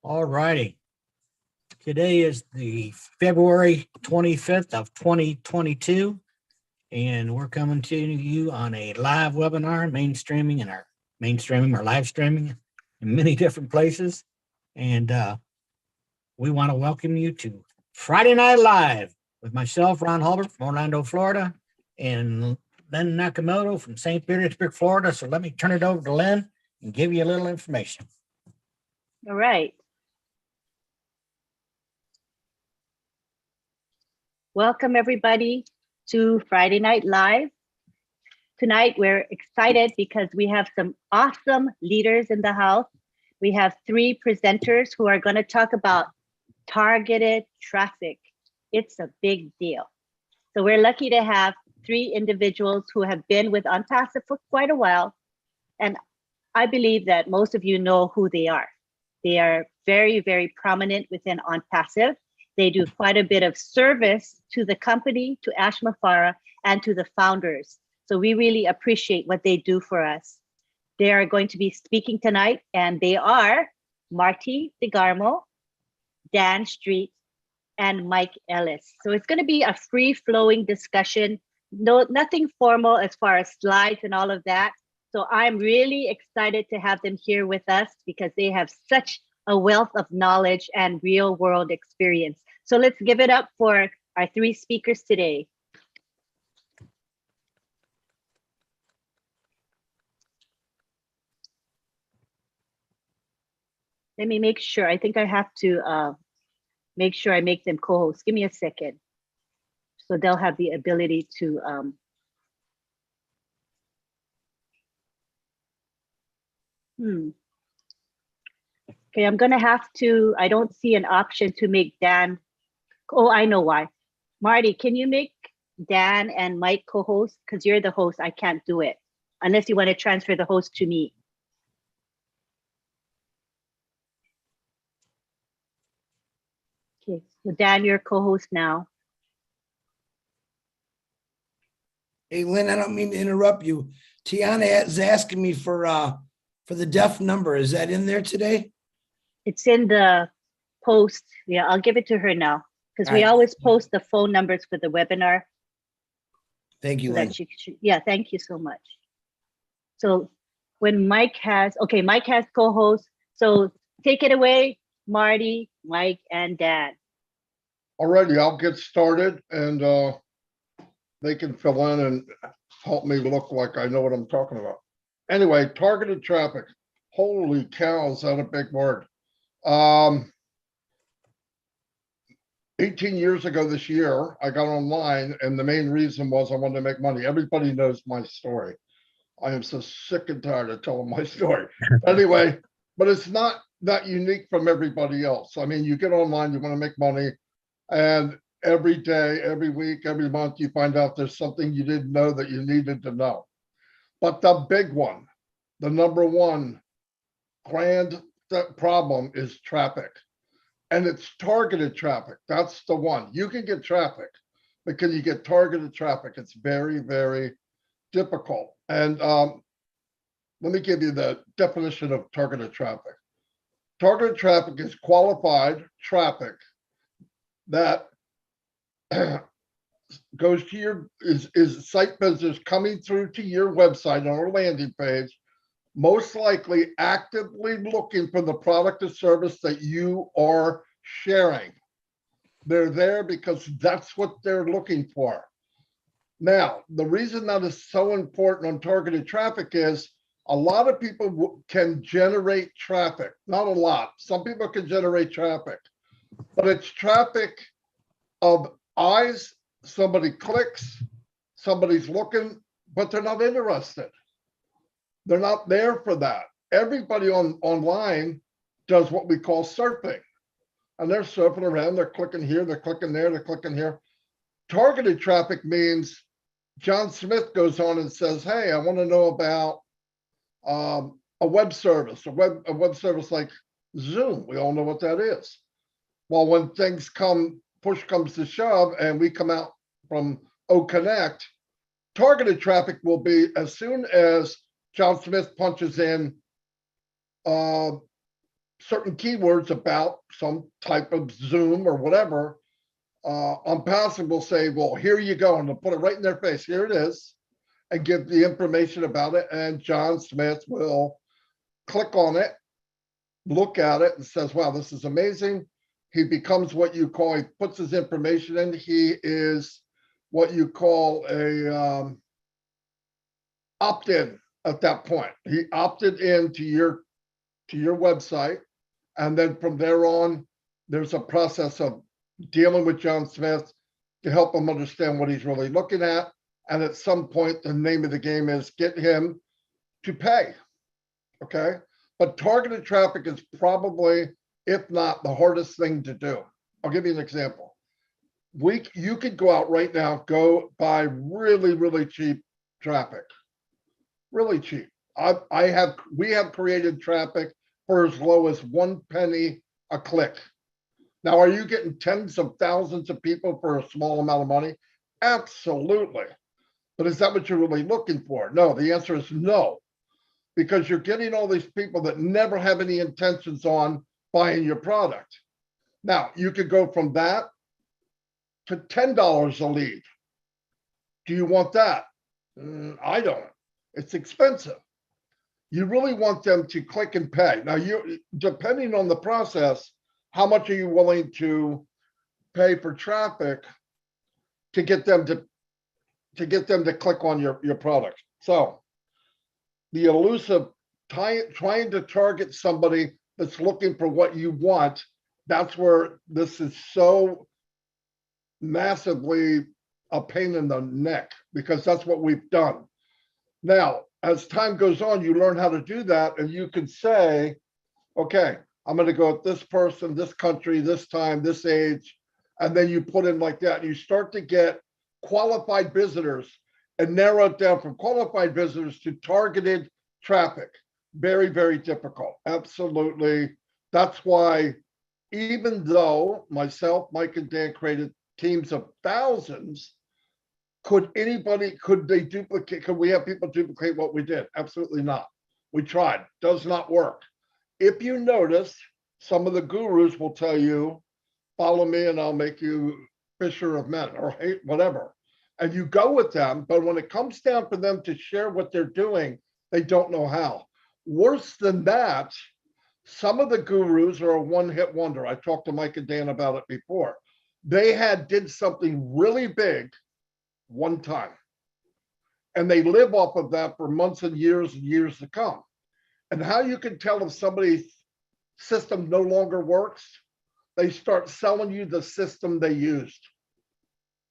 All righty. Today is the February 25th of 2022, and we're coming to you on a live webinar, mainstreaming or live streaming in many different places. And we want to welcome you to Friday Night Live with myself, Ron Hulbert from Orlando, Florida, and Lynn Nakamoto from St. Petersburg, Florida. So let me turn it over to Lynn and give you a little information. All right. Welcome everybody to Friday Night Live. Tonight we're excited because we have some awesome leaders in the house. We have three presenters who are going to talk about targeted traffic. It's a big deal. So we're lucky to have three individuals who have been with OnPassive for quite a while. And I believe that most of you know who they are. They are very, very prominent within OnPassive. They do quite a bit of service to the company, to Ash Mufareh, and to the founders. So we really appreciate what they do for us. They are going to be speaking tonight, and they are Marty DeGarmo, Dan Street, and Mike Ellis. So it's going to be a free-flowing discussion, nothing formal as far as slides and all of that. So I'm really excited to have them here with us because they have such a wealth of knowledge and real-world experience. So let's give it up for our three speakers today. Let me make sure. I think I have to make sure I make them co-hosts. Give me a second. So they'll have the ability to Okay, I'm gonna have to, I don't see an option to make Dan. Oh, I know why. Marty, can you make Dan and Mike co-host? Because you're the host, I can't do it. Unless you want to transfer the host to me. Okay, so Dan, you're co-host now. Hey, Lynn, I don't mean to interrupt you. Tiana is asking me for the deaf number. Is that in there today? It's in the post. Yeah, I'll give it to her now because we always post the phone numbers for the webinar. Thank you, Lynn. Yeah, thank you so much. So when Mike has co-host. So take it away, Marty, Mike, and Dan. Alrighty, I'll get started and they can fill in and help me look like I know what I'm talking about. Anyway, targeted traffic. Holy cow, is that a big word? 18 years ago this year, I got online and the main reason was I wanted to make money. Everybody knows my story. I am so sick and tired of telling my story. Anyway, but it's not that unique from everybody else. I mean, you get online, you want to make money, and every day, every week, every month, you find out there's something you didn't know that you needed to know. But the big one, the number one grand problem is traffic. And it's targeted traffic. That's the one. You can get traffic, but can you get targeted traffic? It's very, very difficult. And let me give you the definition of targeted traffic. Targeted traffic is qualified traffic that goes to your, is site visitors coming through to your website on a landing page, most likely actively looking for the product or service that you are sharing. They're there because that's what they're looking for. Now, the reason that is so important on targeted traffic is a lot of people can generate traffic. Not a lot. Some people can generate traffic, but it's traffic of eyes. Somebody clicks, somebody's looking, but they're not interested. They're not there for that. Everybody online does what we call surfing. And they're surfing around, they're clicking here, they're clicking there, they're clicking here. Targeted traffic means John Smith goes on and says, hey, I want to know about a web service, a web service like Zoom. We all know what that is. Well, when things come, push comes to shove, and we come out from OConnect, targeted traffic will be as soon as John Smith punches in certain keywords about some type of Zoom or whatever, Unpassive will say, well, here you go, and they'll put it right in their face. Here it is, and give the information about it. And John Smith will click on it, look at it, and says, wow, this is amazing. He becomes what you call, he puts his information in. He is what you call a opt-in at that point. He opted into your website. And then from there on, there's a process of dealing with John Smith to help him understand what he's really looking at. And at some point, the name of the game is get him to pay. Okay. But targeted traffic is probably, if not the hardest thing to do. I'll give you an example. You could go out right now, go buy really, really cheap traffic. Really cheap. We have created traffic for as low as 1 penny a click. Now, are you getting tens of thousands of people for a small amount of money? Absolutely. But is that what you're really looking for? No, the answer is no, because you're getting all these people that never have any intentions on buying your product. Now, you could go from that to $10 a lead. Do you want that? I don't. It's expensive. You really want them to click and pay. Now, depending on the process, how much are you willing to pay for traffic to get them to click on your product? So the elusive trying to target somebody that's looking for what you want, that's where this is so massively a pain in the neck, because that's what we've done. Now, as time goes on, you learn how to do that, and you can say, okay, I'm going to go with this person, this country, this time, this age, and then you put in like that, and you start to get qualified visitors and narrow it down from qualified visitors to targeted traffic. Very, very difficult. Absolutely. That's why, even though myself, Mike, and Dan created teams of thousands, could we have people duplicate what we did? Absolutely not. We tried. Does not work. If you notice, some of the gurus will tell you, follow me and I'll make you fisher of men, or hey, whatever. And you go with them, but when it comes down for them to share what they're doing, they don't know how. Worse than that, some of the gurus are a one-hit wonder. I talked to Mike and Dan about it before. They did something really big one time, and they live off of that for months and years to come. And how you can tell if somebody's system no longer works, they start selling you the system they used,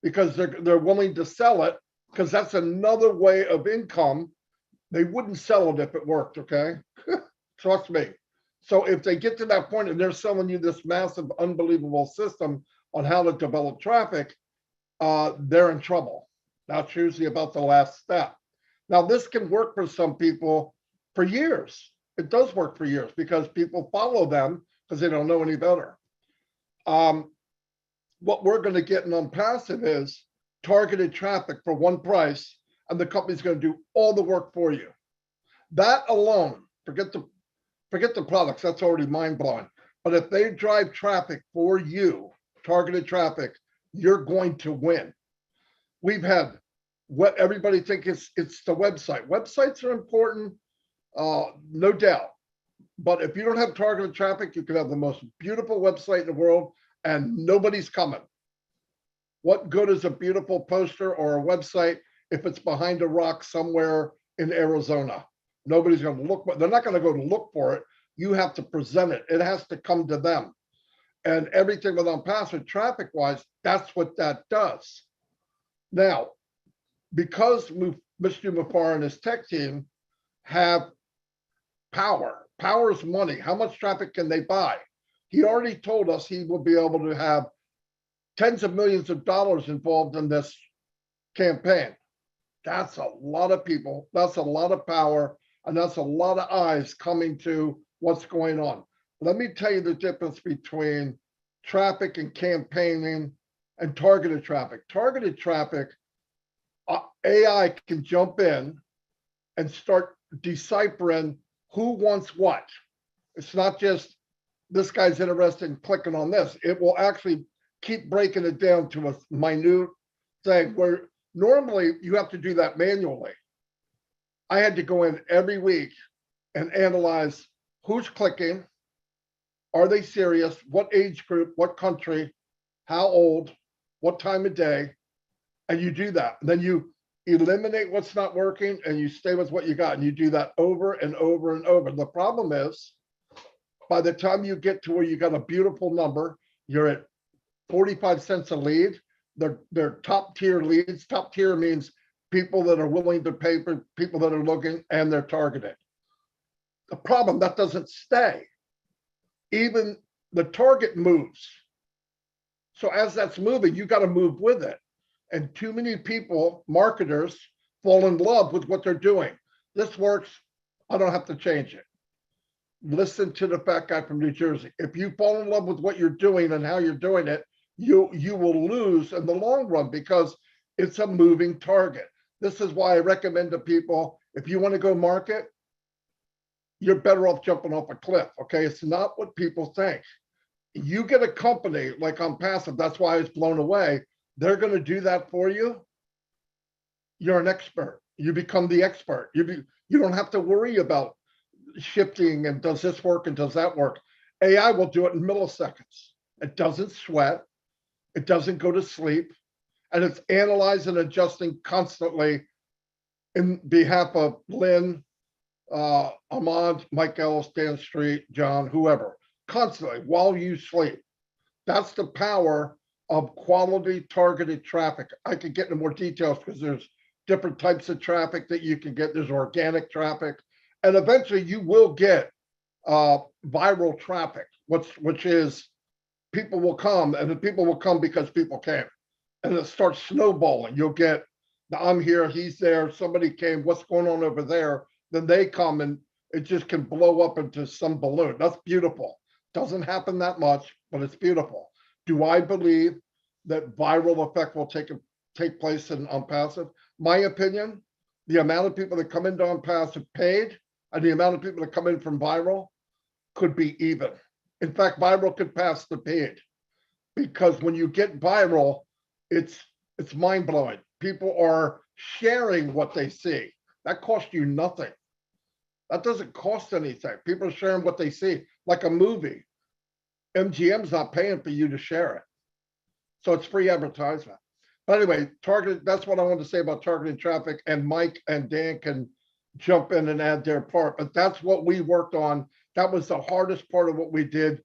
because they're willing to sell it, because that's another way of income. They wouldn't sell it if it worked, okay? Trust me. So if they get to that point and they're selling you this massive, unbelievable system on how to develop traffic, they're in trouble. That's usually about the last step. Now, this can work for some people for years. It does work for years because people follow them because they don't know any better. What we're going to get in Unpassive is targeted traffic for one price, and the company's going to do all the work for you. That alone, forget the products, that's already mind-blowing. But if they drive traffic for you, targeted traffic, you're going to win. We've had what everybody thinks it's the website. Websites are important, no doubt. But if you don't have targeted traffic, you can have the most beautiful website in the world and nobody's coming. What good is a beautiful poster or a website if it's behind a rock somewhere in Arizona? Nobody's going to look, they're not going to go to look for it. You have to present it. It has to come to them. And everything with Unpassive traffic-wise, that's what that does. Now, because Mr. Mufareh and his tech team have power is money. How much traffic can they buy? He already told us he will be able to have tens of millions of dollars involved in this campaign. That's a lot of people. That's a lot of power. And that's a lot of eyes coming to what's going on. Let me tell you the difference between traffic and campaigning and targeted traffic. Targeted traffic, AI can jump in and start deciphering who wants what. It's not just this guy's interested in clicking on this. It will actually keep breaking it down to a minute thing where normally you have to do that manually. I had to go in every week and analyze who's clicking, are they serious, what age group, what country, how old, what time of day, and you do that. And then you eliminate what's not working and you stay with what you got, and you do that over and over and over. The problem is, by the time you get to where you got a beautiful number, you're at 45 cents a lead. They're top tier leads. Top tier means people that are willing to pay for people that are looking, and they're targeted. The problem, that doesn't stay. Even the target moves. So as that's moving, you got to move with it. And too many people, marketers, fall in love with what they're doing. This works, I don't have to change it. Listen to the fat guy from New Jersey. If you fall in love with what you're doing and how you're doing it, you will lose in the long run because it's a moving target. This is why I recommend to people, if you want to go market, you're better off jumping off a cliff, okay? It's not what people think. You get a company like on Passive, that's why I was blown away. They're going to do that for you. You're an expert. You become the expert. You don't have to worry about shifting and does this work and does that work. AI will do it in milliseconds. It doesn't sweat. It doesn't go to sleep. And it's analyzing and adjusting constantly in behalf of Lynn, Ahmad, Mike Ellis, Dan Street, John, whoever, constantly while you sleep. That's the power of quality targeted traffic. I could get into more details because there's different types of traffic that you can get. There's organic traffic, and eventually you will get viral traffic, which is people will come, and the people will come because people came, and it starts snowballing. You'll get the I'm here, he's there, somebody came, what's going on over there? Then they come, and it just can blow up into some balloon. That's beautiful. Doesn't happen that much, but it's beautiful. Do I believe that viral effect will take place on Passive? My opinion, the amount of people that come into on Passive paid and the amount of people that come in from viral could be even. In fact, viral could pass the paid, because when you get viral, it's mind-blowing. People are sharing what they see. That costs you nothing. That doesn't cost anything. People are sharing what they see, like a movie. MGM's not paying for you to share it. So it's free advertisement. But anyway, targeted, that's what I wanted to say about targeted traffic, and Mike and Dan can jump in and add their part. But that's what we worked on. That was the hardest part of what we did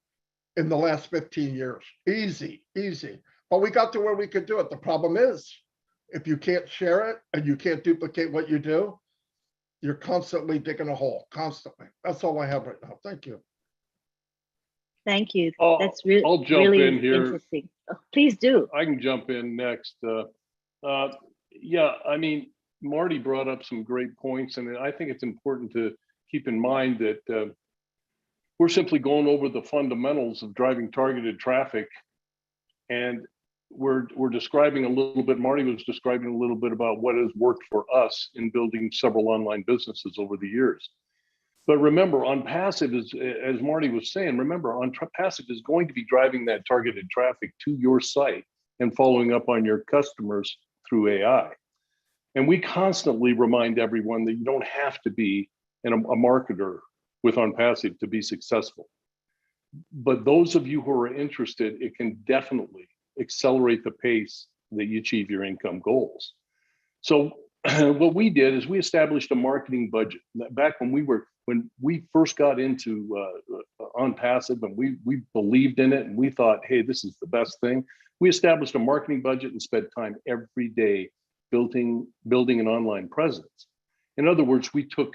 in the last 15 years. Easy. But we got to where we could do it. The problem is, if you can't share it and you can't duplicate what you do, you're constantly digging a hole, constantly. That's all I have right now. Thank you. Thank you. I'll That's jump really in here. interesting. Oh, please do. I can jump in next. Yeah, I mean, Marty brought up some great points, and I think it's important to keep in mind that we're simply going over the fundamentals of driving targeted traffic, and we're describing a little bit, Marty was describing a little bit about what has worked for us in building several online businesses over the years. But remember, on Passive, as Marty was saying, remember, on Passive is going to be driving that targeted traffic to your site and following up on your customers through AI. And we constantly remind everyone that you don't have to be a marketer with on Passive to be successful. But those of you who are interested, it can definitely accelerate the pace that you achieve your income goals. So what we did is we established a marketing budget. Back when we first got into on Passive, and we believed in it, and we thought, hey, this is the best thing. We established a marketing budget and spent time every day building an online presence. In other words, we took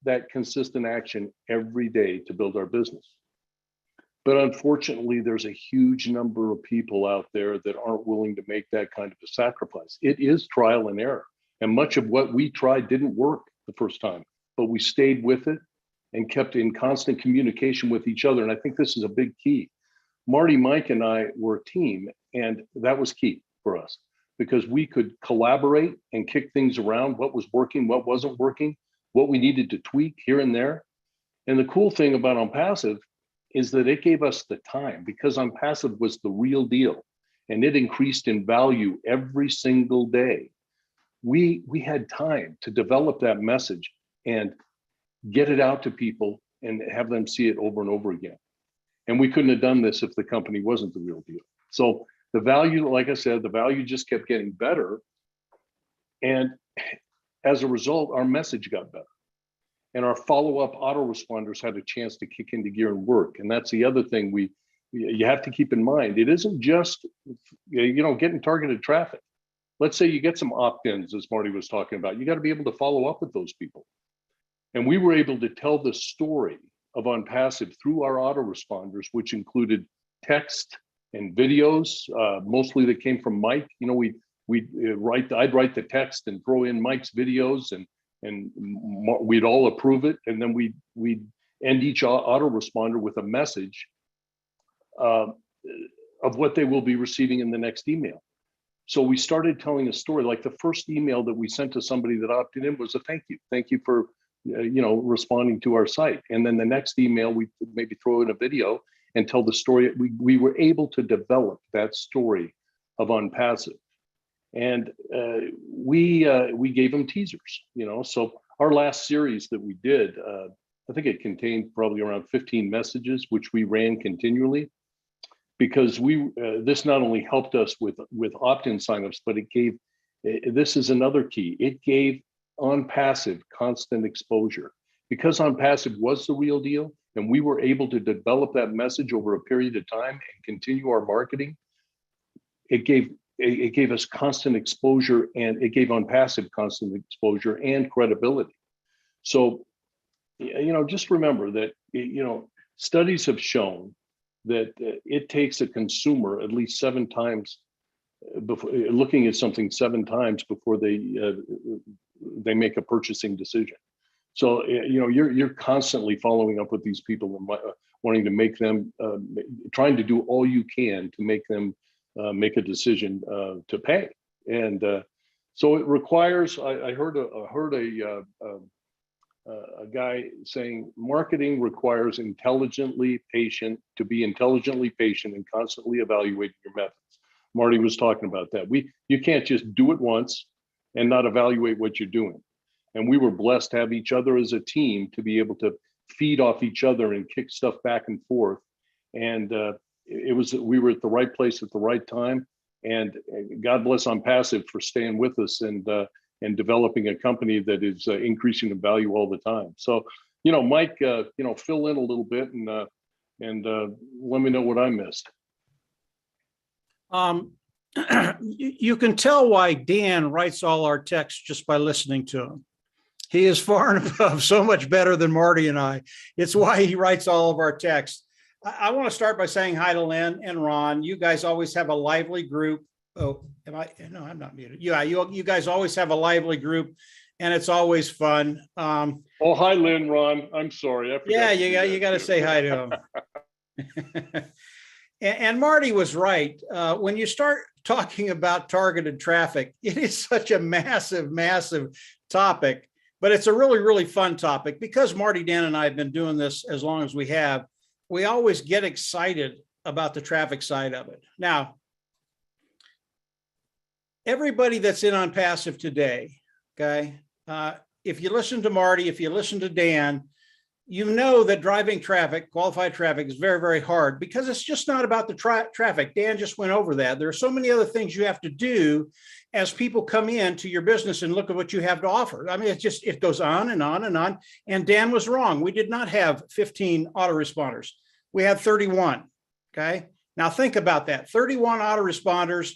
that consistent action every day to build our business. But unfortunately, there's a huge number of people out there that aren't willing to make that kind of a sacrifice. It is trial and error. And much of what we tried didn't work the first time, but we stayed with it and kept in constant communication with each other. And I think this is a big key. Marty, Mike, and I were a team, and that was key for us because we could collaborate and kick things around, what was working, what wasn't working, what we needed to tweak here and there. And the cool thing about on Passive is that it gave us the time, because On Passive was the real deal and it increased in value every single day. We had time to develop that message and get it out to people and have them see it over and over again. And we couldn't have done this if the company wasn't the real deal. So the value, like I said, the value just kept getting better. And as a result, our message got better. And our follow-up autoresponders had a chance to kick into gear and work. And that's the other thing you have to keep in mind. It isn't just, getting targeted traffic. Let's say you get some opt-ins, as Marty was talking about. You got to be able to follow up with those people. And we were able to tell the story of On Passive through our autoresponders, which included text and videos, mostly that came from Mike. I'd write the text and throw in Mike's videos, and we'd all approve it. And then we'd end each autoresponder with a message of what they will be receiving in the next email. So we started telling a story. Like the first email that we sent to somebody that opted in was a thank you for responding to our site. And then the next email, we maybe throw in a video and tell the story. We were able to develop that story of On Passive. And we gave them teasers, So our last series that we did, I think it contained probably around 15 messages, which we ran continually, because this not only helped us with opt-in signups, but this is another key. It gave On Passive constant exposure, because On Passive was the real deal, and we were able to develop that message over a period of time and continue our marketing. It gave us constant exposure, and it gave On Passive constant exposure and credibility. So, just remember that, studies have shown that it takes a consumer at least 7 times before looking at something 7 times before they make a purchasing decision. So, you're constantly following up with these people and wanting to make them, trying to do all you can to make them make a decision to pay. And so it requires, I heard a guy saying marketing requires to be intelligently patient and constantly evaluating your methods. Marty was talking about that. You can't just do it once and not evaluate what you're doing. And we were blessed to have each other as a team to be able to feed off each other and kick stuff back and forth. And we were at the right place at the right time. And God bless On Passive for staying with us and developing a company that is increasing in value all the time. So, Mike, fill in a little bit and let me know what I missed. You can tell why Dan writes all our texts just by listening to him. He is far and above so much better than Marty and I. It's why he writes all of our texts. I want to start by saying hi to Lynn and Ron. You guys always have a lively group. Oh, am I? No, I'm not muted. Yeah, you guys always have a lively group, and it's always fun. Oh, hi, Lynn, Ron. I'm sorry. Yeah, you got to say hi to him. And Marty was right. When you start talking about targeted traffic, it is such a massive, massive topic, but it's a really, really fun topic because Marty, Dan, and I have been doing this as long as we have. We always get excited about the traffic side of it. Now, everybody that's in On Passive today, okay, if you listen to Marty, if you listen to Dan, you know that driving traffic, qualified traffic, is very, very hard because it's just not about the traffic. Dan just went over that. There are so many other things you have to do as people come into your business and look at what you have to offer. I mean, it goes on and on and on. And Dan was wrong. We did not have 15 autoresponders. We had 31, okay? Now think about that, 31 autoresponders,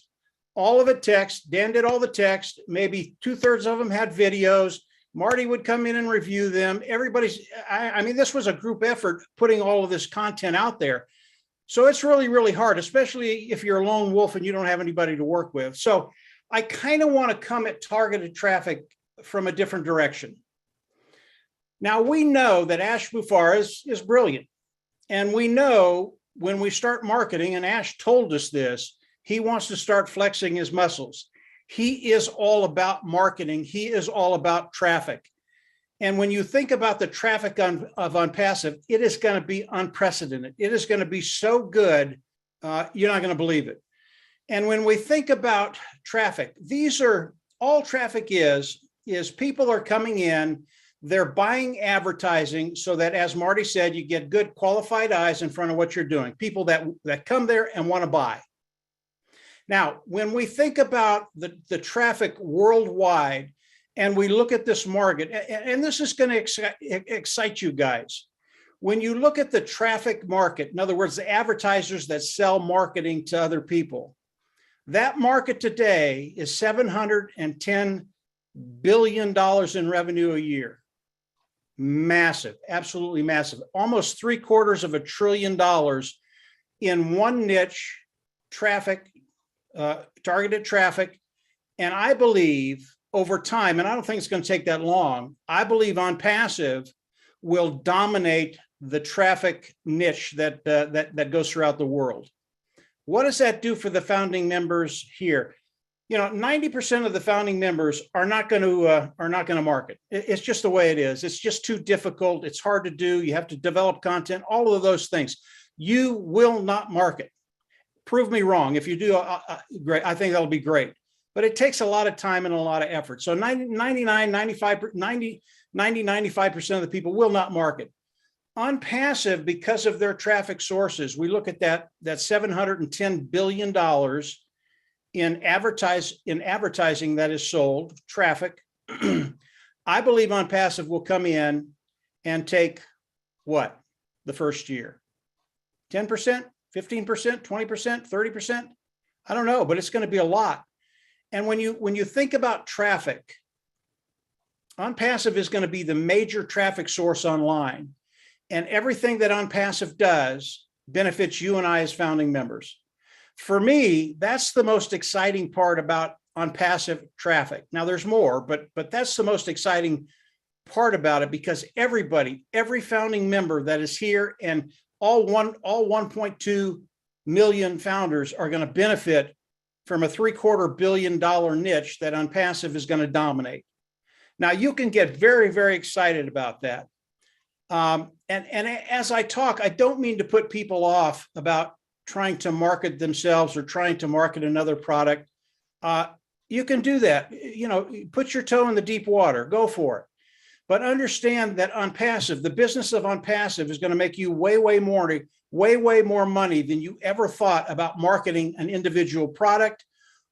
all of it text. Dan did all the text. Maybe 2/3 of them had videos. Marty would come in and review them. I mean, this was a group effort putting all of this content out there. So it's really, really hard, especially if you're a lone wolf and you don't have anybody to work with. So I kind of want to come at targeted traffic from a different direction. Now we know that Ash Mufareh is brilliant. And we know when we start marketing, and Ash told us this, he wants to start flexing his muscles. He is all about marketing. He is all about traffic. And when you think about the traffic on passive, it is going to be unprecedented. It is going to be so good, you're not going to believe it. And when we think about traffic, these are all traffic is people are coming in, they're buying advertising so that, as Marty said, you get good qualified eyes in front of what you're doing, people that come there and want to buy. Now, when we think about the traffic worldwide, and we look at this market, and this is going to excite you guys. When you look at the traffic market, in other words, the advertisers that sell marketing to other people, that market today is $710 billion in revenue a year. Massive, absolutely massive. Almost $750 billion in one niche, traffic, targeted traffic. And I believe over time, and I don't think it's going to take that long, I believe on passive will dominate the traffic niche that goes throughout the world. What does that do for the founding members here? 90% of the founding members are not going to market. It's just the way it is. It's just too difficult. It's hard to do. You have to develop content, all of those things. You will not market. Prove me wrong. If you do, great. I think that'll be great. But it takes a lot of time and a lot of effort. So 95% of the people will not market. On passive, because of their traffic sources, we look at that $710 billion in advertising that is sold, traffic. I believe on passive will come in and take what? The first year? 10%, 15%, 20%, 30%? I don't know, but it's going to be a lot. And when you think about traffic, on passive is going to be the major traffic source online. And everything that on passive does benefits you and I as founding members. For me, that's the most exciting part about on passive traffic. Now there's more, but that's the most exciting part about it, because every founding member that is here and all 1.2 million founders are going to benefit from a $750 billion niche that on passive is going to dominate. Now you can get very, very excited about that. And as I talk, I don't mean to put people off about trying to market themselves or trying to market another product. You can do that. Put your toe in the deep water, go for it. But understand that on passive, the business of on passive is going to make you way more money than you ever thought about marketing an individual product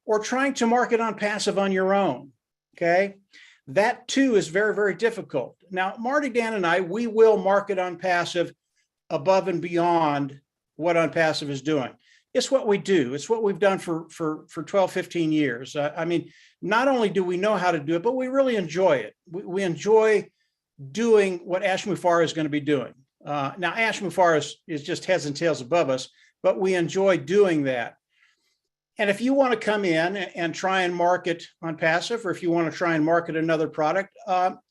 or trying to market on passive on your own. Okay. That too is very, very difficult. Now, Marty, Dan, and I, we will market on passive above and beyond what on passive is doing. It's what we do. It's what we've done for 12, 15 years. I mean, not only do we know how to do it, but we really enjoy it. We enjoy doing what Ash Mufareh is going to be doing. Now, Ash Mufareh is just heads and tails above us, but we enjoy doing that. And if you want to come in and try and market on passive, or if you want to try and market another product,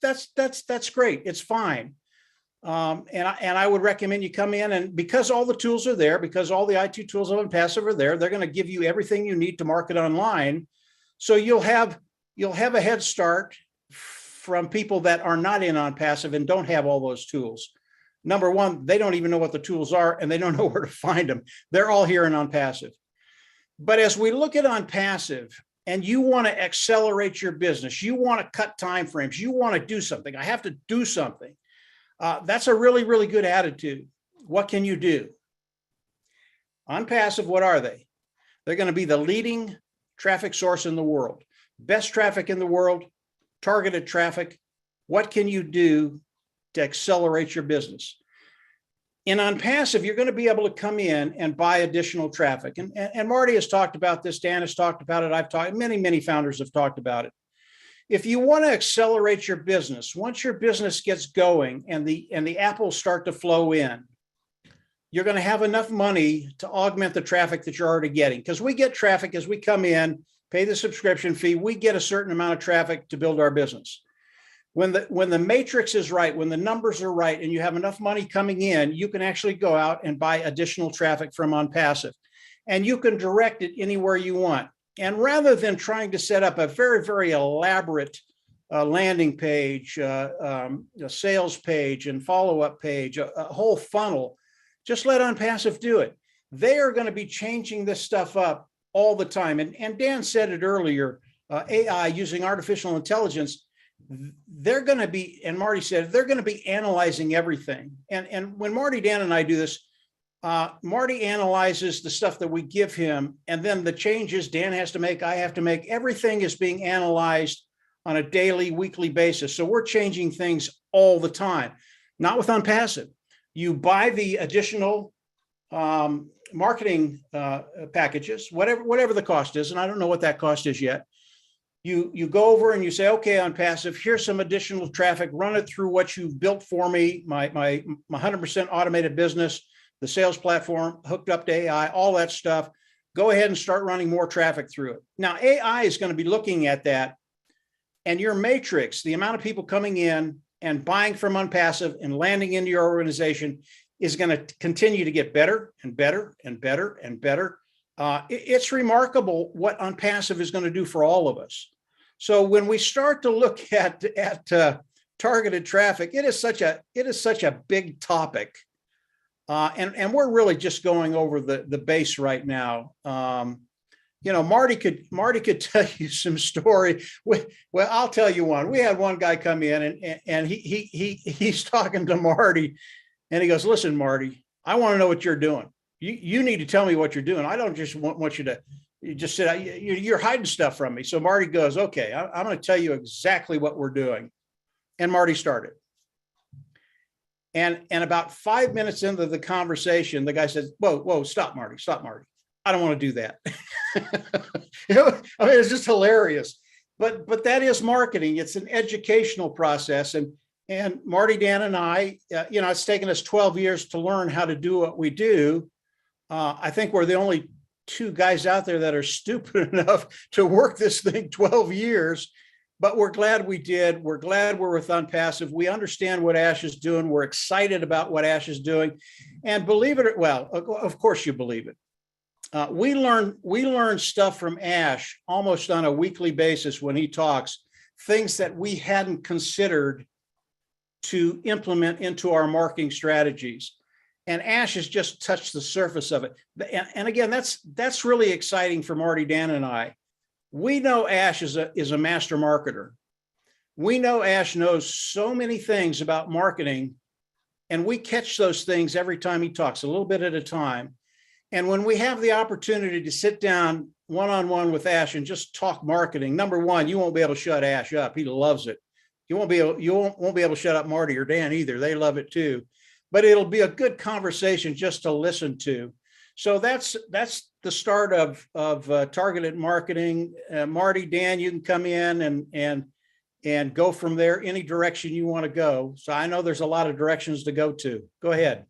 that's great. It's fine. And I would recommend you come in, and because all the tools are there, because all the IT tools on passive are there, they're going to give you everything you need to market online. So you'll have a head start from people that are not in on passive and don't have all those tools. Number one, they don't even know what the tools are and they don't know where to find them. They're all here in on passive. But as we look at on passive and you want to accelerate your business, you want to cut timeframes, you want to do something. I have to do something. That's a really, really good attitude. What can you do? On passive, what are they? They're going to be the leading traffic source in the world. Best traffic in the world, targeted traffic. What can you do to accelerate your business? And on passive, you're going to be able to come in and buy additional traffic. And Marty has talked about this. Dan has talked about it. I've talked, many founders have talked about it. If you want to accelerate your business, once your business gets going and the apples start to flow in, you're going to have enough money to augment the traffic that you're already getting. Because we get traffic as we come in, pay the subscription fee, we get a certain amount of traffic to build our business. When the matrix is right, when the numbers are right, and you have enough money coming in, you can actually go out and buy additional traffic from on passive, and you can direct it anywhere you want. And rather than trying to set up a very, very elaborate a landing page, a sales page and follow-up page, a whole funnel. Just let OnPassive do it. They are going to be changing this stuff up all the time. And Dan said it earlier, AI using artificial intelligence, they're going to be, and Marty said, they're going to be analyzing everything. And when Marty, Dan, and I do this, Marty analyzes the stuff that we give him, and then the changes Dan has to make, I have to make, everything is being analyzed on a daily, weekly basis. So we're changing things all the time, not with OnPassive. You buy the additional marketing packages, whatever the cost is, and I don't know what that cost is yet. You go over and you say, okay, OnPassive, here's some additional traffic, run it through what you've built for me, my 100% automated business, the sales platform, hooked up to AI, all that stuff. Go ahead and start running more traffic through it. Now, AI is going to be looking at that, and your matrix, the amount of people coming in and buying from OnPassive and landing into your organization, is going to continue to get better and better and better and better. It's remarkable what OnPassive is going to do for all of us. So when we start to look at targeted traffic, it is such a big topic, and we're really just going over the base right now. You know, Marty could tell you some story. Well, I'll tell you one. We had one guy come in and he's talking to Marty, and he goes, "Listen, Marty, I want to know what you're doing. You need to tell me what you're doing. I don't just want you to just sit out. You're hiding stuff from me." So Marty goes, "Okay, I'm going to tell you exactly what we're doing." And Marty started. And about 5 minutes into the conversation, the guy says, "Whoa, stop, Marty, stop, Marty. I don't want to do that." You know, I mean, it's just hilarious. But that is marketing. It's an educational process. And Marty, Dan, and I, you know, it's taken us 12 years to learn how to do what we do. I think we're the only two guys out there that are stupid enough to work this thing 12 years, but we're glad we did. We're glad we're with OnPassive. We understand what Ash is doing. We're excited about what Ash is doing. And believe it, well, of course you believe it. We learn stuff from Ash almost on a weekly basis when he talks, things that we hadn't considered to implement into our marketing strategies. And Ash has just touched the surface of it. And again, that's really exciting for Marty, Dan, and I. We know Ash is a master marketer. We know Ash knows so many things about marketing, and we catch those things every time he talks, a little bit at a time. And when we have the opportunity to sit down one-on-one with Ash and just talk marketing, number one, you won't be able to shut Ash up. He loves it. You won't be able to shut up Marty or Dan either. They love it too. But it'll be a good conversation just to listen to. So that's the start of targeted marketing. Marty, Dan, you can come in and go from there any direction you want to go. So I know there's a lot of directions to go to. Go ahead.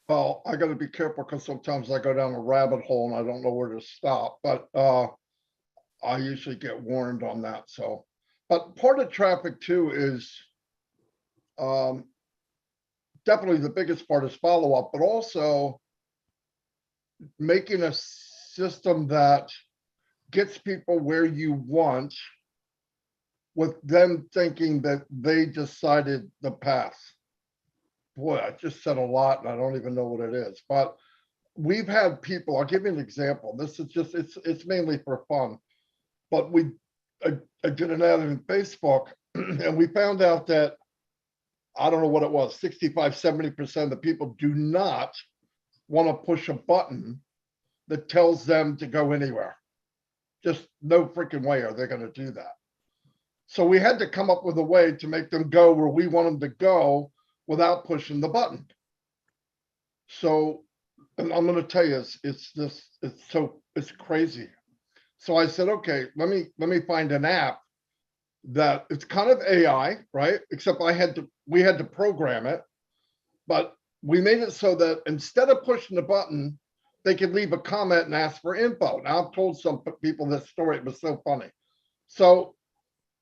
Well, I got to be careful because sometimes I go down a rabbit hole and I don't know where to stop, but I usually get warned on that. So, but part of traffic too is definitely the biggest part is follow-up, but also making a system that gets people where you want with them thinking that they decided the path. Boy, I just said a lot and I don't even know what it is, but we've had people, I'll give you an example. This is just, it's mainly for fun, but I did an ad in Facebook and we found out that, I don't know what it was, 65, 70% of the people do not want to push a button that tells them to go anywhere. Just no freaking way are they going to do that. So we had to come up with a way to make them go where we want them to go without pushing the button. So, and I'm going to tell you, it's crazy. So I said, okay, let me find an app that it's kind of AI, right? Except we had to program it, but we made it so that instead of pushing the button, they could leave a comment and ask for info. Now I've told some people this story, it was so funny. So,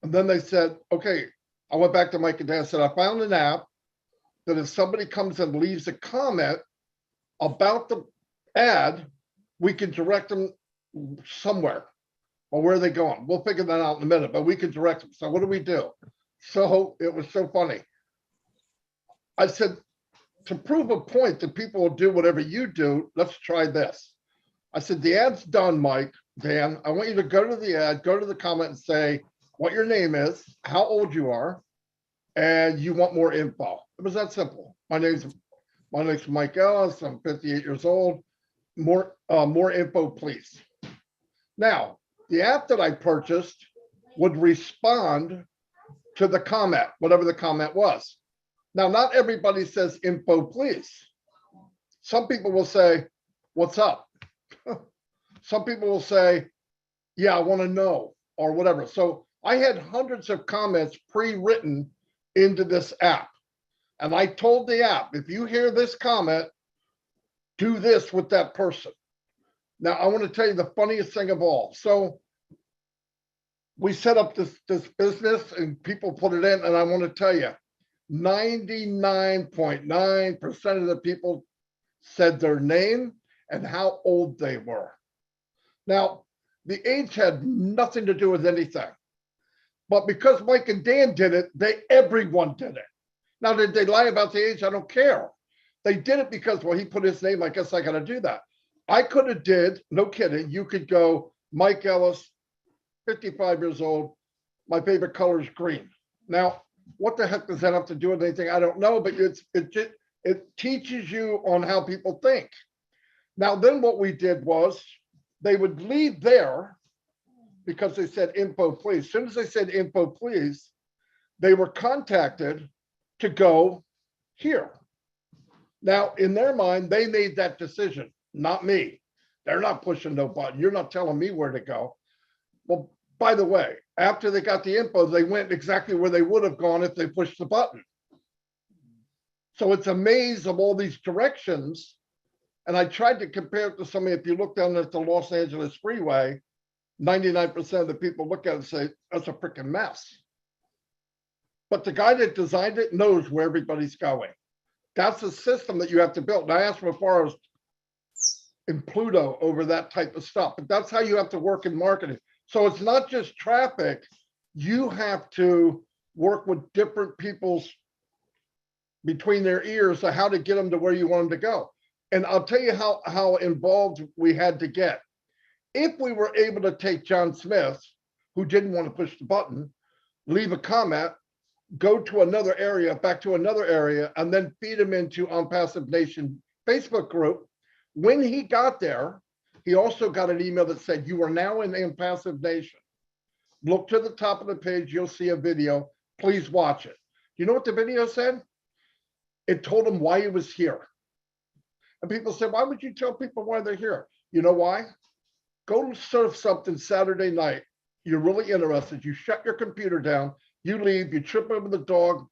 and then they said, okay, I went back to Mike and Dan and said, I found an app that if somebody comes and leaves a comment about the ad, we can direct them somewhere. Well, where are they going? We'll figure that out in a minute, but we can direct them. So what do we do? So it was so funny. I said, to prove a point that people will do whatever you do, let's try this. I said, the ad's done, Dan. I want you to go to the ad, go to the comment and say what your name is, how old you are, and you want more info. It was that simple. My name's Mike Ellis. I'm 58 years old. More info, please. Now, the app that I purchased would respond to the comment, whatever the comment was. Now, not everybody says info, please. Some people will say, what's up? Some people will say, yeah, I want to know, or whatever. So I had hundreds of comments pre-written into this app. And I told the app, if you hear this comment, do this with that person. Now, I want to tell you the funniest thing of all. So we set up this business and people put it in, and I want to tell you, 99.9% of the people said their name and how old they were. Now, the age had nothing to do with anything. But because Mike and Dan did it, everyone did it. Now, did they lie about the age? I don't care. They did it because, well, he put his name, I guess I got to do that. I could have did, no kidding, you could go, Mike Ellis, 55 years old, my favorite color is green. Now, what the heck does that have to do with anything? I don't know, but it teaches you on how people think. Now, then what we did was they would leave there because they said info, please. As soon as they said info, please, they were contacted to go here. Now, in their mind, they made that decision, not me. They're not pushing no button. You're not telling me where to go. Well, by the way, after they got the info, they went exactly where they would have gone if they pushed the button. So it's a maze of all these directions. And I tried to compare it to something. If you look down at the Los Angeles freeway, 99% of the people look at it and say, that's a freaking mess. But the guy that designed it knows where everybody's going. That's a system that you have to build. And I asked Mufareh in Pluto over that type of stuff, but that's how you have to work in marketing. So it's not just traffic. You have to work with different people's between their ears of how to get them to where you want them to go. And I'll tell you how involved we had to get. If we were able to take John Smith, who didn't want to push the button, leave a comment, go to another area, back to another area, and then feed him into On Passive Nation Facebook group. When he got there, he also got an email that said, you are now in Passive Nation. Look to the top of the page, you'll see a video. Please watch it. You know what the video said? It told him why he was here. And people said, why would you tell people why they're here? You know why? Go surf something Saturday night. You're really interested. You shut your computer down. You leave. You trip over the dog,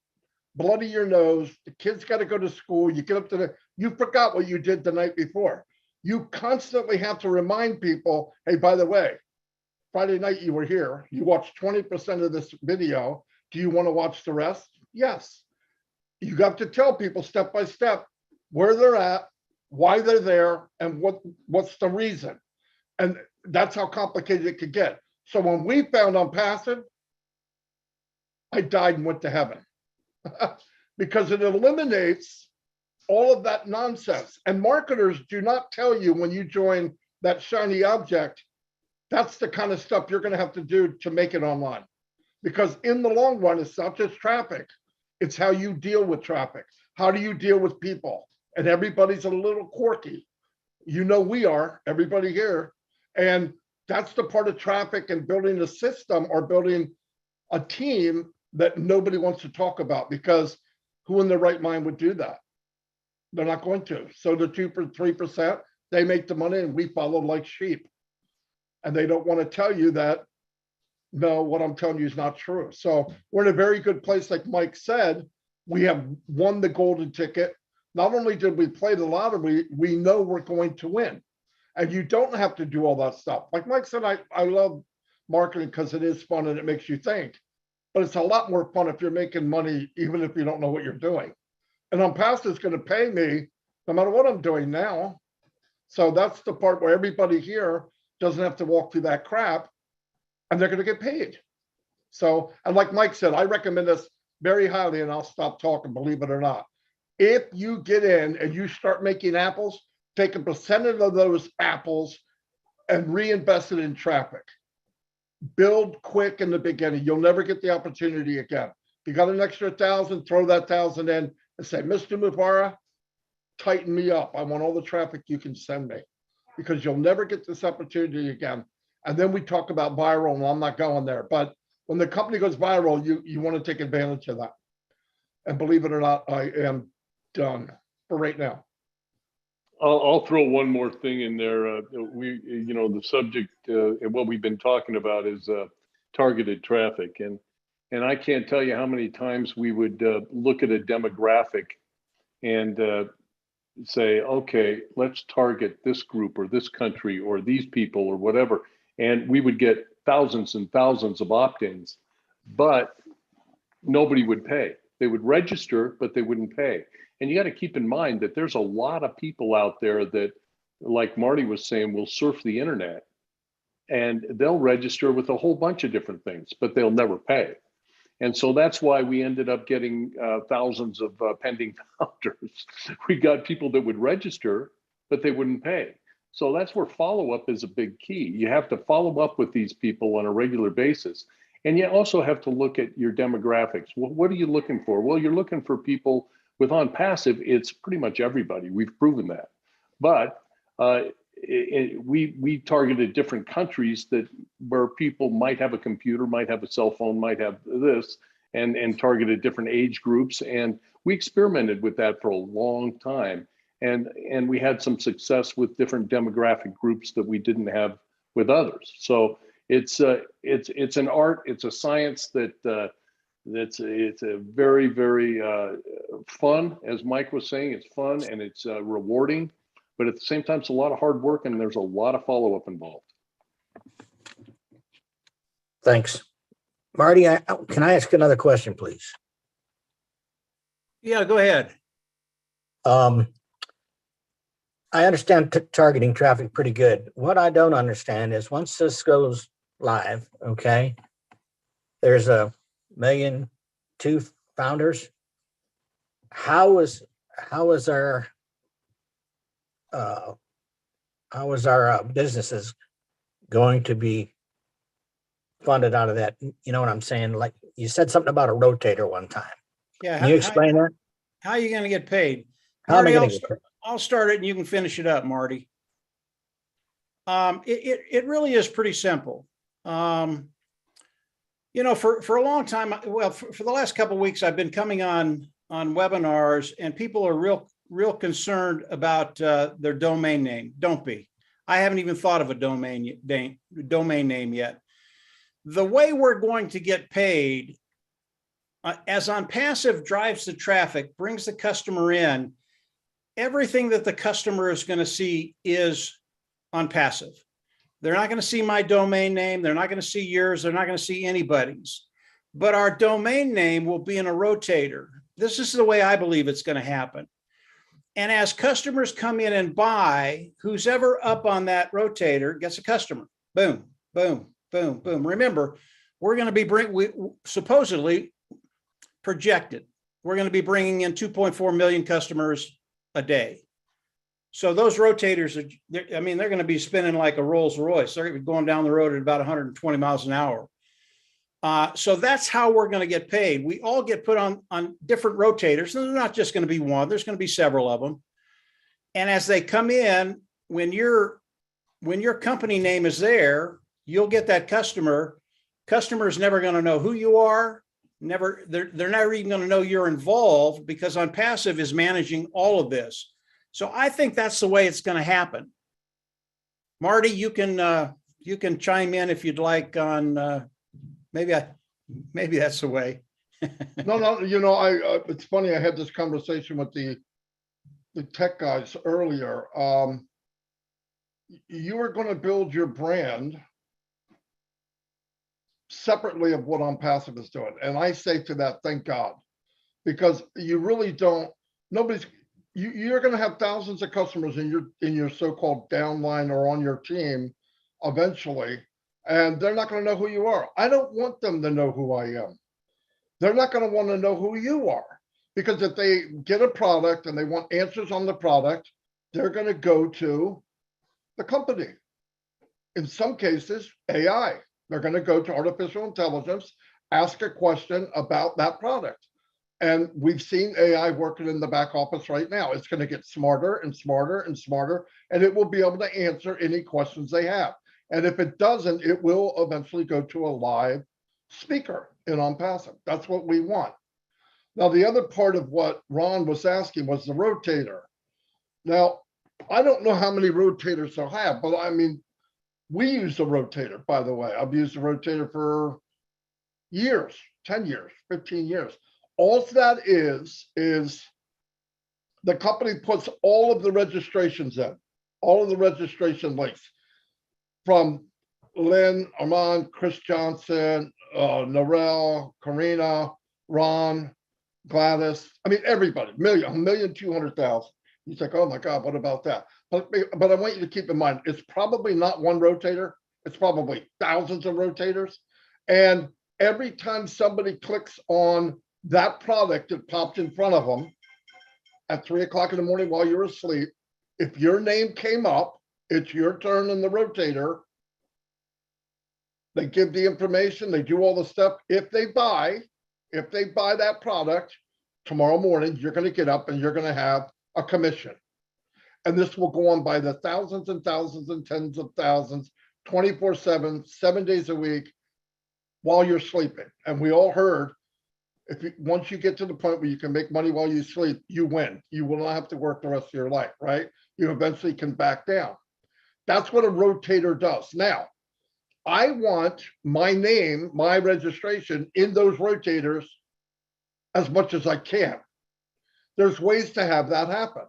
bloody your nose. The kids got to go to school. You get up to you forgot what you did the night before. You constantly have to remind people, hey, by the way, Friday night you were here. You watched 20% of this video. Do you want to watch the rest? Yes. You got to tell people step by step where they're at, why they're there, and what's the reason. And that's how complicated it could get. So when we found On Passive, I died and went to heaven because it eliminates all of that nonsense. And marketers do not tell you when you join that shiny object, that's the kind of stuff you're going to have to do to make it online. Because in the long run, it's not just traffic. It's how you deal with traffic. How do you deal with people? And everybody's a little quirky. You know, we are, everybody here. And that's the part of traffic and building a system or building a team that nobody wants to talk about, because who in their right mind would do that? They're not going to. So the 2 or 3%, they make the money and we follow like sheep. And they don't want to tell you that, no, what I'm telling you is not true. So we're in a very good place. Like Mike said, we have won the golden ticket. Not only did we play the lottery, we know we're going to win. And you don't have to do all that stuff. Like Mike said, I love marketing because it is fun and it makes you think. But it's a lot more fun if you're making money, even if you don't know what you're doing. And On Passive is going to pay me no matter what I'm doing now. So that's the part where everybody here doesn't have to walk through that crap. and they're going to get paid. So, and like Mike said, I recommend this very highly, and I'll stop talking, believe it or not. If you get in and you start making apples, take a percentage of those apples and reinvest it in traffic. Build quick in the beginning. You'll never get the opportunity again. If you got an extra 1,000, throw that 1,000 in and say, Mr. Mufareh, tighten me up. I want all the traffic you can send me, because you'll never get this opportunity again. And then we talk about viral, and I'm not going there. But when the company goes viral, you want to take advantage of that. And believe it or not, I am done for right now. I'll throw one more thing in there. The subject and what we've been talking about is targeted traffic, and I can't tell you how many times we would look at a demographic and say, okay, let's target this group or this country or these people or whatever, and we would get thousands and thousands of opt-ins, but nobody would pay. They would register, but they wouldn't pay. And you got to keep in mind that there's a lot of people out there that, like Marty was saying, will surf the internet and they'll register with a whole bunch of different things, but they'll never pay. And so that's why we ended up getting thousands of pending founders. We got people that would register, but they wouldn't pay. So that's where follow-up is a big key. You have to follow up with these people on a regular basis. And you also have to look at your demographics. Well, what are you looking for? Well, you're looking for people with on passive. It's pretty much everybody. We've proven that. But we targeted different countries where people might have a computer, might have a cell phone, might have this, and targeted different age groups. And we experimented with that for a long time. And we had some success with different demographic groups that we didn't have with others. So it's an art, it's a science it's a very, very fun, as Mike was saying. It's fun and it's rewarding, but at the same time, it's a lot of hard work and there's a lot of follow-up involved. Thanks. Marty, can I ask another question, please? Yeah, go ahead. I understand targeting traffic pretty good. What I don't understand is once this goes live, okay, there's 1.2 million founders. How is our businesses going to be funded out of that? You know what I'm saying? Like you said something about a rotator one time. Yeah. Can you explain that? How are you going to get paid? How am I Marty, going to get paid? I'll start it and you can finish it up, Marty. It really is pretty simple. For a long time, well, for the last couple of weeks, I've been coming on webinars and people are real concerned about their domain name. Don't be. I haven't even thought of a domain name yet. The way we're going to get paid, as on passive drives the traffic, brings the customer in, everything that the customer is going to see is on passive. They're not going to see my domain name. They're not going to see yours. They're not going to see anybody's. But our domain name will be in a rotator. This is the way I believe it's going to happen. And as customers come in and buy, who's ever up on that rotator gets a customer. Boom, boom, boom, boom. Remember, we're going to be supposedly projected. We're going to be bringing in 2.4 million customers a day. So those rotators they're going to be spinning like a Rolls Royce. They're going down the road at about 120 miles an hour. So that's how we're going to get paid. We all get put on different rotators. And they're not just going to be one. There's going to be several of them. And as they come in, when your company name is there, you'll get that customer. Customer is never going to know who you are. They're never even going to know you're involved, because on passive is managing all of this. So I think that's the way it's going to happen. Marty, you can chime in if you'd like on maybe that's the way. No, it's funny. I had this conversation with the tech guys earlier. You are going to build your brand separately of what On Passive is doing. And I say to that, thank God, because you really don't, you're going to have thousands of customers in your so-called downline or on your team eventually, and they're not going to know who you are. I don't want them to know who I am. They're not going to want to know who you are, because if they get a product and they want answers on the product, they're going to go to the company. In some cases, AI. They're going to go to artificial intelligence, ask a question about that product. And we've seen AI working in the back office right now. It's going to get smarter and smarter and smarter, and it will be able to answer any questions they have. And if it doesn't, it will eventually go to a live speaker in OnPassive. That's what we want. Now, the other part of what Ron was asking was the rotator. Now, I don't know how many rotators they'll have, but I mean, we use the rotator, by the way. I've used the rotator for years, 10 years, 15 years. All that is the company puts all of the registrations in, all of the registration links from Lynn, Armand, Chris Johnson, Narelle, Karina, Ron, Gladys. I mean, everybody, 1,200,000. You think, oh my God, what about that? But I want you to keep in mind, it's probably not one rotator. It's probably thousands of rotators. And every time somebody clicks on that product that popped in front of them at 3 o'clock in the morning while you're asleep, if your name came up, it's your turn in the rotator. They give the information, they do all the stuff. If they buy that product tomorrow morning, you're going to get up and you're going to have a commission. And this will go on by the thousands and thousands and tens of thousands, 24/7, 7 days a week while you're sleeping. And we all heard, once you get to the point where you can make money while you sleep, you win. You will not have to work the rest of your life, right? You eventually can back down. That's what a rotator does. Now, I want my name, my registration in those rotators as much as I can. There's ways to have that happen.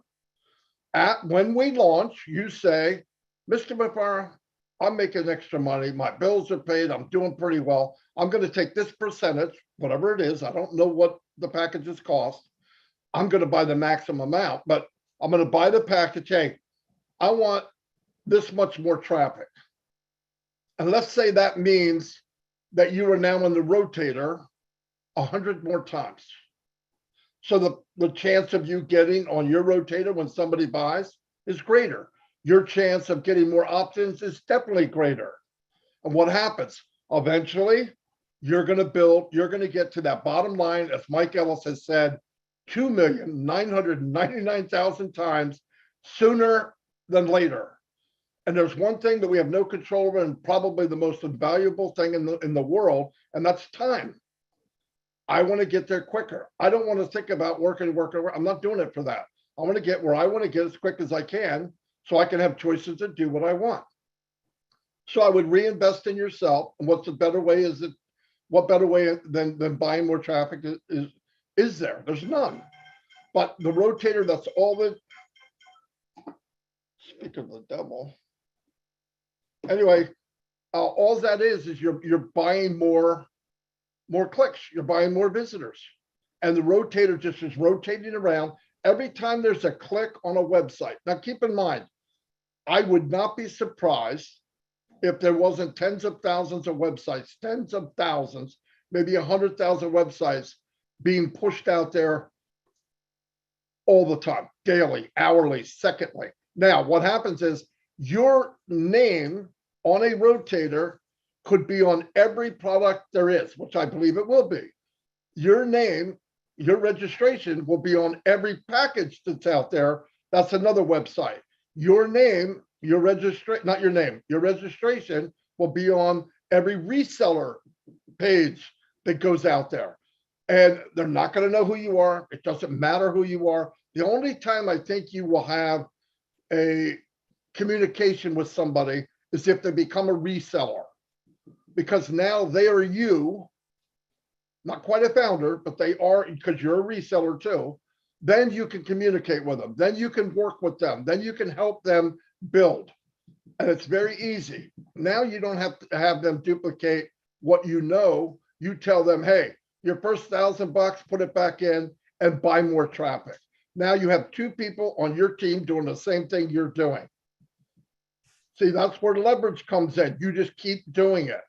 When we launch, you say, Mr. Mufareh, I'm making extra money. My bills are paid. I'm doing pretty well. I'm going to take this percentage, whatever it is. I don't know what the packages cost. I'm going to buy the maximum amount, but I'm going to buy the package. Hey, I want this much more traffic. And let's say that means that you are now in the rotator 100 more times. So the chance of you getting on your rotator when somebody buys is greater. Your chance of getting more opt-ins is definitely greater. And what happens? Eventually, you're going to get to that bottom line, as Mike Ellis has said, 2,999,000 times sooner than later. And there's one thing that we have no control over, and probably the most invaluable thing in the world, and that's time. I want to get there quicker. I don't want to think about working. I'm not doing it for that. I want to get where I want to get as quick as I can so I can have choices to do what I want. So I would reinvest in yourself. And what's a better way what better way than buying more traffic is there? There's none. But the rotator, that's all that, speak of the devil. Anyway, all that is you're buying more clicks, you're buying more visitors. And the rotator just is rotating around every time there's a click on a website. Now, keep in mind, I would not be surprised if there wasn't tens of thousands of websites, tens of thousands, maybe 100,000 websites being pushed out there all the time, daily, hourly, secondly. Now, what happens is your name on a rotator could be on every product there is, which I believe it will be. Your name, your registration will be on every package that's out there. That's another website. Your name, your registration will be on every reseller page that goes out there. And they're not going to know who you are. It doesn't matter who you are. The only time I think you will have a communication with somebody is if they become a reseller. Because now they are you, not quite a founder, but they are, because you're a reseller too. Then you can communicate with them. Then you can work with them. Then you can help them build. And it's very easy. Now you don't have to have them duplicate what you know. You tell them, hey, your first $1,000, put it back in and buy more traffic. Now you have two people on your team doing the same thing you're doing. See, that's where leverage comes in. You just keep doing it.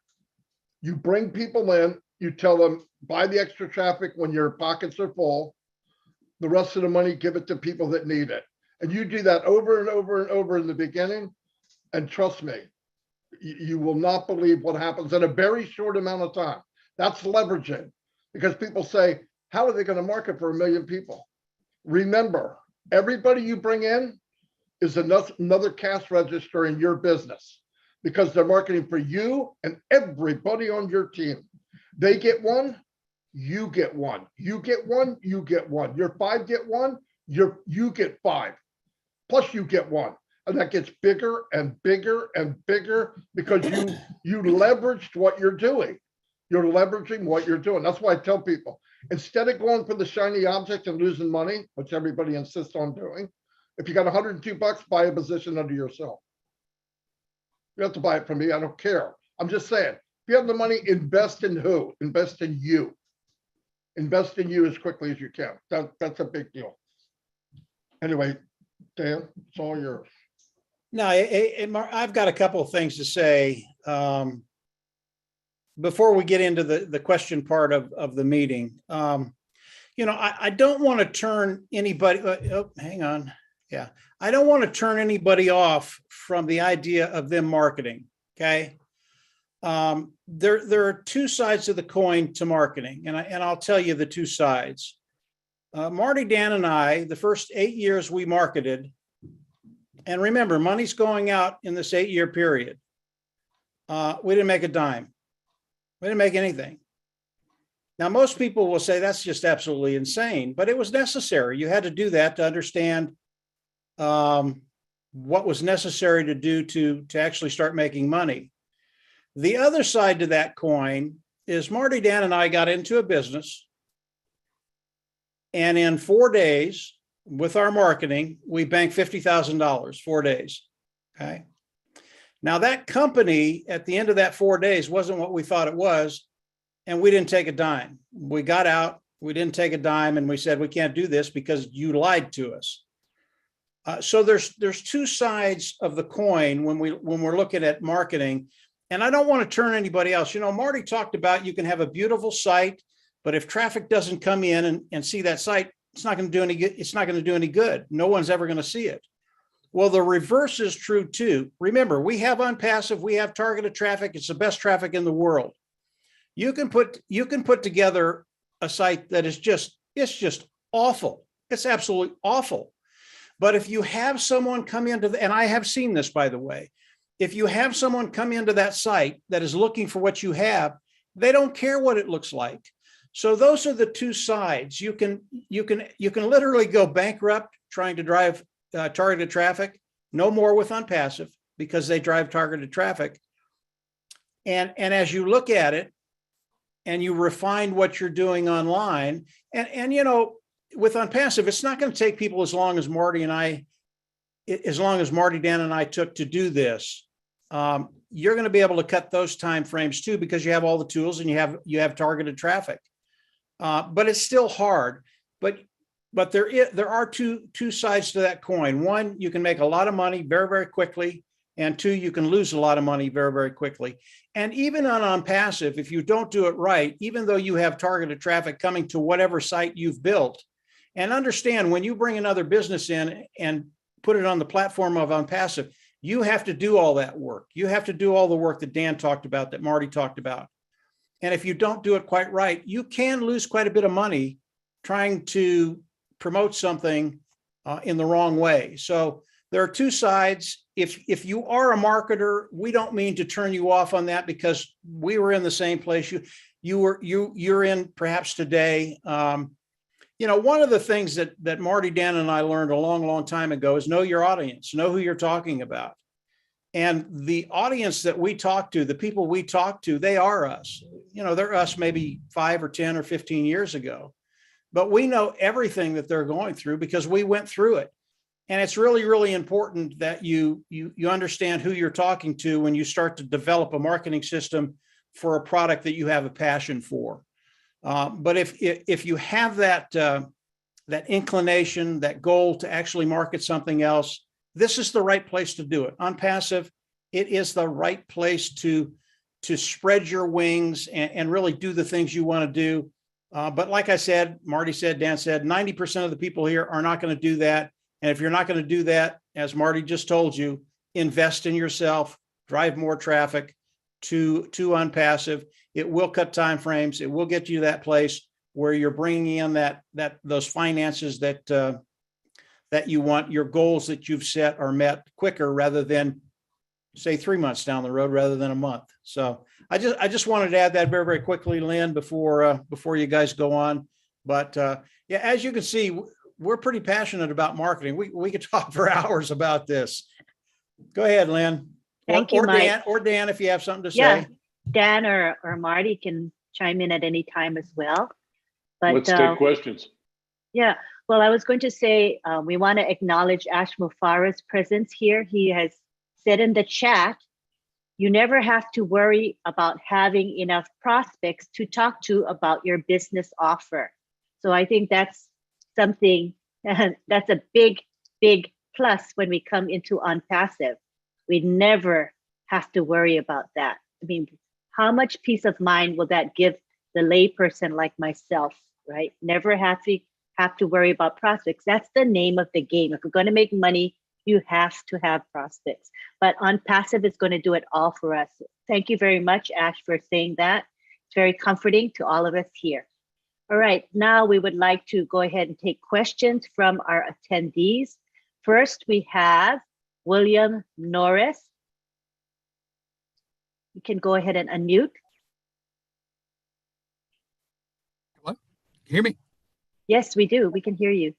You bring people in, you tell them, buy the extra traffic when your pockets are full. The rest of the money, give it to people that need it. And you do that over and over and over in the beginning. And trust me, you will not believe what happens in a very short amount of time. That's leveraging, because people say, how are they going to market for 1 million people? Remember, everybody you bring in is another cash register in your business, because they're marketing for you and everybody on your team. They get one, you get one. You get one, you get one. Your 5 get one, you get 5. Plus you get one. And that gets bigger and bigger and bigger, because you leveraged what you're doing. You're leveraging what you're doing. That's why I tell people, instead of going for the shiny object and losing money, which everybody insists on doing, if you got $102, buy a position under yourself. You have to buy it from me. I don't care. I'm just saying, if you have the money, invest in who? Invest in you. Invest in you as quickly as you can. That's a big deal. Anyway, Dan, it's all yours. No, I've got a couple of things to say before we get into the question part of the meeting. I don't want to turn anybody. Oh, hang on. Yeah, I don't want to turn anybody off from the idea of them marketing. Okay. There are two sides of the coin to marketing, and I'll tell you the two sides. Marty, Dan, and I, the first 8 years we marketed, and remember, money's going out in this 8-year period. We didn't make a dime. We didn't make anything. Now, most people will say that's just absolutely insane, but it was necessary. You had to do that to understand what was necessary to do to actually start making money. The other side to that coin is Marty, Dan, and I got into a business, and in 4 days with our marketing, we banked $50,000, 4 days. Okay. Now that company at the end of that 4 days wasn't what we thought it was, and we didn't take a dime. We got out, we didn't take a dime, and we said, we can't do this because you lied to us. So there's two sides of the coin when we're looking at marketing. And I don't want to turn anybody else. Marty talked about you can have a beautiful site, but if traffic doesn't come in and see that site, it's not going to do any good. It's not going to do any good. No one's ever going to see it. Well, the reverse is true too. Remember, we have unpassive, we have targeted traffic. It's the best traffic in the world. You can put together a site that is just awful. It's absolutely awful. But if you have someone come into and I have seen this, by the way, if you have someone come into that site that is looking for what you have, they don't care what it looks like. So those are the two sides. You can literally go bankrupt trying to drive targeted traffic. No more with unpassive, because they drive targeted traffic. And as you look at it and you refine what you're doing online, and with unpassive, it's not going to take people as long as Marty, Dan, and I took to do this. You're going to be able to cut those time frames too, because you have all the tools and you have targeted traffic. But it's still hard. But there are two sides to that coin. One, you can make a lot of money very, very quickly, and two, you can lose a lot of money very, very quickly. And even on unpassive, if you don't do it right, even though you have targeted traffic coming to whatever site you've built, and understand when you bring another business in and put it on the platform of unpassive, you have to do all that work. You have to do all the work that Dan talked about, that Marty talked about. And if you don't do it quite right, you can lose quite a bit of money trying to promote something in the wrong way. So there are two sides. If you are a marketer, we don't mean to turn you off on that, because we were in the same place you're in perhaps today. One of the things that Marty, Dan, and I learned a long, long time ago is know your audience, know who you're talking about. And the audience that we talk to, the people we talk to, they are us. They're us maybe 5 or 10 or 15 years ago, but we know everything that they're going through because we went through it. And it's really, really important that you understand who you're talking to when you start to develop a marketing system for a product that you have a passion for. But if you have that inclination, that goal to actually market something else, this is the right place to do it. Unpassive it is the right place to spread your wings and really do the things you want to do. But like I said, Marty said, Dan said, 90% of the people here are not going to do that. And if you're not going to do that, as Marty just told you, invest in yourself, drive more traffic to OnPassive. It will cut time frames. It will get you that place where you're bringing in those finances that you want. Your goals that you've set are met quicker rather than, say, 3 months down the road rather than a month. So I just wanted to add that very, very quickly, Lynn, before you guys go on. But yeah, as you can see, we're pretty passionate about marketing. We could talk for hours about this. Go ahead, Lynn. Thank you, Mike. Or Dan, if you have something to say. Yeah, Dan or Marty can chime in at any time as well. But Let's take questions. yeah, well, I was going to say, we want to acknowledge Ash Mufareh's presence here. He has said in the chat, you never have to worry about having enough prospects to talk to about your business offer. So I think that's something, that's a big, big plus when we come into OnPassive. We never have to worry about that. I mean, how much peace of mind will that give the layperson like myself, right? Never have to worry about prospects. That's the name of the game. If we're going to make money, you have to have prospects. But OnPassive is going to do it all for us. Thank you very much, Ash, for saying that. It's very comforting to all of us here. All right, now we would like to go ahead and take questions from our attendees. First, we have William Norris. You can go ahead and unmute. Hello? Hear me? Yes, we do. We can hear you.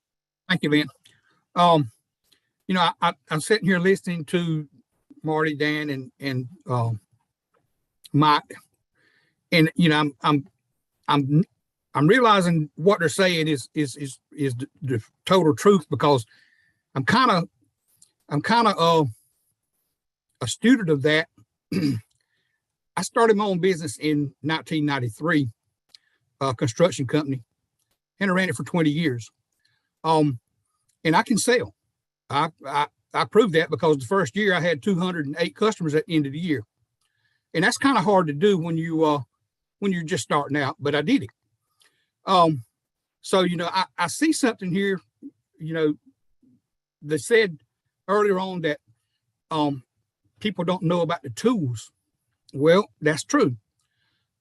Thank you, Lynn. You know, I'm sitting here listening to Marty, Dan, and Mike, and you know, I'm realizing what they're saying is the total truth, because I'm kind of a student of that. I started my own business in 1993, a construction company, and I ran it for 20 years. And I can sell. I proved that because the first year I had 208 customers at the end of the year. And that's kind of hard to do when you're just starting out, but I did it. So, you know, I see something here, you know, they said earlier on that people don't know about the tools. Well, that's true.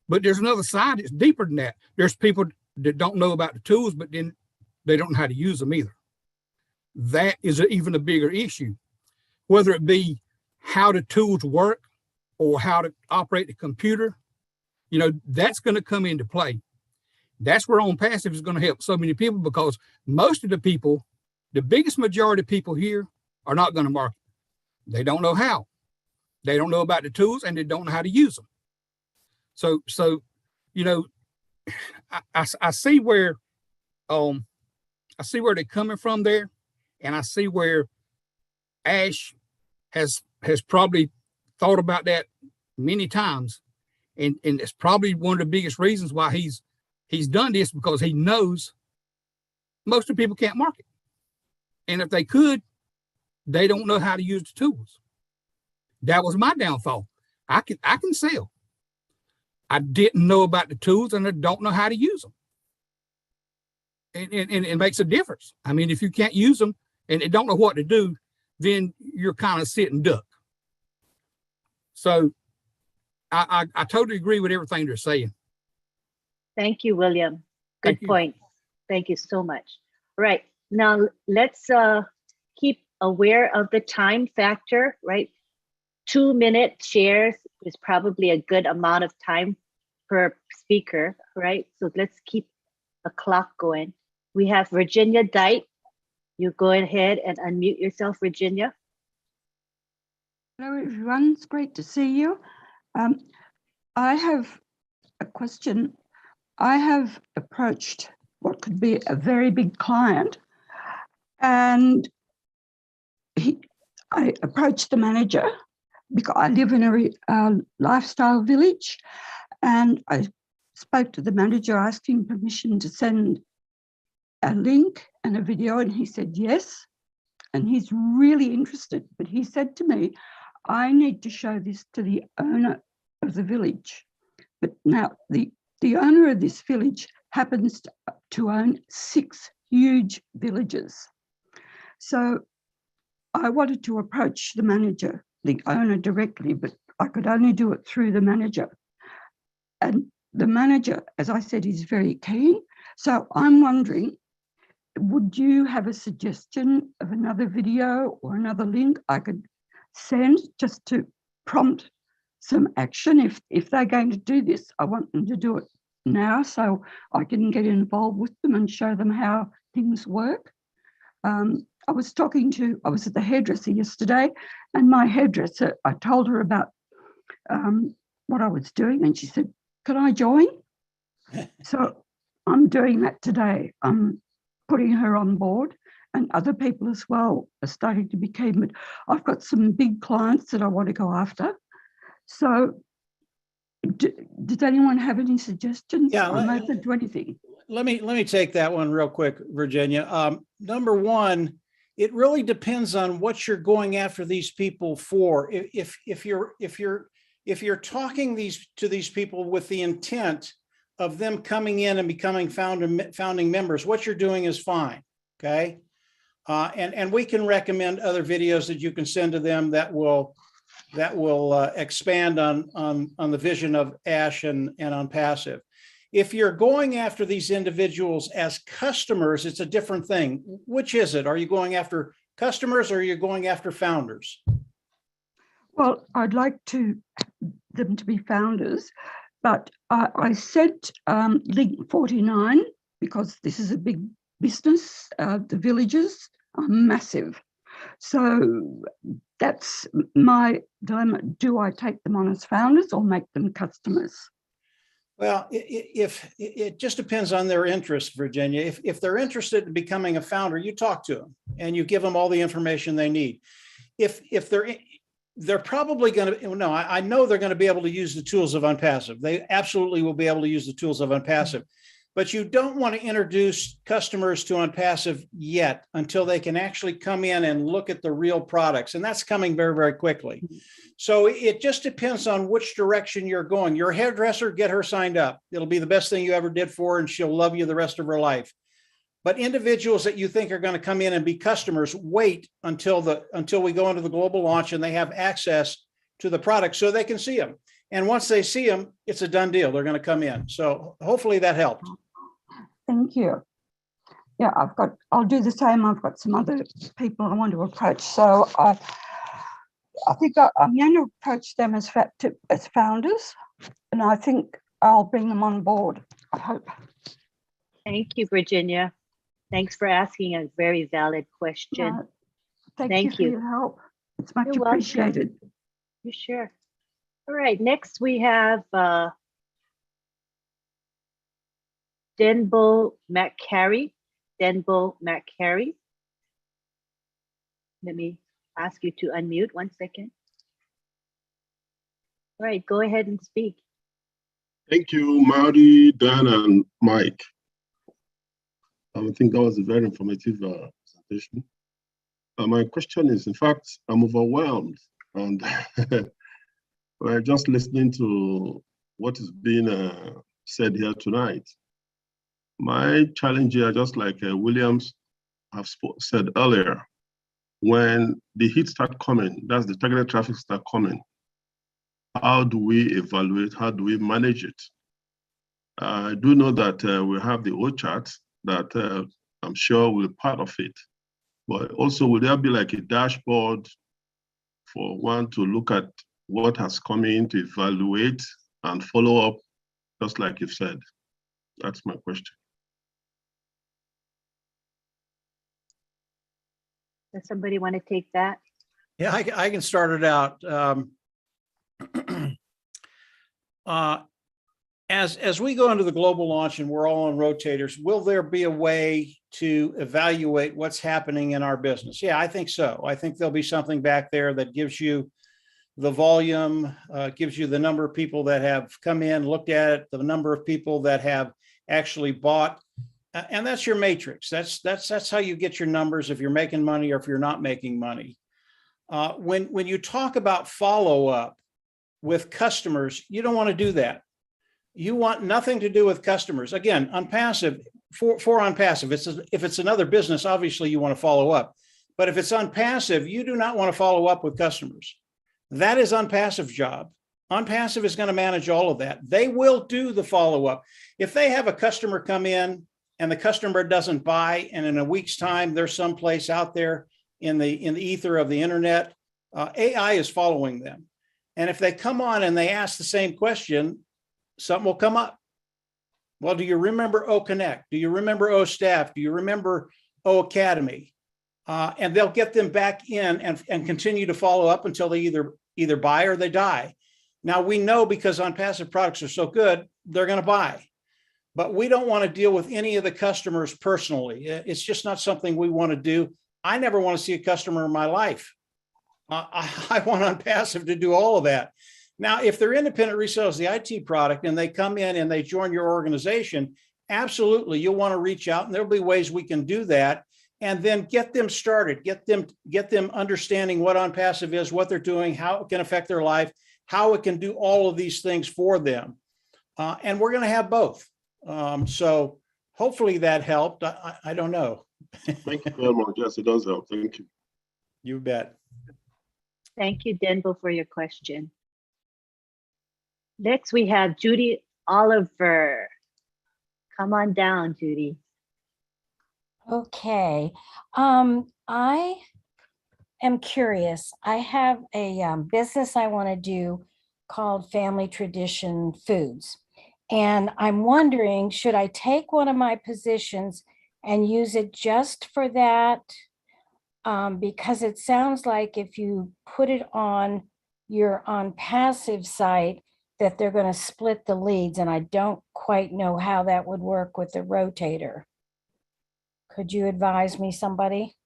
But there's another side that's deeper than that. There's people that don't know about the tools, but then they don't know how to use them either. That is even a bigger issue, whether it be how the tools work or how to operate the computer. You know, that's going to come into play. That's where OnPassive is going to help so many people, because most of the people, the biggest majority of people here are not going to market. They don't know how. They don't know about the tools, and they don't know how to use them. So you know, I see where they're coming from there, and I see where Ash has probably thought about that many times, and it's probably one of the biggest reasons why he's done this, because he knows most of the people can't market, and if they could, they don't know how to use the tools. That was my downfall. I can sell. I didn't know about the tools, and I don't know how to use them. And it makes a difference. I mean, if you can't use them and they don't know what to do, then you're kind of sitting duck. So I totally agree with everything they're saying. Thank you, William. Good Thank you. point. Thank you so much. All right, now let's keep aware of the time factor, right? 2-minute shares is probably a good amount of time per speaker, right? So let's keep a clock going. We have Virginia Dyke. You go ahead and unmute yourself, Virginia. Hello, everyone. It's great to see you. I have a question. I have approached what could be a very big client, and I approached the manager because I live in a lifestyle village, and I spoke to the manager asking permission to send a link and a video, and he said yes, and he's really interested. But he said to me, I need to show this to the owner of the village. But now the owner of this village happens to own 6 huge villages. So I wanted to approach the manager, the owner directly, but I could only do it through the manager. And the manager, as I said, is very keen. So I'm wondering, would you have a suggestion of another video or another link I could send just to prompt some action? If they're going to do this, I want them to do it now so I can get involved with them and show them how things work. I was at the hairdresser yesterday, and my hairdresser, I told her about what I was doing, and she said, "Can I join?" So I'm doing that today. I'm putting her on board, and other people as well are starting to be keen. But I've got some big clients that I want to go after. So does anyone have any suggestions? Yeah, I'm open to anything. Let me take that one real quick, Virginia. Number one, it really depends on what you're going after these people for. If you're talking to these people with the intent of them coming in and becoming founding members, what you're doing is fine. Okay, and we can recommend other videos that you can send to them that will expand on the vision of Ash and on passive. If you're going after these individuals as customers, it's a different thing. Which is it? Are you going after customers or are you going after founders? Well, I'd like them to be founders, but I sent link 49 because this is a big business. The villages are massive. So that's my dilemma. Do I take them on as founders or make them customers? Well, if it just depends on their interest, Virginia. If they're interested in becoming a founder, you talk to them and you give them all the information they need. If they're probably going to, no, I know they're going to be able to use the tools of Unpassive. They absolutely will be able to use the tools of Unpassive. But you don't want to introduce customers to Unpassive yet until they can actually come in and look at the real products. And that's coming very, very quickly. So it just depends on which direction you're going. Your hairdresser, get her signed up. It'll be the best thing you ever did for her, and she'll love you the rest of her life. But individuals that you think are going to come in and be customers, wait until we go into the global launch and they have access to the products so they can see them. And once they see them, it's a done deal. They're going to come in. So hopefully that helped. Thank you. Yeah, I'll do the same. I've got some other people I want to approach. So I think I'm going to approach them as founders, and I think I'll bring them on board, I hope. Thank you, Virginia. Thanks for asking a very valid question. Thank you for your help. It's much You're welcome. appreciated. You sure? All right, next we have Denbo McCary. Denbo McCary. Let me ask you to unmute 1 second. All right, go ahead and speak. Thank you, Marty, Dan, and Mike. I think that was a very informative presentation. My question is, in fact, I'm overwhelmed, and we're just listening to what is being said here tonight. My challenge here, just like Williams have said earlier, when the hits start coming, that's the targeted traffic start coming, how do we evaluate, how do we manage it? I do know that we have the O chart that I'm sure will be part of it, but also will there be like a dashboard for one to look at what has come in, to evaluate and follow up, just like you've said? That's my question. Does somebody want to take that? Yeah, I can start it out. As we go into the global launch and we're all on Rotators, will there be a way to evaluate what's happening in our business? Yeah, I think so. I think there'll be something back there that gives you the volume, gives you the number of people that have come in, looked at it, the number of people that have actually bought. And that's your matrix. That's how you get your numbers if you're making money or if you're not making money. When you talk about follow-up with customers, you don't want to do that. You want nothing to do with customers. Again, on passive, for on passive, if it's another business, obviously you want to follow up. But if it's on passive, you do not want to follow up with customers. That is on passive job. On passive is going to manage all of that. They will do the follow-up. If they have a customer come in and the customer doesn't buy, and in a week's time, they're someplace out there in the ether of the internet, AI is following them. And if they come on and they ask the same question, something will come up. Well, do you remember O Connect? Do you remember O Staff? Do you remember O Academy? And they'll get them back in and continue to follow up until they either buy or they die. Now we know, because on passive products are so good, they're going to buy. But we don't want to deal with any of the customers personally. It's just not something we want to do. I never want to see a customer in my life. I want on passive to do all of that. Now, if they're independent resellers of the IT product and they come in and they join your organization, absolutely, you'll want to reach out, and there'll be ways we can do that, and then get them started, get them understanding what on passive is, what they're doing, how it can affect their life, how it can do all of these things for them. And we're going to have both. So hopefully that helped. I don't know. Thank you very much. Yes, it does help. Thank you. You bet. Thank you, Denbo, for your question. Next, we have Judy Oliver. Come on down, Judy. Okay. I am curious. I have a business I want to do called Family Tradition Foods. And I'm wondering, should I take one of my positions and use it just for that? Because it sounds like if you put it on your on passive site, that they're going to split the leads, and I don't quite know how that would work with the rotator. Could you advise me, somebody?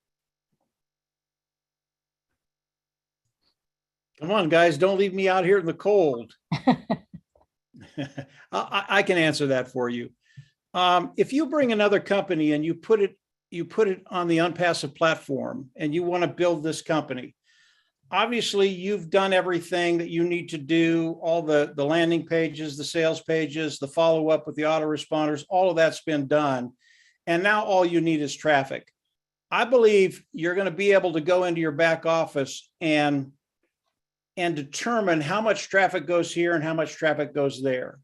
Come on, guys, don't leave me out here in the cold. I can answer that for you. If you bring another company and you put it on the unpassive platform and you want to build this company, obviously you've done everything that you need to do, all the landing pages, the sales pages, the follow-up with the autoresponders, all of that's been done. And now all you need is traffic. I believe you're going to be able to go into your back office and determine how much traffic goes here and how much traffic goes there.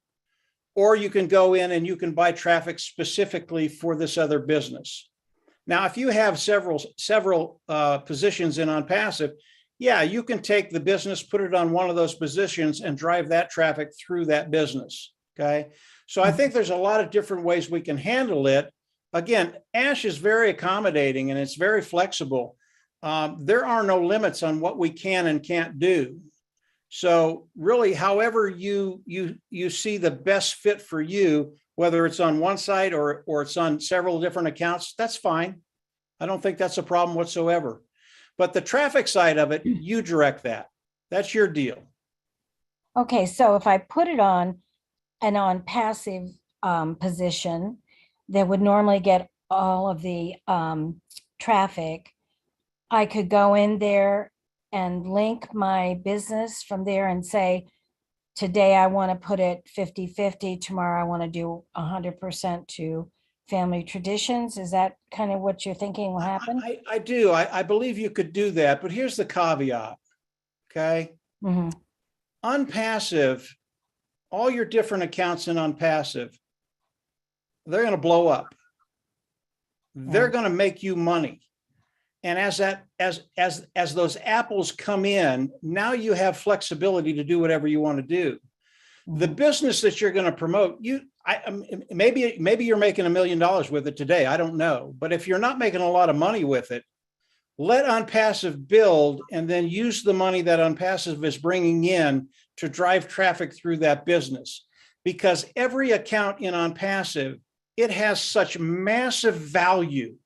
Or you can go in and you can buy traffic specifically for this other business. Now, if you have several positions in on passive, yeah, you can take the business, put it on one of those positions and drive that traffic through that business, okay? So I think there's a lot of different ways we can handle it. Again, Ash is very accommodating and it's very flexible. There are no limits on what we can and can't do. So really, however you see the best fit for you, whether it's on one site or it's on several different accounts, that's fine. I don't think that's a problem whatsoever. But the traffic side of it, you direct that. That's your deal. Okay, so if I put it on an on passive position that would normally get all of the traffic, I could go in there and link my business from there and say, today I want to put it 50-50, tomorrow I want to do 100% to Family Traditions. Is that kind of what you're thinking will happen? I do. I believe you could do that, but here's the caveat, okay? Mm-hmm. On passive, all your different accounts in on passive, they're going to blow up. They're going to make you money. And as those apples come in, now you have flexibility to do whatever you want to do. The business that you're going to promote, maybe you're making $1 million with it today. I don't know. But if you're not making a lot of money with it, let OnPassive build and then use the money that OnPassive is bringing in to drive traffic through that business. Because every account in OnPassive, it has such massive value.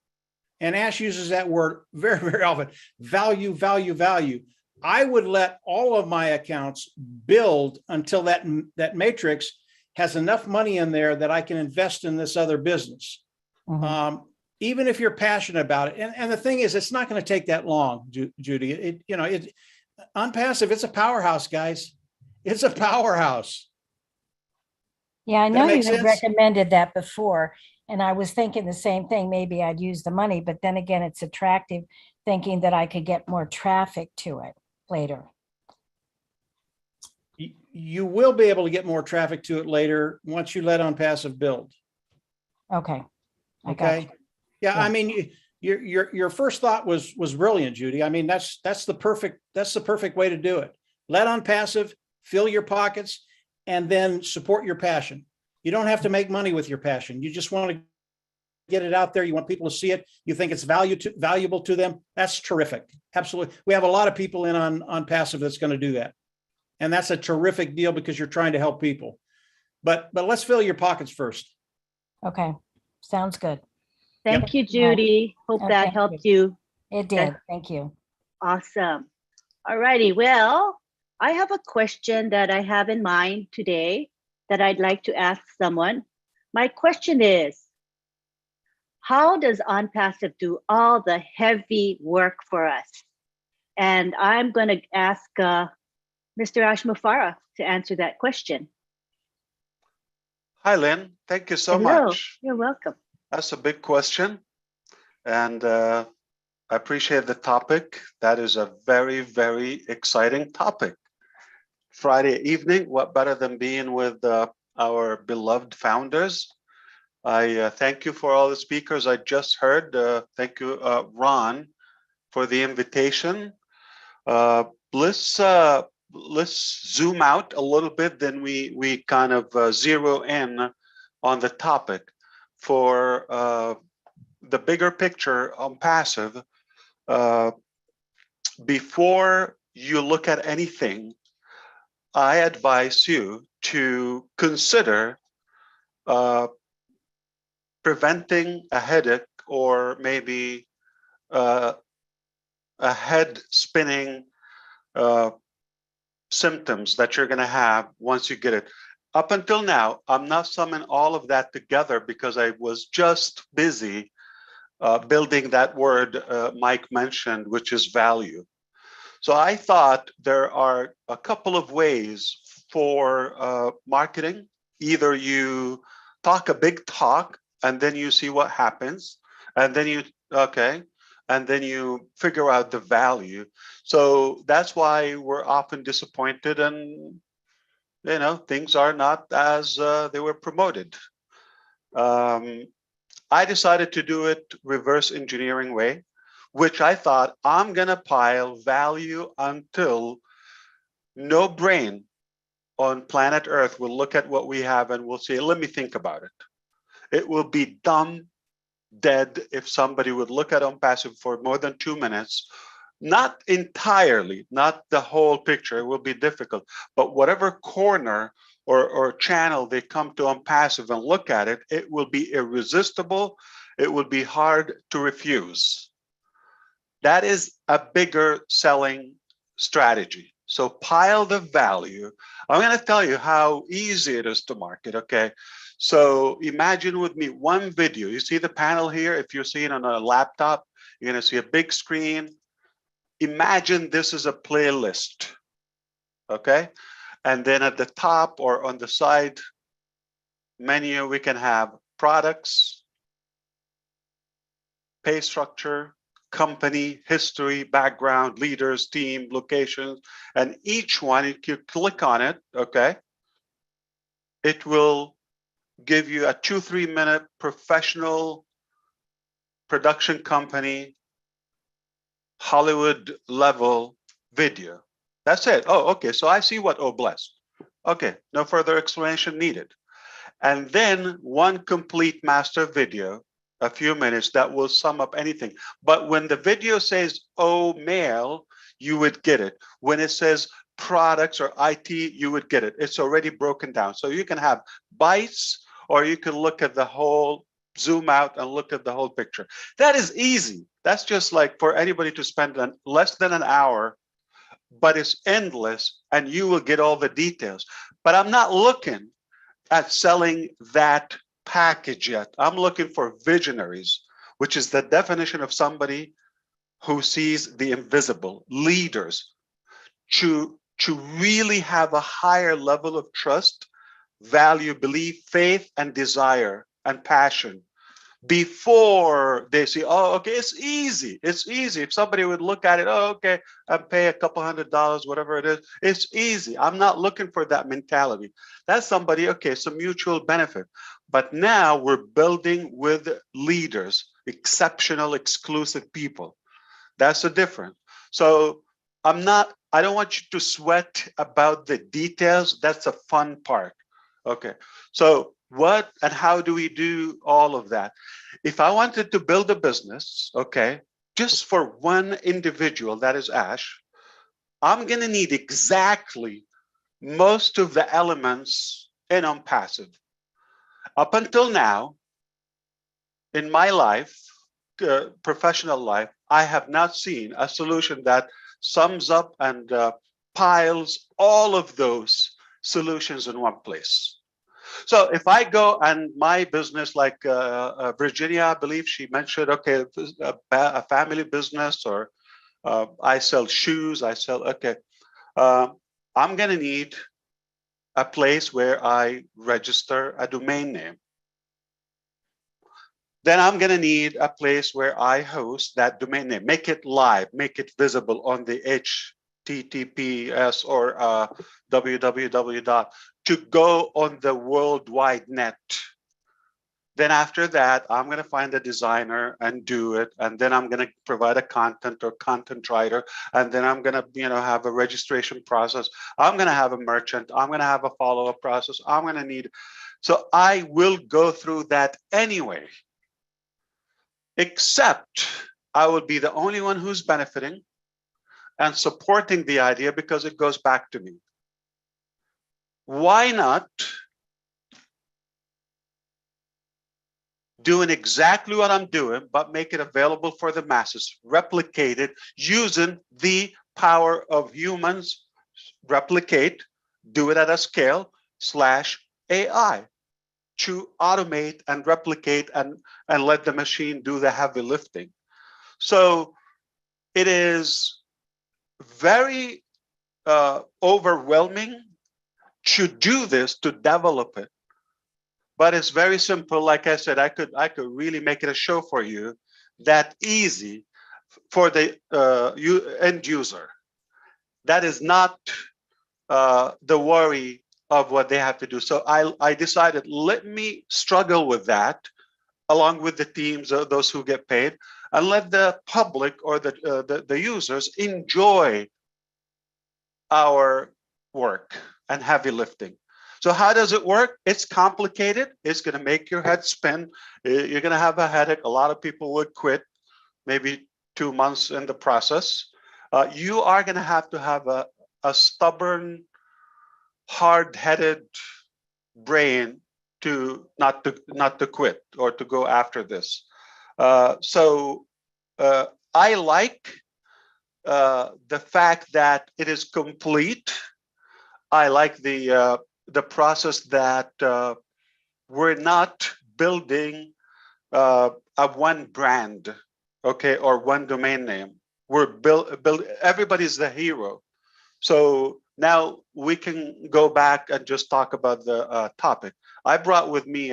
And Ash uses that word very, very often, value, value, value. I would let all of my accounts build until that matrix has enough money in there that I can invest in this other business. Mm-hmm. even if you're passionate about it. And the thing is, it's not going to take that long, Judy. On Passive, it's a powerhouse, guys. It's a powerhouse. Yeah, I know make you had sense? recommended that before, and I was thinking the same thing. Maybe I'd use the money, but then again, it's attractive thinking that I could get more traffic to it later. You will be able to get more traffic to it later once you let On Passive build. Okay. I got Okay. you. Yeah, Yeah. I mean, your first thought was brilliant, Judy. I mean, that's the perfect way to do it. Let On Passive, fill your pockets, and then support your passion. You don't have to make money with your passion. You just want to get it out there. You want people to see it. You think it's valuable to them. That's terrific. Absolutely. We have a lot of people in on Passive that's going to do that. And that's a terrific deal because you're trying to help people. But let's fill your pockets first. Okay. Sounds good. Thank you, Judy. Hope that Thank helped you. It did. Thank you. Awesome. All righty. Well, I have a question that I have in mind today that I'd like to ask someone. My question is, how does On Passive do all the heavy work for us? And I'm going to ask Mr. Mufareh to answer that question. Hi, Lynn. Thank you so Hello. much. You're welcome. That's a big question. And I appreciate the topic. That is a very, very exciting topic. Friday evening, what better than being with our beloved founders? I thank you for all the speakers I just heard. Thank you, Ron, for the invitation. Let's zoom out a little bit, then we kind of zero in on the topic. For the bigger picture on Passive, before you look at anything, I advise you to consider preventing a headache or maybe a head spinning symptoms that you're going to have once you get it. Up until now, I'm not summing all of that together because I was just busy building that word Mike mentioned, which is value. So I thought there are a couple of ways for marketing. Either you talk a big talk and then you see what happens, and then and then you figure out the value. So that's why we're often disappointed and things are not as they were promoted. I decided to do it reverse engineering way, which I thought I'm gonna pile value until no brain on planet Earth will look at what we have and will say, let me think about it. It will be dumb dead if somebody would look at On Passive for more than 2 minutes. Not entirely, not the whole picture. It will be difficult, but whatever corner or channel they come to On Passive and look at it, it will be irresistible. It will be hard to refuse. That is a bigger selling strategy. So pile the value. I'm going to tell you how easy it is to market, okay? So imagine with me one video. You see the panel here? If you're seeing on a laptop, you're going to see a big screen. Imagine this is a playlist, okay? And then at the top or on the side menu, we can have products, pay structure, company, history, background, leaders, team, locations, and each one, if you click on it, okay, it will give you a 2-3 minute professional production company, Hollywood level video. That's it. Oh, okay. So I see what Oh Blessed. Okay, no further explanation needed. And then one complete master video, a few minutes that will sum up anything. But when the video says Oh Mail, you would get it. When it says products or IT, you would get it. It's already broken down. So you can have bites or you can look at the whole, zoom out and look at the whole picture. That is easy. That's just like for anybody to spend less than an hour, but it's endless and you will get all the details. But I'm not looking at selling that package yet. I'm looking for visionaries. which is the definition of somebody who sees the invisible, leaders, to really have a higher level of trust, value, belief, faith, and desire and passion before they see, oh, okay, it's easy. It's easy. If somebody would look at it, oh, okay, I pay a couple $100, whatever it is, it's easy. I'm not looking for that mentality. That's somebody, okay, some mutual benefit. But now we're building with leaders, exceptional, exclusive people. That's the difference. So I don't want you to sweat about the details. That's a fun part. Okay. So what and how do we do all of that? If I wanted to build a business, okay, just for one individual, that is Ash, I'm going to need exactly most of the elements in passive. Up until now, in my life, professional life, I have not seen a solution that sums up and piles all of those solutions in one place. So if I go and my business, like Virginia, I believe she mentioned, okay, a family business, or I sell shoes, okay. I'm going to need a place where I register a domain name. Then I'm going to need a place where I host that domain name, make it live, make it visible on the HTTPS or www. To go on the worldwide net. Then after that, I'm going to find a designer and do it. And then I'm going to provide a content or content writer. And then I'm going to, have a registration process. I'm going to have a merchant. I'm going to have a follow-up process. I'm going to need. So I will go through that anyway. Except I will be the only one who's benefiting and supporting the idea because it goes back to me. Why not doing exactly what I'm doing, but make it available for the masses, replicate it using the power of humans, replicate, do it at a scale /AI to automate and replicate and let the machine do the heavy lifting. So it is very overwhelming to do this, to develop it. But it's very simple. Like I said, I could really make it a show for you, that easy for the end user. That is not the worry of what they have to do. So I decided, let me struggle with that along with the teams, those who get paid, and let the public or the users enjoy our work and heavy lifting. So how does it work? It's complicated. It's going to make your head spin. You're going to have a headache. A lot of people would quit, maybe 2 months in the process. You are going to have a stubborn, hard-headed brain to not to quit or to go after this. So I like the fact that it is complete. I like the process that we're not building a one brand, okay, or one domain name. We're build everybody's the hero. So now we can go back and just talk about the topic. I brought with me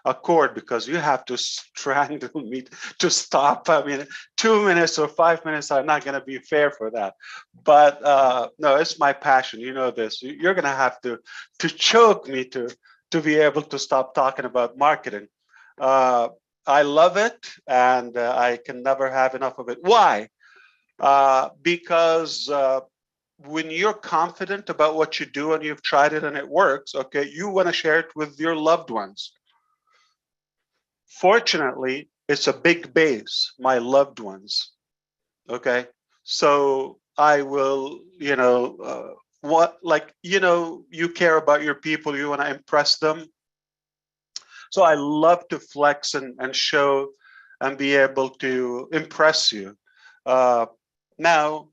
a cord because you have to strangle me to stop. I mean, 2 minutes or 5 minutes are not going to be fair for that. But no, it's my passion. You know this. You're going to have to choke me to be able to stop talking about marketing. I love it, and I can never have enough of it. Why? Because when you're confident about what you do and you've tried it and it works, okay, you want to share it with your loved ones. Fortunately, it's a big base, my loved ones. Okay, so I will, you care about your people, you want to impress them. So I love to flex and show and be able to impress you. Now,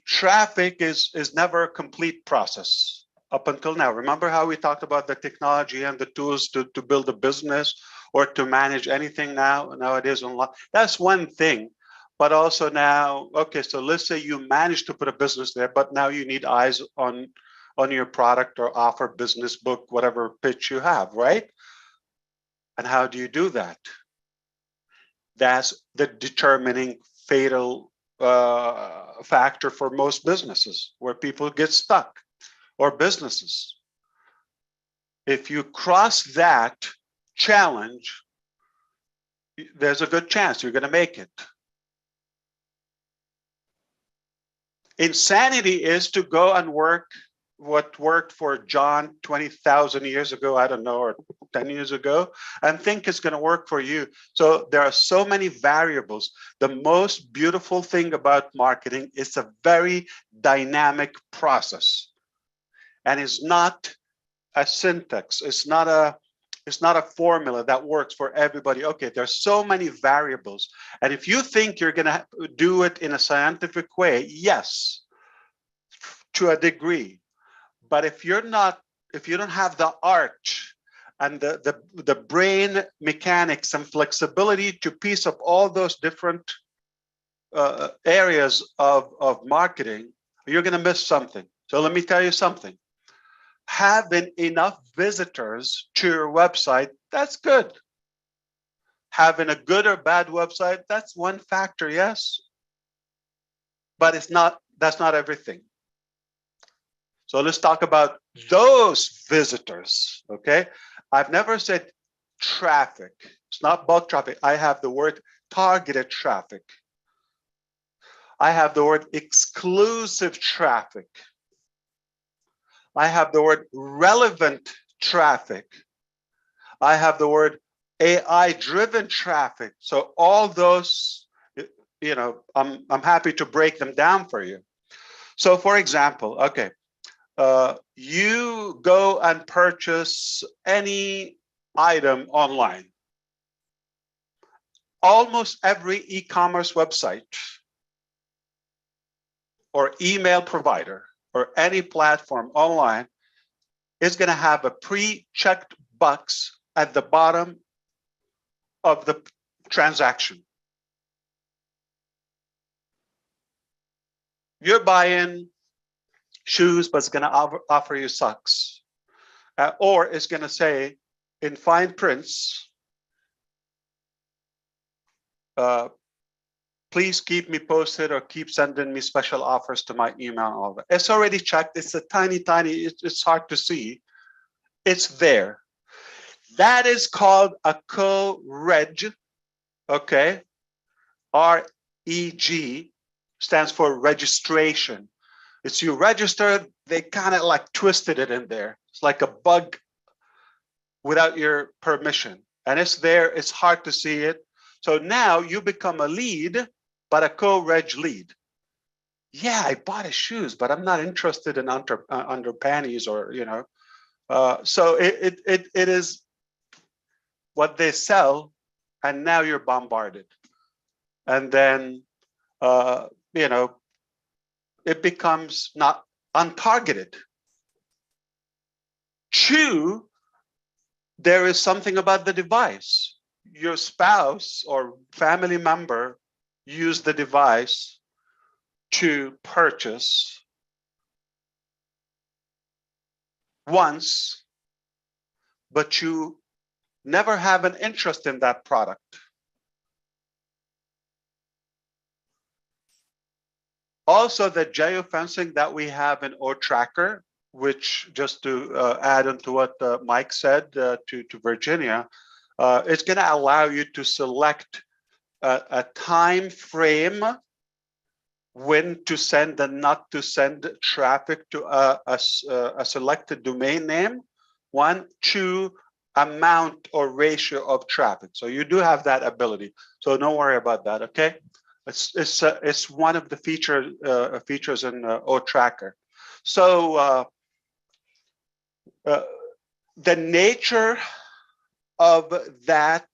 traffic is never a complete process up until now. Remember how we talked about the technology and the tools to build a business or to manage anything nowadays online. That's one thing. But also now, okay, so let's say you managed to put a business there, but now you need eyes on your product or offer, business book, whatever pitch you have, right? And how do you do that? That's the determining fatal factor for most businesses, where people get stuck, or businesses. If you cross that challenge, there's a good chance you're going to make it. Insanity is to go and work what worked for John 20,000 years ago, I don't know, or 10 years ago, and think it's going to work for you. So there are so many variables. The most beautiful thing about marketing is a very dynamic process. And it's not a syntax. It's not a formula that works for everybody. Okay, there's so many variables. And if you think you're going to do it in a scientific way, yes, to a degree. But if you don't have the art and the brain mechanics and flexibility to piece up all those different areas of marketing, you're going to miss something. So let me tell you something. Having enough visitors to your website, that's good. Having a good or bad website, that's one factor, yes. But that's not everything. So let's talk about those visitors, okay? I've never said traffic. It's not bulk traffic. I have the word targeted traffic. I have the word exclusive traffic. I have the word relevant traffic. I have the word AI-driven traffic. So all those, you know, I'm happy to break them down for you. So for example, okay, you go and purchase any item online. Almost every e-commerce website or email provider or any platform online is going to have a pre-checked box at the bottom of the transaction. You're buying shoes, but it's going to offer you socks. Or it's going to say in fine prints, please keep me posted or keep sending me special offers to my email. All that. It's already checked. It's a tiny, it's hard to see. It's there. That is called a co-reg, okay? R-E-G stands for registration. It's you registered, they kind of like twisted it in there. It's like a bug without your permission. And it's there, it's hard to see it. So now you become a lead, but a co-reg lead. Yeah, I bought his shoes, but I'm not interested in under panties or, you know. So it is what they sell, and now you're bombarded. And then, you know, it becomes not untargeted. Two, there is something about the device. Your spouse or family member use the device to purchase once, but you never have an interest in that product. Also, the geofencing that we have in OTracker, which just to add on to what Mike said to Virginia, it's going to allow you to select a time frame when to send and not to send traffic to a selected domain name. 1, 2, amount or ratio of traffic. So you do have that ability. So don't worry about that, okay? It's one of the features in OTracker. So the nature of that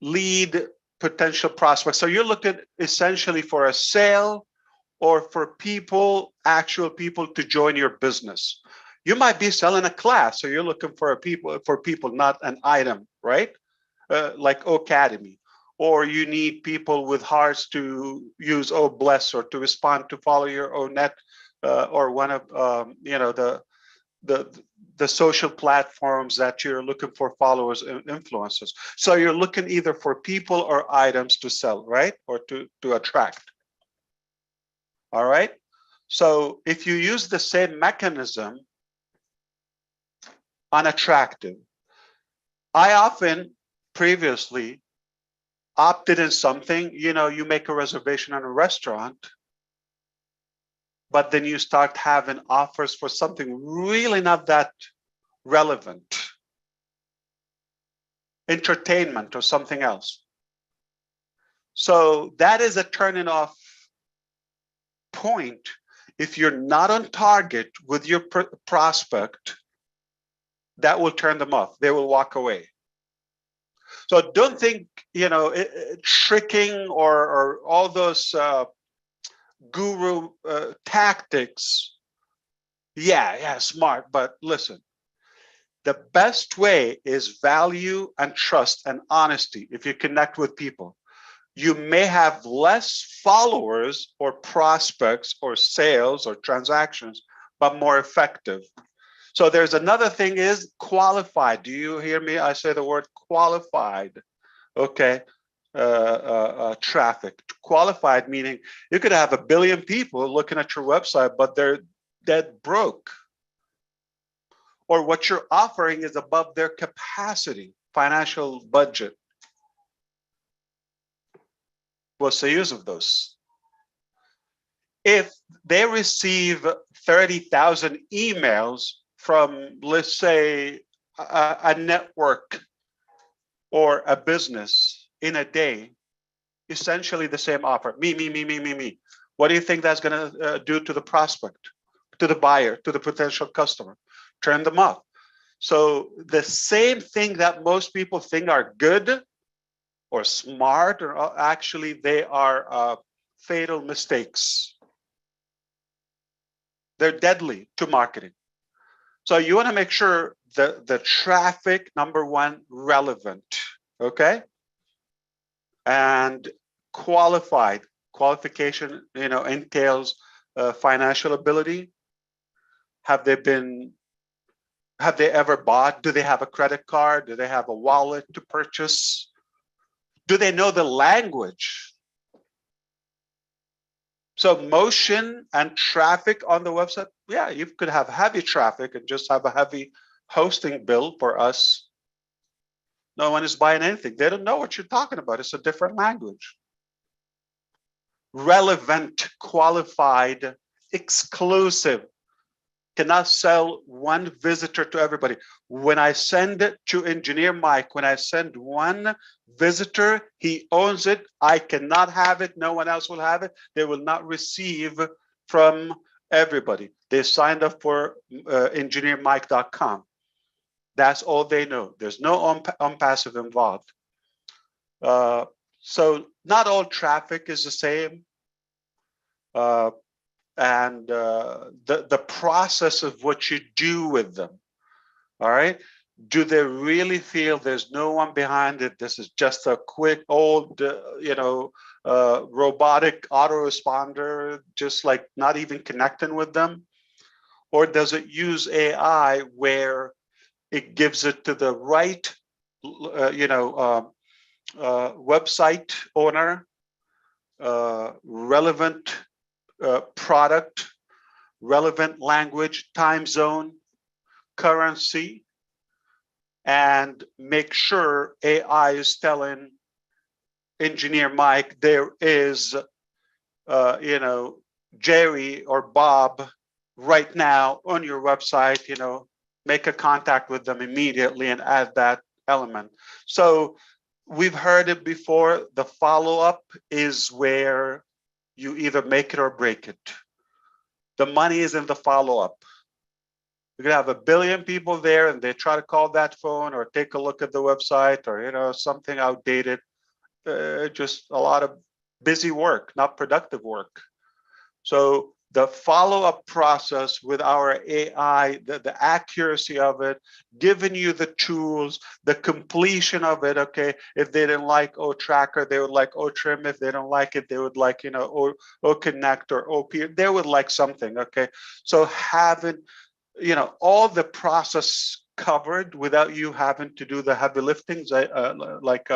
lead potential prospect. So you're looking essentially for a sale or for people, actual people to join your business. You might be selling a class, so you're looking for people, not an item, right? Like Academy, or you need people with hearts to use Oh Bless or to respond to follow your own net, or one of the social platforms that you're looking for followers and influencers. So you're looking either for people or items to sell, right? Or to attract. All right. So if you use the same mechanism on attractive, I often previously opted in something, you make a reservation on a restaurant, but then you start having offers for something really not that relevant, entertainment or something else. So that is a turning off point. If you're not on target with your prospect, that will turn them off. They will walk away. So don't think, tricking or all those guru tactics. Yeah, smart. But listen, the best way is value and trust and honesty. If you connect with people, you may have less followers or prospects or sales or transactions, but more effective. So there's another thing is qualified. Do you hear me? I say the word qualified. Okay. Traffic. Qualified meaning you could have 1 billion people looking at your website, but they're dead broke. Or what you're offering is above their capacity, financial budget. What's the use of those? If they receive 30,000 emails from, let's say, a network or a business in a day, essentially the same offer, me. What do you think that's going to do to the prospect, to the buyer, to the potential customer? Turn them off. So the same thing that most people think are good or smart, or actually they are fatal mistakes. They're deadly to marketing. So you want to make sure the traffic, number one, relevant, okay? And qualified. Qualification, entails financial ability. Have they ever bought? Do they have a credit card? Do they have a wallet to purchase? Do they know the language? So motion and traffic on the website, yeah, you could have heavy traffic and just have a heavy hosting bill for us. No one is buying anything. They don't know what you're talking about. It's a different language. Relevant, qualified, exclusive. Cannot sell one visitor to everybody. When I send it to Engineer Mike, when I send one visitor, he owns it. I cannot have it. No one else will have it. They will not receive from everybody. They signed up for engineermike.com. That's all they know. There's no on-passive involved. So not all traffic is the same. And the process of what you do with them. All right. Do they really feel there's no one behind it? This is just a quick old, robotic autoresponder, just like not even connecting with them? Or does it use AI where it gives it to the right, website owner, relevant product, relevant language, time zone, currency, and make sure AI is telling Engineer Mike there is, Jerry or Bob right now on your website, make a contact with them immediately and add that element. So we've heard it before. The follow-up is where you either make it or break it. The money is in the follow-up. You're gonna have 1 billion people there and they try to call that phone or take a look at the website or something outdated. Just a lot of busy work, not productive work. So the follow-up process with our AI, the accuracy of it, giving you the tools, the completion of it. Okay, if they didn't like O Tracker, they would like O Trim. If they don't like it, they would like, you know, O Connect or OP. They would like something. Okay, so having, you know, all the process covered without you having to do the heavy liftings, like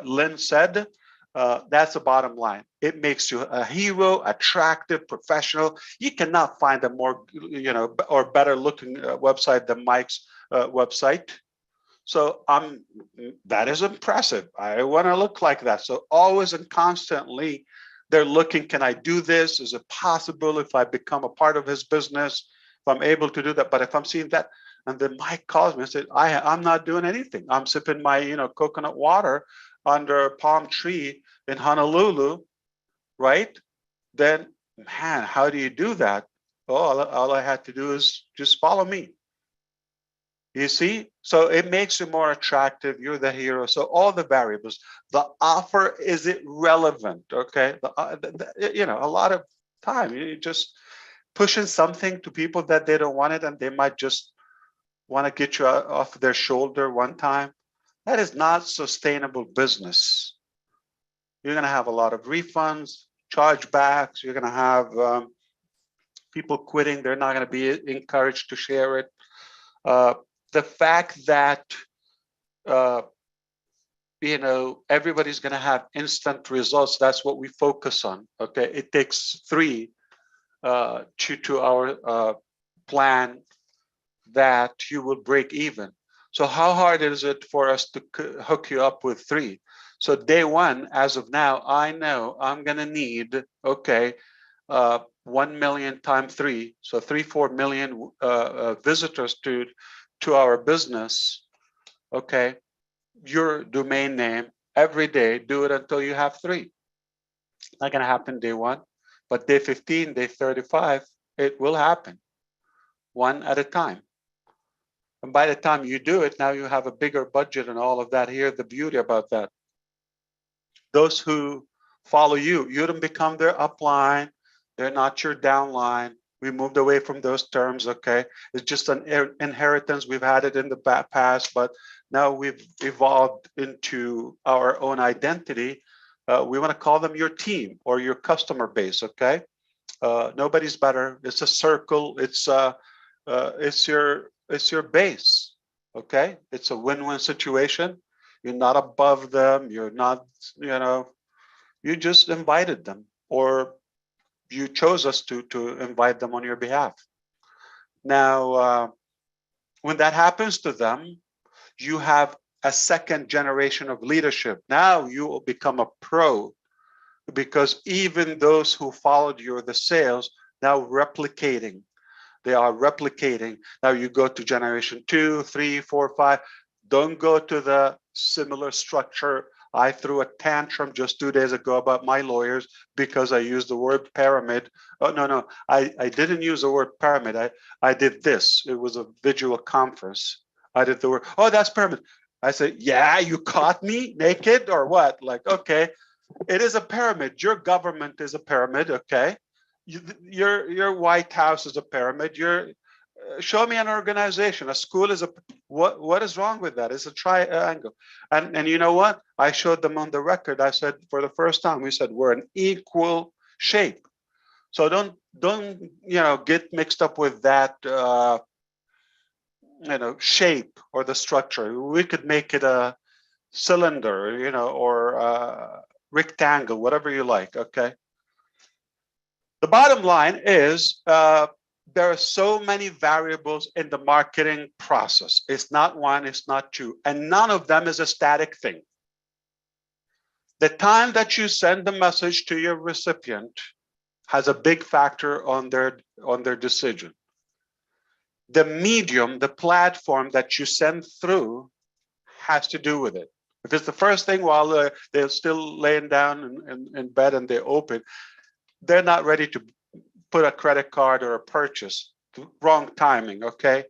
Lynn said. That's the bottom line. It makes you a hero, attractive, professional. You cannot find a more, you know, or better looking website than Mike's website. So that is impressive. I want to look like that. So always and constantly, they're looking, can I do this? Is it possible if I become a part of his business, if I'm able to do that? But if I'm seeing that, and then Mike calls me and said, I'm not doing anything. I'm sipping my, you know, coconut water under a palm tree in Honolulu, right? Then, man, how do you do that? Oh, all I had to do is just follow me. You see? So it makes you more attractive. You're the hero. So all the variables, the offer, is it relevant? Okay. You know, a lot of time you just pushing something to people that they don't want it, and they might just want to get you off their shoulder one time. That is not sustainable business. You're going to have a lot of refunds, chargebacks. You're going to have people quitting. They're not going to be encouraged to share it. The fact that, you know, everybody's going to have instant results, that's what we focus on. Okay. It takes 3 to our plan that you will break even. So how hard is it for us to hook you up with 3? So day 1, as of now, I know I'm going to need, okay, 1 million times 3. So 4 million visitors to our business. Okay. Your domain name every day, do it until you have 3. Not going to happen day 1, but day 15, day 35, it will happen 1 at a time. And by the time you do it, now you have a bigger budget and all of that. Here, the beauty about that. Those who follow you, you don't become their upline. They're not your downline. We moved away from those terms, okay? It's just an inheritance. We've had it in the past, but now we've evolved into our own identity. We want to call them your team or your customer base, okay? Nobody's better. It's a circle. It's your base, okay? It's a win-win situation. You're not above them. You're not, you know, you just invited them, or you chose us to invite them on your behalf. Now, when that happens to them, you have a second generation of leadership. Now you will become a pro, because even those who followed you, the sales, now replicating. They are replicating. Now you go to generation 2, 3, 4, 5. Don't go to the similar structure. I threw a tantrum just 2 days ago about my lawyers because I used the word pyramid. Oh, no, I didn't use the word pyramid. I did this. It was a visual conference. I did the word, oh, that's pyramid. I said, yeah, you caught me naked or what? Like, okay, it is a pyramid. Your government is a pyramid, okay? Your White House is a pyramid. Show me an organization. A school is a, what is wrong with that? It's a triangle. And you know what? I showed them on the record. I said, for the first time, we said we're an equal shape. So don't you know, get mixed up with that you know, shape or the structure. We could make it a cylinder, you know, or a rectangle, whatever you like, okay? The bottom line is there are so many variables in the marketing process. It's not 1, it's not 2, and none of them is a static thing. The time that you send the message to your recipient has a big factor on their decision. The medium, the platform that you send through has to do with it. If it's the first thing while they're still laying down in bed and they open, they're not ready to put a credit card or a purchase. Wrong timing, okay?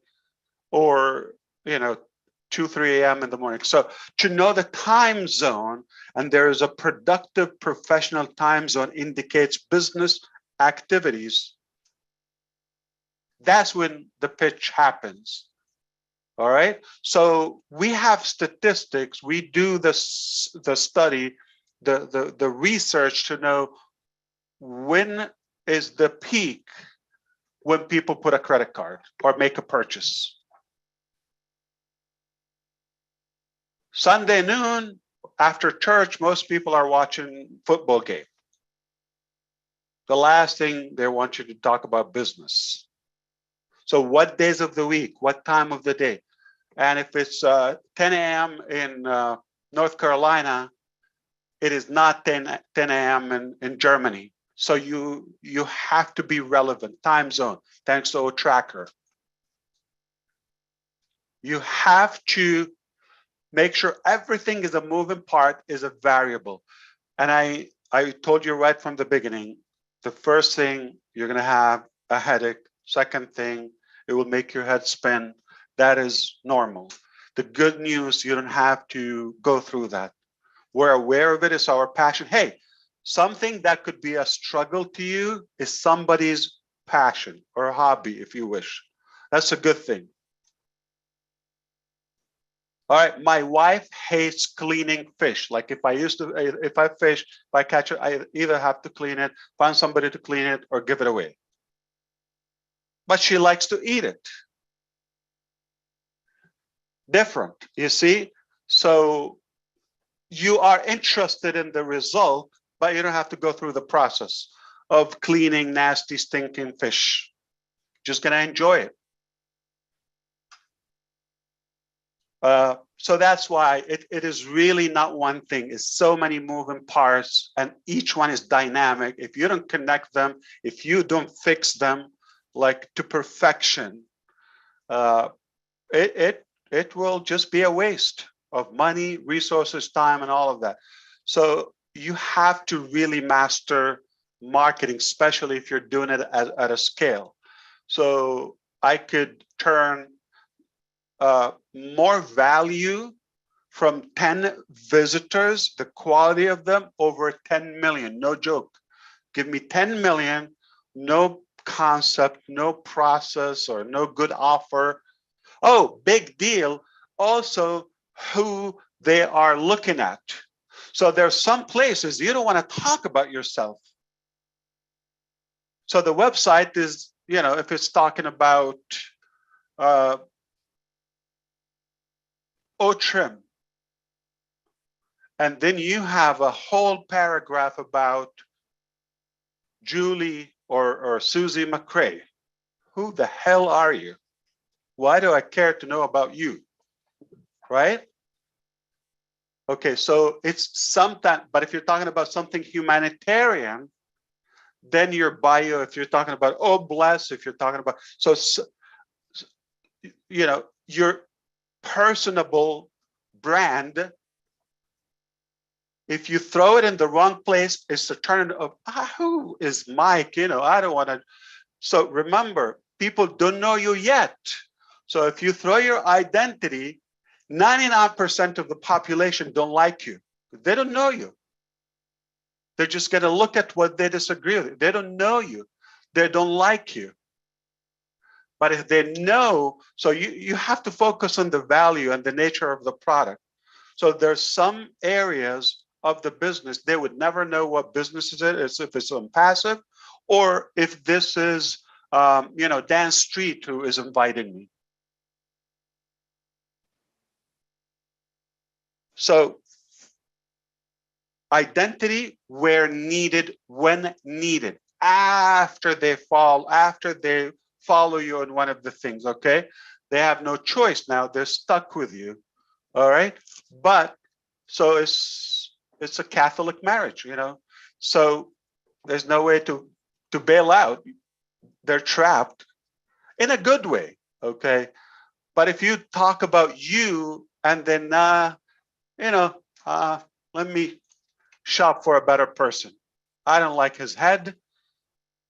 Or, you know, 2, 3 a.m. in the morning. So to know the time zone, and there is a productive professional time zone, indicates business activities, that's when the pitch happens. All right. So we have statistics. We do the study, the research to know when is the peak when people put a credit card or make a purchase. Sunday noon after church, most people are watching football game. The last thing they want you to talk about business. So what days of the week, what time of the day? And if it's 10 a.m. in North Carolina, it is not 10 a.m. in Germany. So you have to be relevant, time zone, thanks to Tracker. You have to make sure everything is a moving part, is a variable. And I told you right from the beginning, the first thing, you're gonna have a headache. Second thing, it will make your head spin. That is normal. The good news, you don't have to go through that. We're aware of it, it's our passion. Hey, something that could be a struggle to you is somebody's passion or hobby, if you wish. That's a good thing. All right, my wife hates cleaning fish. Like if I fish, if I catch it, I either have to clean it, find somebody to clean it, or give it away. But she likes to eat it. Different, you see? So you are interested in the result, but you don't have to go through the process of cleaning nasty, stinking fish. Just gonna enjoy it. So that's why it is really not one thing. It's so many moving parts, and each one is dynamic. If you don't connect them, if you don't fix them like to perfection, it will just be a waste of money, resources, time, and all of that. So you have to really master marketing, especially if you're doing it at a scale. So I could turn more value from 10 visitors, the quality of them, over 10 million, no joke. Give me 10 million, no concept, no process, or no good offer. Oh, big deal. Also, who they are looking at. So there's some places you don't want to talk about yourself. So the website is, you know, if it's talking about trim, and then you have a whole paragraph about Julie or Susie McCrae. Who the hell are you? Why do I care to know about you? Right? Okay, so it's sometimes, but if you're talking about something humanitarian, then your bio, if you're talking about, oh, bless, if you're talking about, so you know, your personable brand, if you throw it in the wrong place, it's the turn of, who is Mike? You know, I don't want to. So remember, people don't know you yet. So if you throw your identity, 99% of the population don't like you. They don't know you. They're just going to look at what they disagree with. They don't know you. They don't like you. But if they know, so you have to focus on the value and the nature of the product. So there's some areas of the business, they would never know what business is it is, if it's on passive, or if this is, you know, Dan Street who is inviting me. So identity where needed, when needed, after they follow you on one of the things, okay? They have no choice now, they're stuck with you, all right? But, so it's a Catholic marriage, you know? So there's no way to bail out. They're trapped in a good way, okay? But if you talk about you and then, you know, let me shop for a better person. I don't like his head.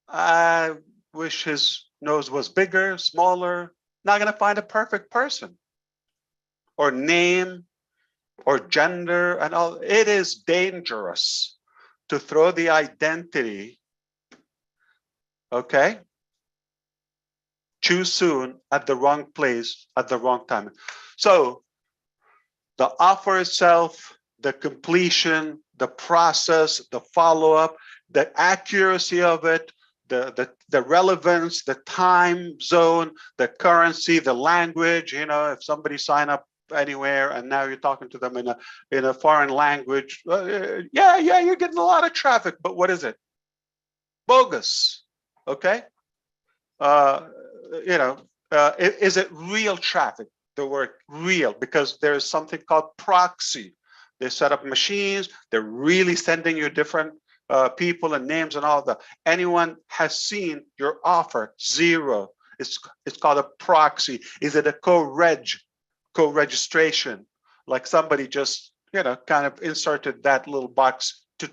I wish his nose was bigger, smaller. Not gonna find a perfect person. Or name, or gender, and all. It is dangerous to throw the identity Okay. Too soon, at the wrong place, at the wrong time. So the offer itself, the completion, the process, the follow-up, the accuracy of it, the relevance, the time zone, the currency, the language. You know, if somebody sign up anywhere and now you're talking to them in a foreign language, yeah, you're getting a lot of traffic, but what is it? Bogus. Okay. You know, is it real traffic? The word real, because there's something called proxy. They set up machines. They're really sending you different people and names and all that. Anyone has seen your offer? Zero. It's called a proxy. Is it a co-registration? Like somebody just, you know, kind of inserted that little box to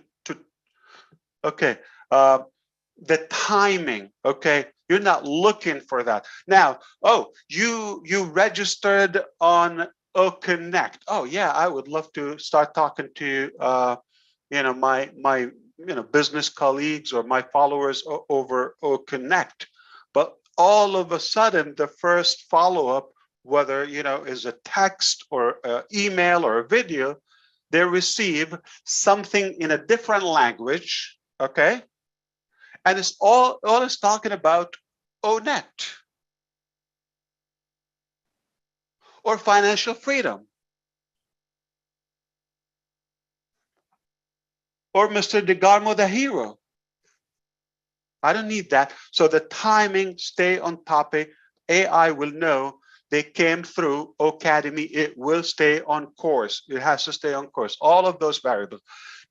okay. The timing, okay, you're not looking for that. Now, oh, you registered on Connect. Oh yeah, I would love to start talking to you know, my you know, business colleagues or my followers over Connect. But all of a sudden, the first follow-up, whether, you know, is a text or email or a video, they receive something in a different language, okay? And it's all it's talking about ONET or financial freedom or Mr. DeGarmo the hero. I don't need that. So the timing, stay on topic. AI will know they came through Academy. It will stay on course. It has to stay on course. All of those variables.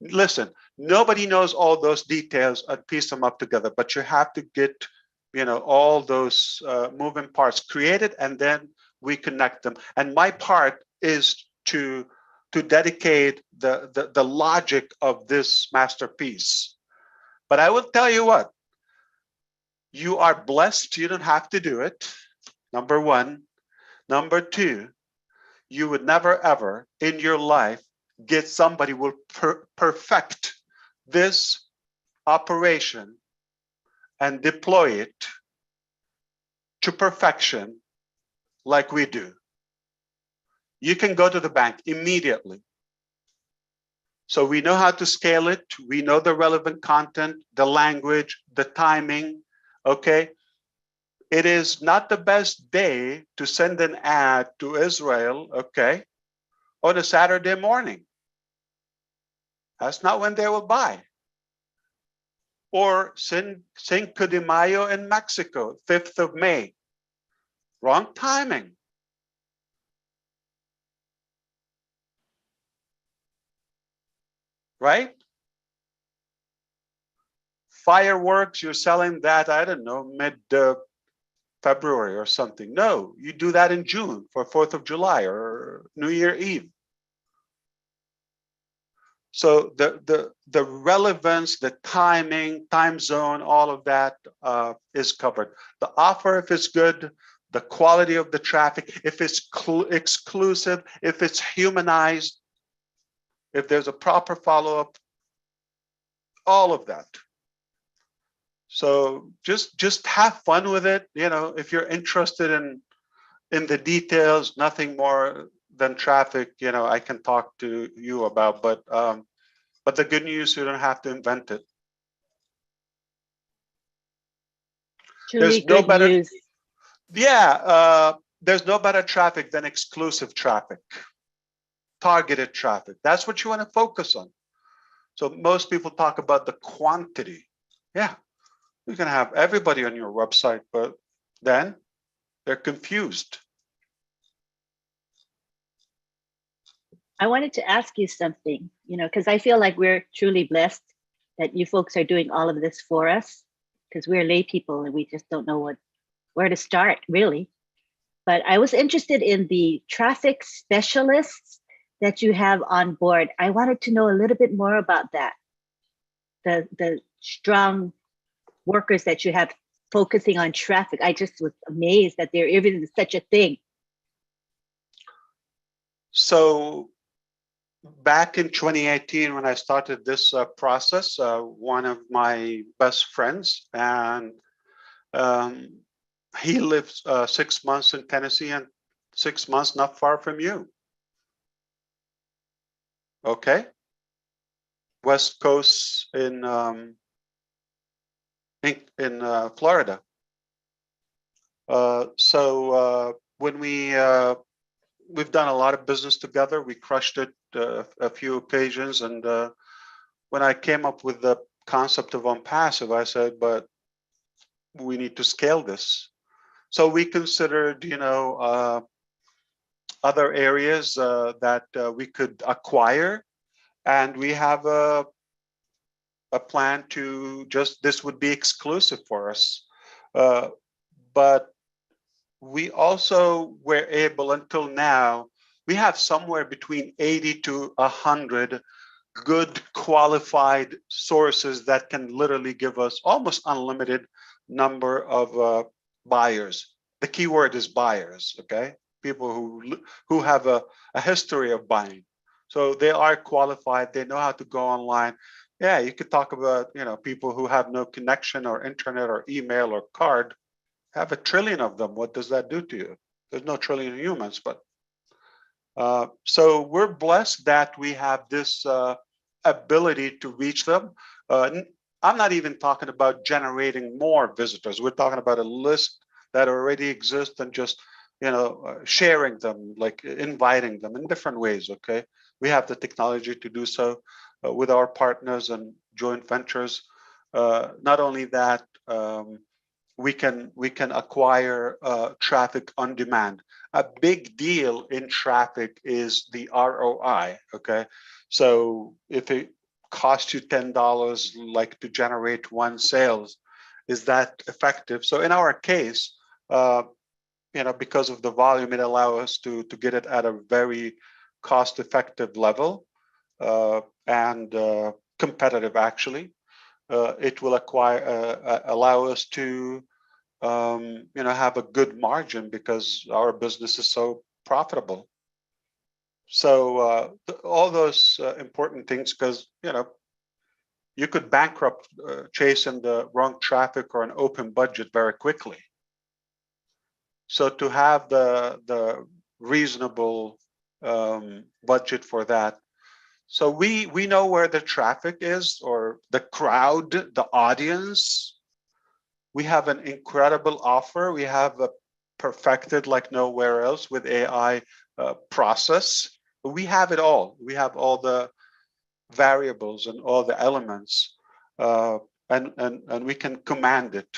Listen, nobody knows all those details and piece them up together, but you have to get, you know, all those moving parts created, and then we connect them. And my part is to dedicate the logic of this masterpiece. But I will tell you what, you are blessed. You don't have to do it. Number one. Number two, you would never ever in your life get somebody who will perfect this operation and deploy it to perfection like we do. You can go to the bank immediately. So we know how to scale it. We know the relevant content, the language, the timing, okay? It is not the best day to send an ad to Israel, okay, on a Saturday morning. That's not when they will buy. Or Cinco de Mayo in Mexico, 5th of May. Wrong timing. Right? Fireworks, you're selling that, I don't know, mid-February or something. No, you do that in June for 4th of July or New Year Eve. So the relevance, the timing, time zone, all of that is covered. The offer, if it's good, the quality of the traffic, if it's exclusive, if it's humanized, if there's a proper follow-up, all of that. So just have fun with it. You know, if you're interested in the details, nothing more than traffic, you know, I can talk to you about, but the good news, you don't have to invent it. Truly There's no good better news. Yeah, there's no better traffic than exclusive traffic, targeted traffic. That's what you want to focus on. So most people talk about the quantity. Yeah, you can have everybody on your website, but then they're confused. I wanted to ask you something, you know, because I feel like we're truly blessed that you folks are doing all of this for us, because we're lay people and we just don't know where to start, really. But I was interested in the traffic specialists that you have on board. I wanted to know a little bit more about that. The strong workers that you have focusing on traffic. I just was amazed that there even is such a thing. So back in 2018, when I started this process, one of my best friends and He lives 6 months in Tennessee and 6 months not far from you. Okay, West Coast in Florida. So when we've done a lot of business together, we crushed it a few occasions, and when I came up with the concept of OnPassive, I said, but we need to scale this. So we considered, other areas that we could acquire, and we have a plan to this would be exclusive for us. But we also were able, until now, we have somewhere between 80 to 100 good qualified sources that can literally give us almost unlimited number of buyers. The key word is buyers, okay? People who have a history of buying. So they are qualified, they know how to go online. Yeah, you could talk about, people who have no connection or internet or email or card. Have 1 trillion of them. What does that do to you? There's no trillion humans, but so we're blessed that we have this ability to reach them. I'm not even talking about generating more visitors. We're talking about a list that already exists and just sharing them, like inviting them in different ways. Okay, we have the technology to do so with our partners and joint ventures. Not only that. We can acquire traffic on demand. A big deal in traffic is the ROI. Okay, so if it costs you $10 like to generate one sales, is that effective? So in our case, because of the volume, it allows us to get it at a very cost-effective level and competitive actually. It will allow us to have a good margin because our business is so profitable. So all those important things, because you could bankrupt chasing the wrong traffic or an open budget very quickly. So to have the reasonable budget for that. So we know where the traffic is, or the crowd, the audience. We have an incredible offer. We have a perfected like nowhere else with AI process. We have it all. We have all the variables and all the elements, and we can command it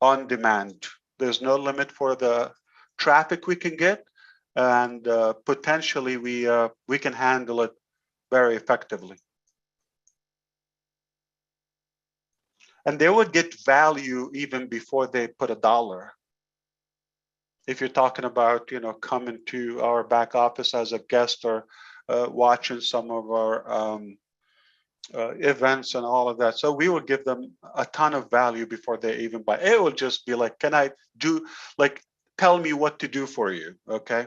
on demand. There's no limit for the traffic we can get, and potentially we can handle it very effectively. And they would get value even before they put $1. If you're talking about, coming to our back office as a guest or watching some of our events and all of that. So we will give them a ton of value before they even buy. It will just be like, can I do, like, tell me what to do for you, okay?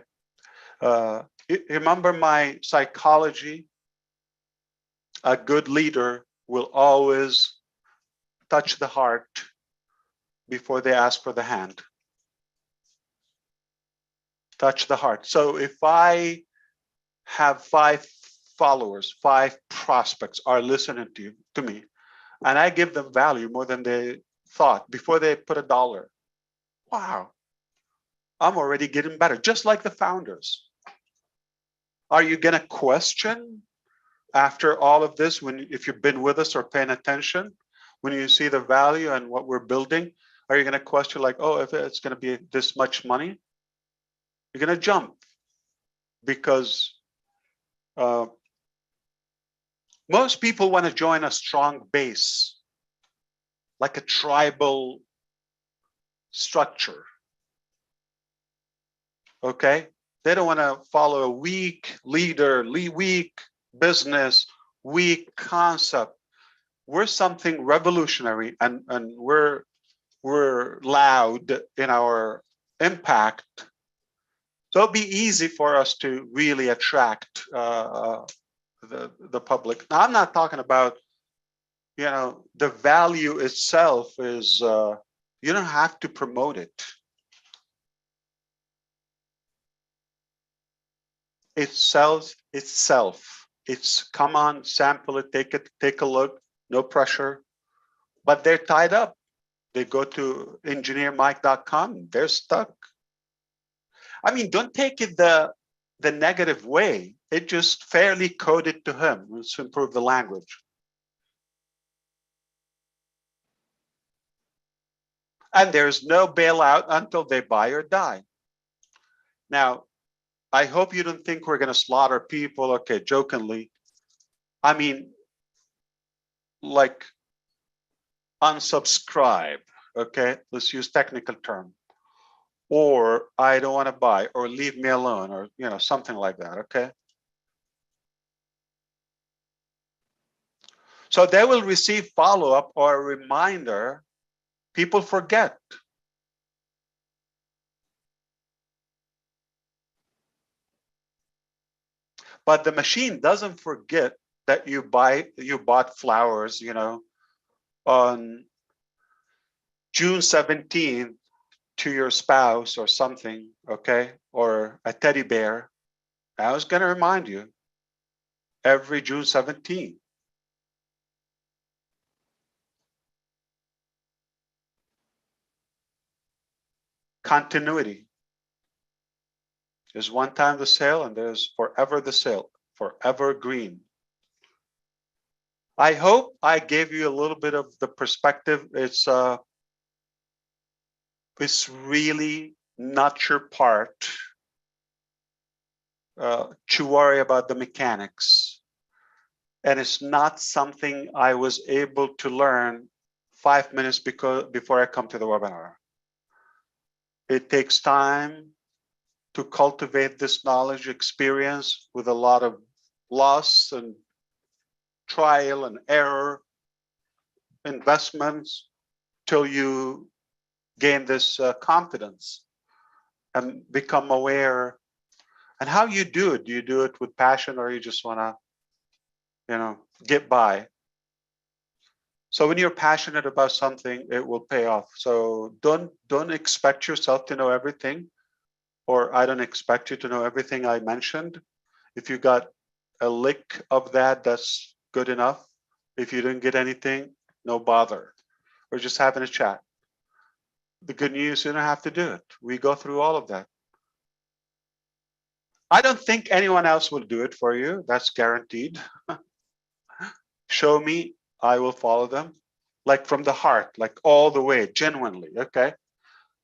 Remember my psychology? A good leader will always touch the heart before they ask for the hand. Touch the heart. So if I have 5 followers, 5 prospects are listening to me, and I give them value more than they thought before they put $1, wow, I'm already getting better, just like the founders. Are you going to question after all of this, if you've been with us or paying attention, when you see the value and what we're building, are you going to question like, oh, if it's going to be this much money? You're going to jump because most people want to join a strong base, like a tribal structure. Okay? They don't want to follow a weak leader, weak business, weak concept. We're something revolutionary, and we're loud in our impact. So it'll be easy for us to really attract the public. Now, I'm not talking about, the value itself is You don't have to promote it. It sells itself. It's come on, sample it, take a look, no pressure. But they're tied up. They go to engineermike.com, they're stuck. I mean, don't take it the negative way. It just fairly coded to him. Let's improve the language. And there's no bailout until they buy or die. Now, I hope you don't think we're going to slaughter people. Okay, jokingly. I mean, like unsubscribe. Okay, let's use technical term. Or I don't want to buy, or leave me alone, or something like that. Okay. So they will receive follow-up or a reminder. People forget. But the machine doesn't forget that you bought flowers, on June 17th to your spouse or something, okay? Or a teddy bear. I was going to remind you every June 17th. Continuity. There's one time the sale and there's forever the sale, forever green. I hope I gave you a little bit of the perspective. It's really not your part to worry about the mechanics. And it's not something I was able to learn 5 minutes before I come to the webinar. It takes time to cultivate this knowledge experience with a lot of loss and trial and error investments till you gain this confidence and become aware. And how you do it? Do you do it with passion, or you just want to, get by? So when you're passionate about something, it will pay off. So don't expect yourself to know everything, or I don't expect you to know everything I mentioned. If you got a lick of that, that's good enough. If you didn't get anything, no bother. We're just having a chat. The good news, you don't have to do it. We go through all of that. I don't think anyone else will do it for you. That's guaranteed. Show me, I will follow them. Like from the heart, like all the way, genuinely, okay?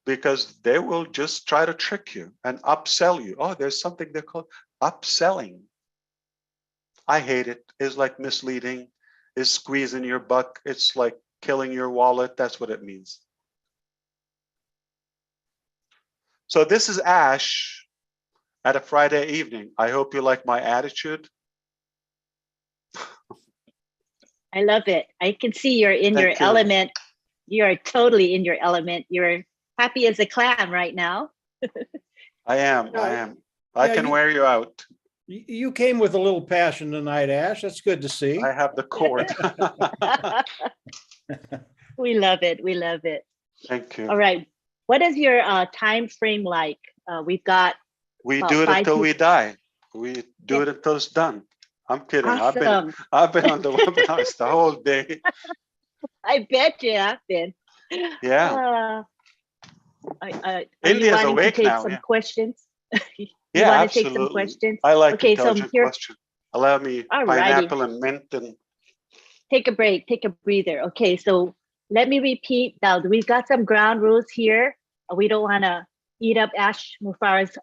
Because they will just try to trick you and upsell you. Oh, there's something they call upselling. I hate it. It's like misleading. It's squeezing your buck. It's like killing your wallet. That's what it means. So this is Ash at a Friday evening. I hope you like my attitude. I love it. I can see you're in your Thank you. element. You're totally in your element. You're happy as a clam right now. I am. I Yeah, can wear you out. You came with a little passion tonight, Ash. That's good to see. I have the cord. We love it. We love it. Thank you. All right. What is your time frame like? We've got We about do it 5 until we people. die. We do it until it's done. I'm kidding. Awesome. I've been on the webinars the whole day. I bet you have been. Yeah. Are India's you wanting awake to take now, some yeah. questions? You Yeah, want to take some absolutely. questions? I like Okay, so intelligent here, question. Allow me Alrighty. pineapple and mint and Take a break, take a breather. Okay, so let me repeat now. We've got some ground rules here. We don't want to eat up Ash Mufareh's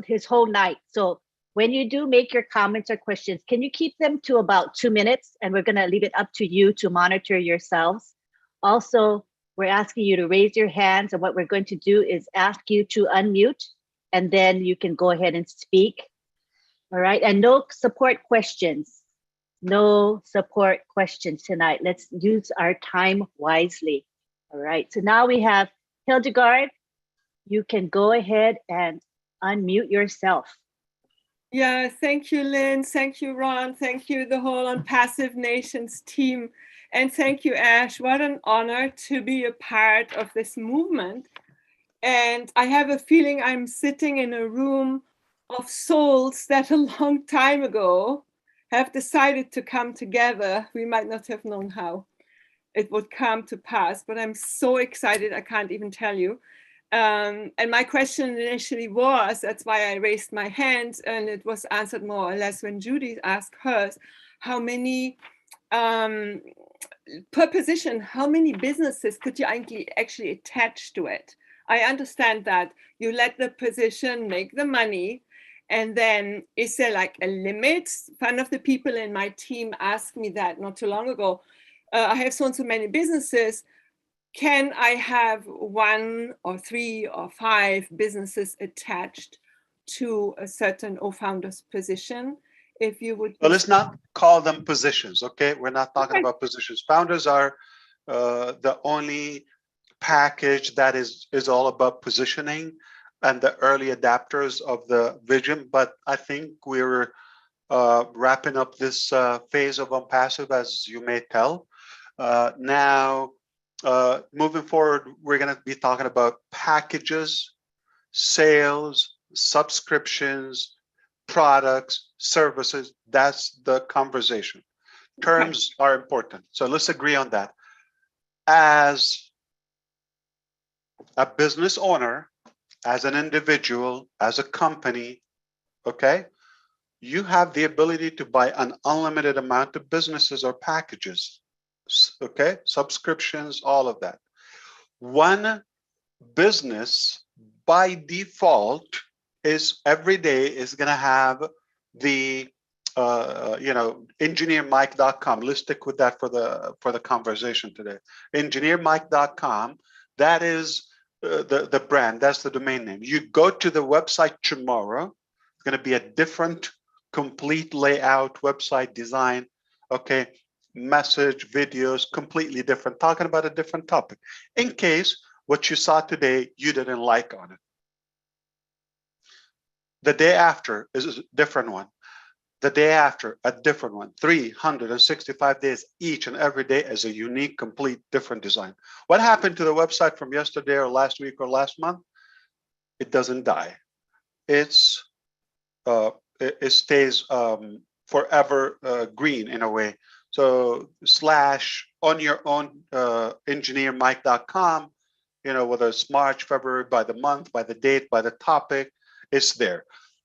his whole night. So when you do make your comments or questions, can you keep them to about 2 minutes? And we're going to leave it up to you to monitor yourselves. Also, we're asking you to raise your hands, and what we're going to do is ask you to unmute, and then you can go ahead and speak. All right, and no support questions. No support questions tonight. Let's use our time wisely. All right, so now we have Hildegard. You can go ahead and unmute yourself. Yeah, thank you, Lynn. Thank you, Ron. Thank you, the whole On Passive Nations team. And thank you, Ash. What an honor to be a part of this movement. And I have a feeling I'm sitting in a room of souls that a long time ago have decided to come together. We might not have known how it would come to pass, but I'm so excited, I can't even tell you. And my question initially was, that's why I raised my hand, and it was answered more or less when Judy asked hers, how many, per position, how many businesses could you actually attach to it? I understand that you let the position make the money, and then is there like a limit? One of the people in my team asked me that not too long ago. I have so and so many businesses. Can I have 1 or 3 or 5 businesses attached to a certain founder's position? If you would. Well, let's not call them positions, okay? We're not talking about positions. Founders are the only package that is all about positioning and the early adapters of the vision. But I think we're wrapping up this phase of OnPassive, as you may tell. Now, moving forward, we're going to be talking about packages, sales, subscriptions, products, services. That's the conversation. Terms are important. So let's agree on that. As a business owner, as an individual, as a company, okay, you have the ability to buy an unlimited amount of businesses or packages, okay, subscriptions, all of that. One business by default is every day is going to have the engineermike.com. Let's stick with that for the conversation today. Engineermike.com, that is the brand, that's the domain name. You go to the website tomorrow, it's going to be a different complete layout, website design, okay, message, videos, completely different, talking about a different topic. In case what you saw today you didn't like on it, the day after is a different one. The day after, a different one. 365 days, each and every day is a unique, complete, different design. What happened to the website from yesterday or last week or last month? It doesn't die. It stays forever green in a way. So / on your own engineermike.com, whether it's March, February, by the month, by the date, by the topic, it's there.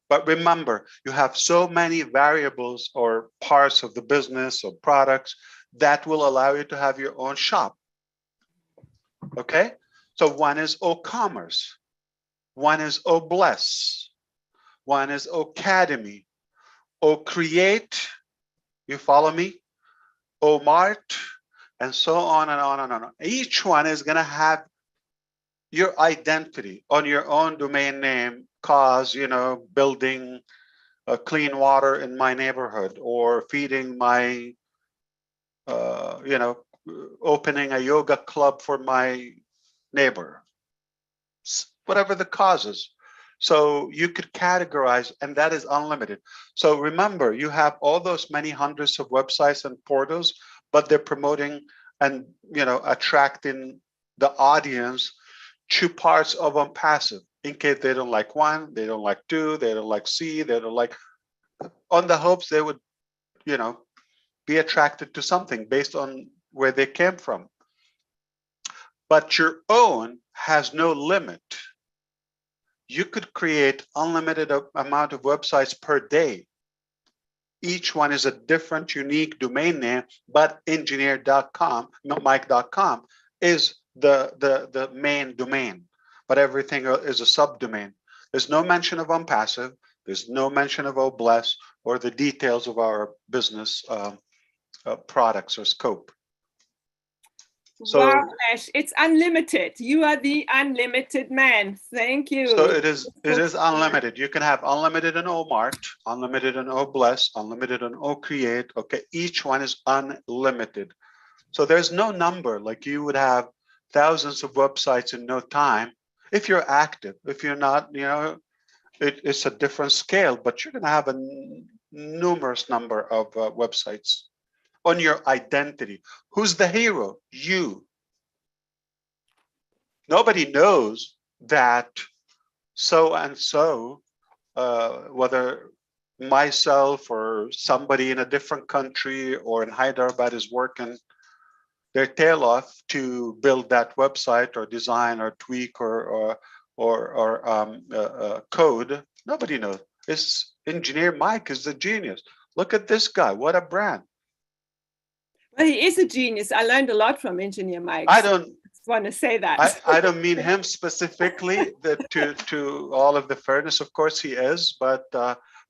But remember, you have so many variables or parts of the business or products that will allow you to have your own shop. Okay? So one is O-commerce, one is O-bless, one is O-academy, O-create, you follow me? O-mart, and so on and on and on. Each one is going to have your identity on your own domain name, cause, building clean water in my neighborhood, or feeding my, opening a yoga club for my neighbor, whatever the cause is. So you could categorize, and that is unlimited. So remember, you have all those many hundreds of websites and portals, but they're promoting and, attracting the audience to parts of OnPassive. In case they don't like 1, they don't like 2, they don't like C, they don't like, on the hopes they would, be attracted to something based on where they came from. But your own has no limit. You could create unlimited amount of websites per day. Each one is a different, unique domain name, but engineer.com, mike.com is the main domain, but everything is a subdomain. There's no mention of OnPassive. There's no mention of O-bless or the details of our business products or scope. So, wow, Ash, it's unlimited. You are the unlimited man. Thank you. So it is unlimited. You can have unlimited in O-mart, unlimited in O-bless, unlimited in O-create. Okay, each one is unlimited. So there's no number, like you would have thousands of websites in no time if you're active. If you're not, it's a different scale, but you're going to have a numerous number of websites on your identity. Who's the hero? You. Nobody knows that so and so, whether myself or somebody in a different country or in Hyderabad is working their tail off to build that website or design or tweak or code. Nobody knows. It's engineer Mike is the genius. Look at this guy. What a brand. Well, he is a genius. I learned a lot from Engineer Mike. I don't want to say that. I don't mean him specifically. To all of the fairness, of course he is, but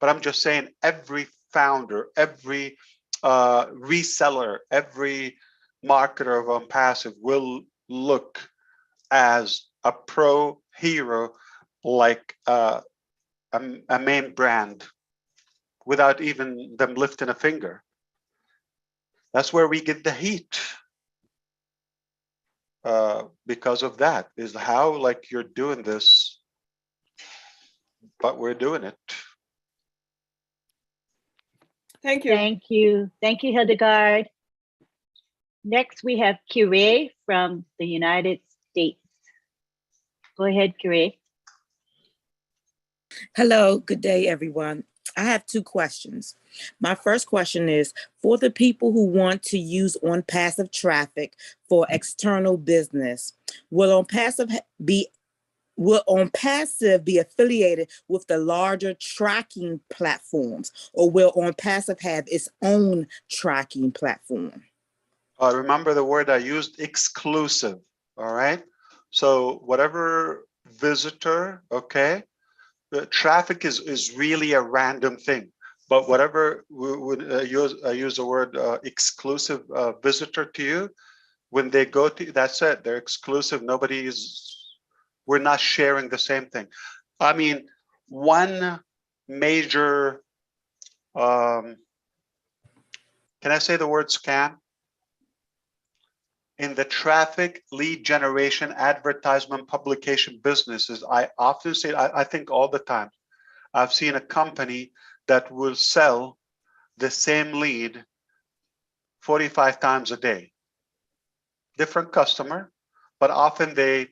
I'm just saying every founder, every reseller, every marketer of OnPassive will look as a pro hero, like a main brand, without even them lifting a finger. That's where we get the heat. Because of that is how, like, you're doing this, but we're doing it. Thank you. Thank you. Thank you, Hildegard. Next, we have Kyrie from the United States. Go ahead, Kyrie. Hello, good day, everyone. I have two questions. My first question is, for the people who want to use OnPassive traffic for external business, will OnPassive be affiliated with the larger tracking platforms, or will OnPassive have its own tracking platform? Remember the word I used, exclusive, all right? So whatever visitor, okay, the traffic is really a random thing, but whatever we would use the word exclusive visitor to you, when they go to, that's it, they're exclusive. We're not sharing the same thing. I mean, one major, can I say the word scam? In the traffic lead generation, advertisement, publication businesses, I often say, I think all the time, I've seen a company that will sell the same lead 45 times a day. Different customer, but often they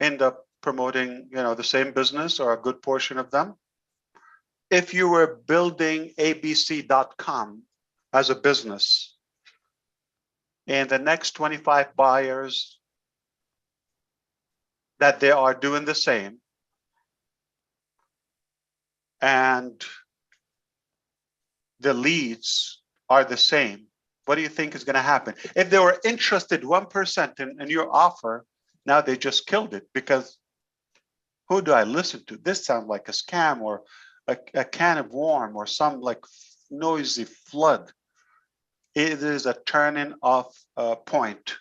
end up promoting, the same business or a good portion of them. If you were building abc.com as a business, and the next 25 buyers that they are doing the same, and the leads are the same, what do you think is going to happen? If they were interested 1% in your offer, now they just killed it, because who do I listen to? This sounds like a scam or a can of worm or some like noisy flood. It is a turning off point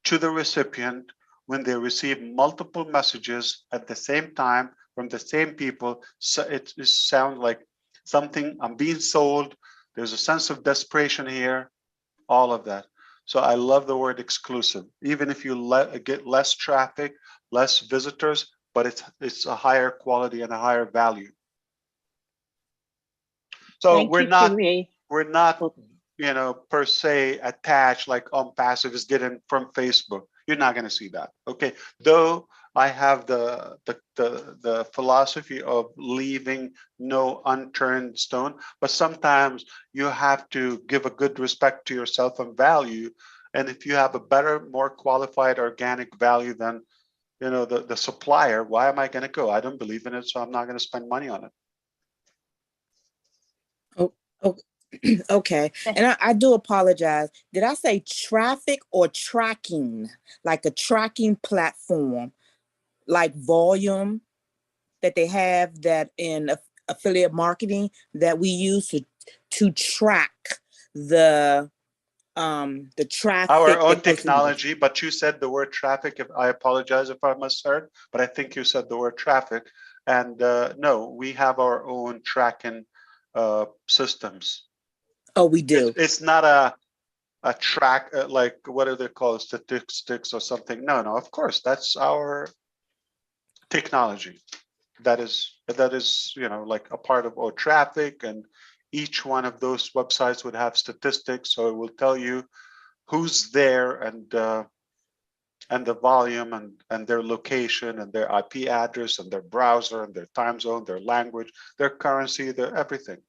to the recipient when they receive multiple messages at the same time from the same people. So it sounds like something, I'm being sold. There's a sense of desperation here, all of that. So I love the word exclusive, even if you get less traffic, less visitors, but it's a higher quality and a higher value. So we're not, per se attached like OnPassive is getting from Facebook. You're not going to see that. Okay. Though I have the philosophy of leaving no unturned stone, but sometimes you have to give a good respect to yourself and value. And if you have a better, more qualified organic value than, the supplier, why am I going to go? I don't believe in it, so I'm not going to spend money on it. Okay. And I do apologize. Did I say traffic or tracking? Like a tracking platform, like Volume that they have that in affiliate marketing that we use to track the traffic. Our own technology, but you said the word traffic. If I apologize if I misheard, but I think you said the word traffic. And no, we have our own tracking systems. Oh, we do. It's not a track, like what are they called, statistics or something. No, of course, that's our technology. that is like a part of our traffic, and each one of those websites would have statistics, so it will tell you who's there and the volume and their location and their IP address and their browser and their time zone, their language, their currency, their everything.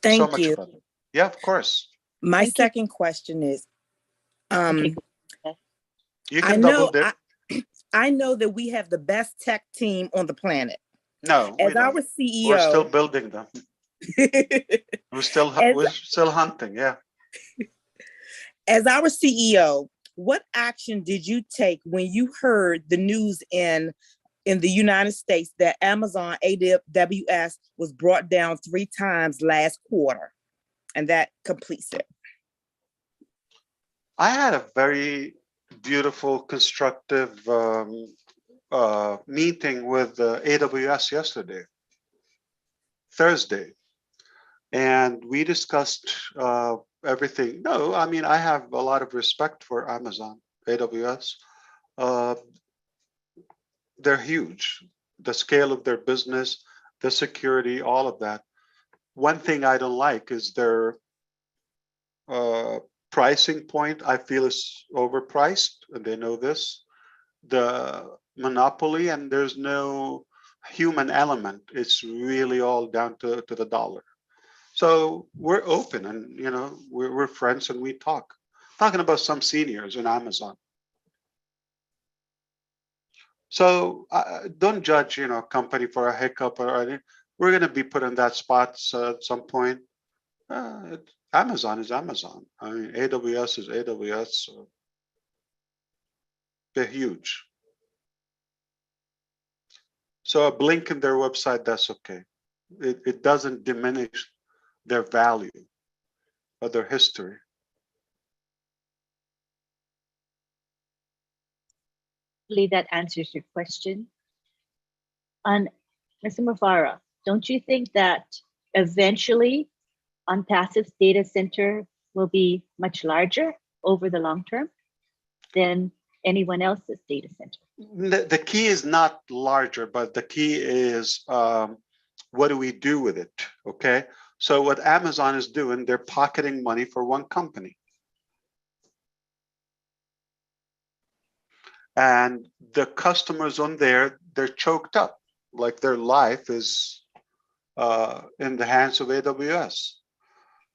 Thank you. Better. Yeah, of course. My second question is, Okay. You can double dip. I know that we have the best tech team on the planet. No, as our CEO, we're still building them. we're still hunting. Yeah. As our CEO, what action did you take when you heard the news in the United States that Amazon AWS was brought down 3 times last quarter? And that completes it. I had a very beautiful, constructive meeting with AWS yesterday, Thursday, and we discussed everything. No, I mean, I have a lot of respect for Amazon, AWS. They're huge. The scale of their business, the security, all of that. One thing I don't like is their pricing point. I feel is overpriced, and they know this. The monopoly, and there's no human element. It's really all down to the dollar. So we're open, and we're friends, and we talk. Talking about some seniors in Amazon. So don't judge, a company for a hiccup or anything. We're going to be put in that spot at some point. Amazon is Amazon. I mean, AWS is AWS. So they're huge. So a blink in their website, that's okay. It doesn't diminish their value or their history. Hopefully that answers your question. On Mr. Mufareh, don't you think that eventually OnPassive's data center will be much larger over the long term than anyone else's data center? The key is not larger, but the key is what do we do with it? Okay. So what Amazon is doing, they're pocketing money for one company. And the customers on there, they're choked up, like their life is in the hands of AWS.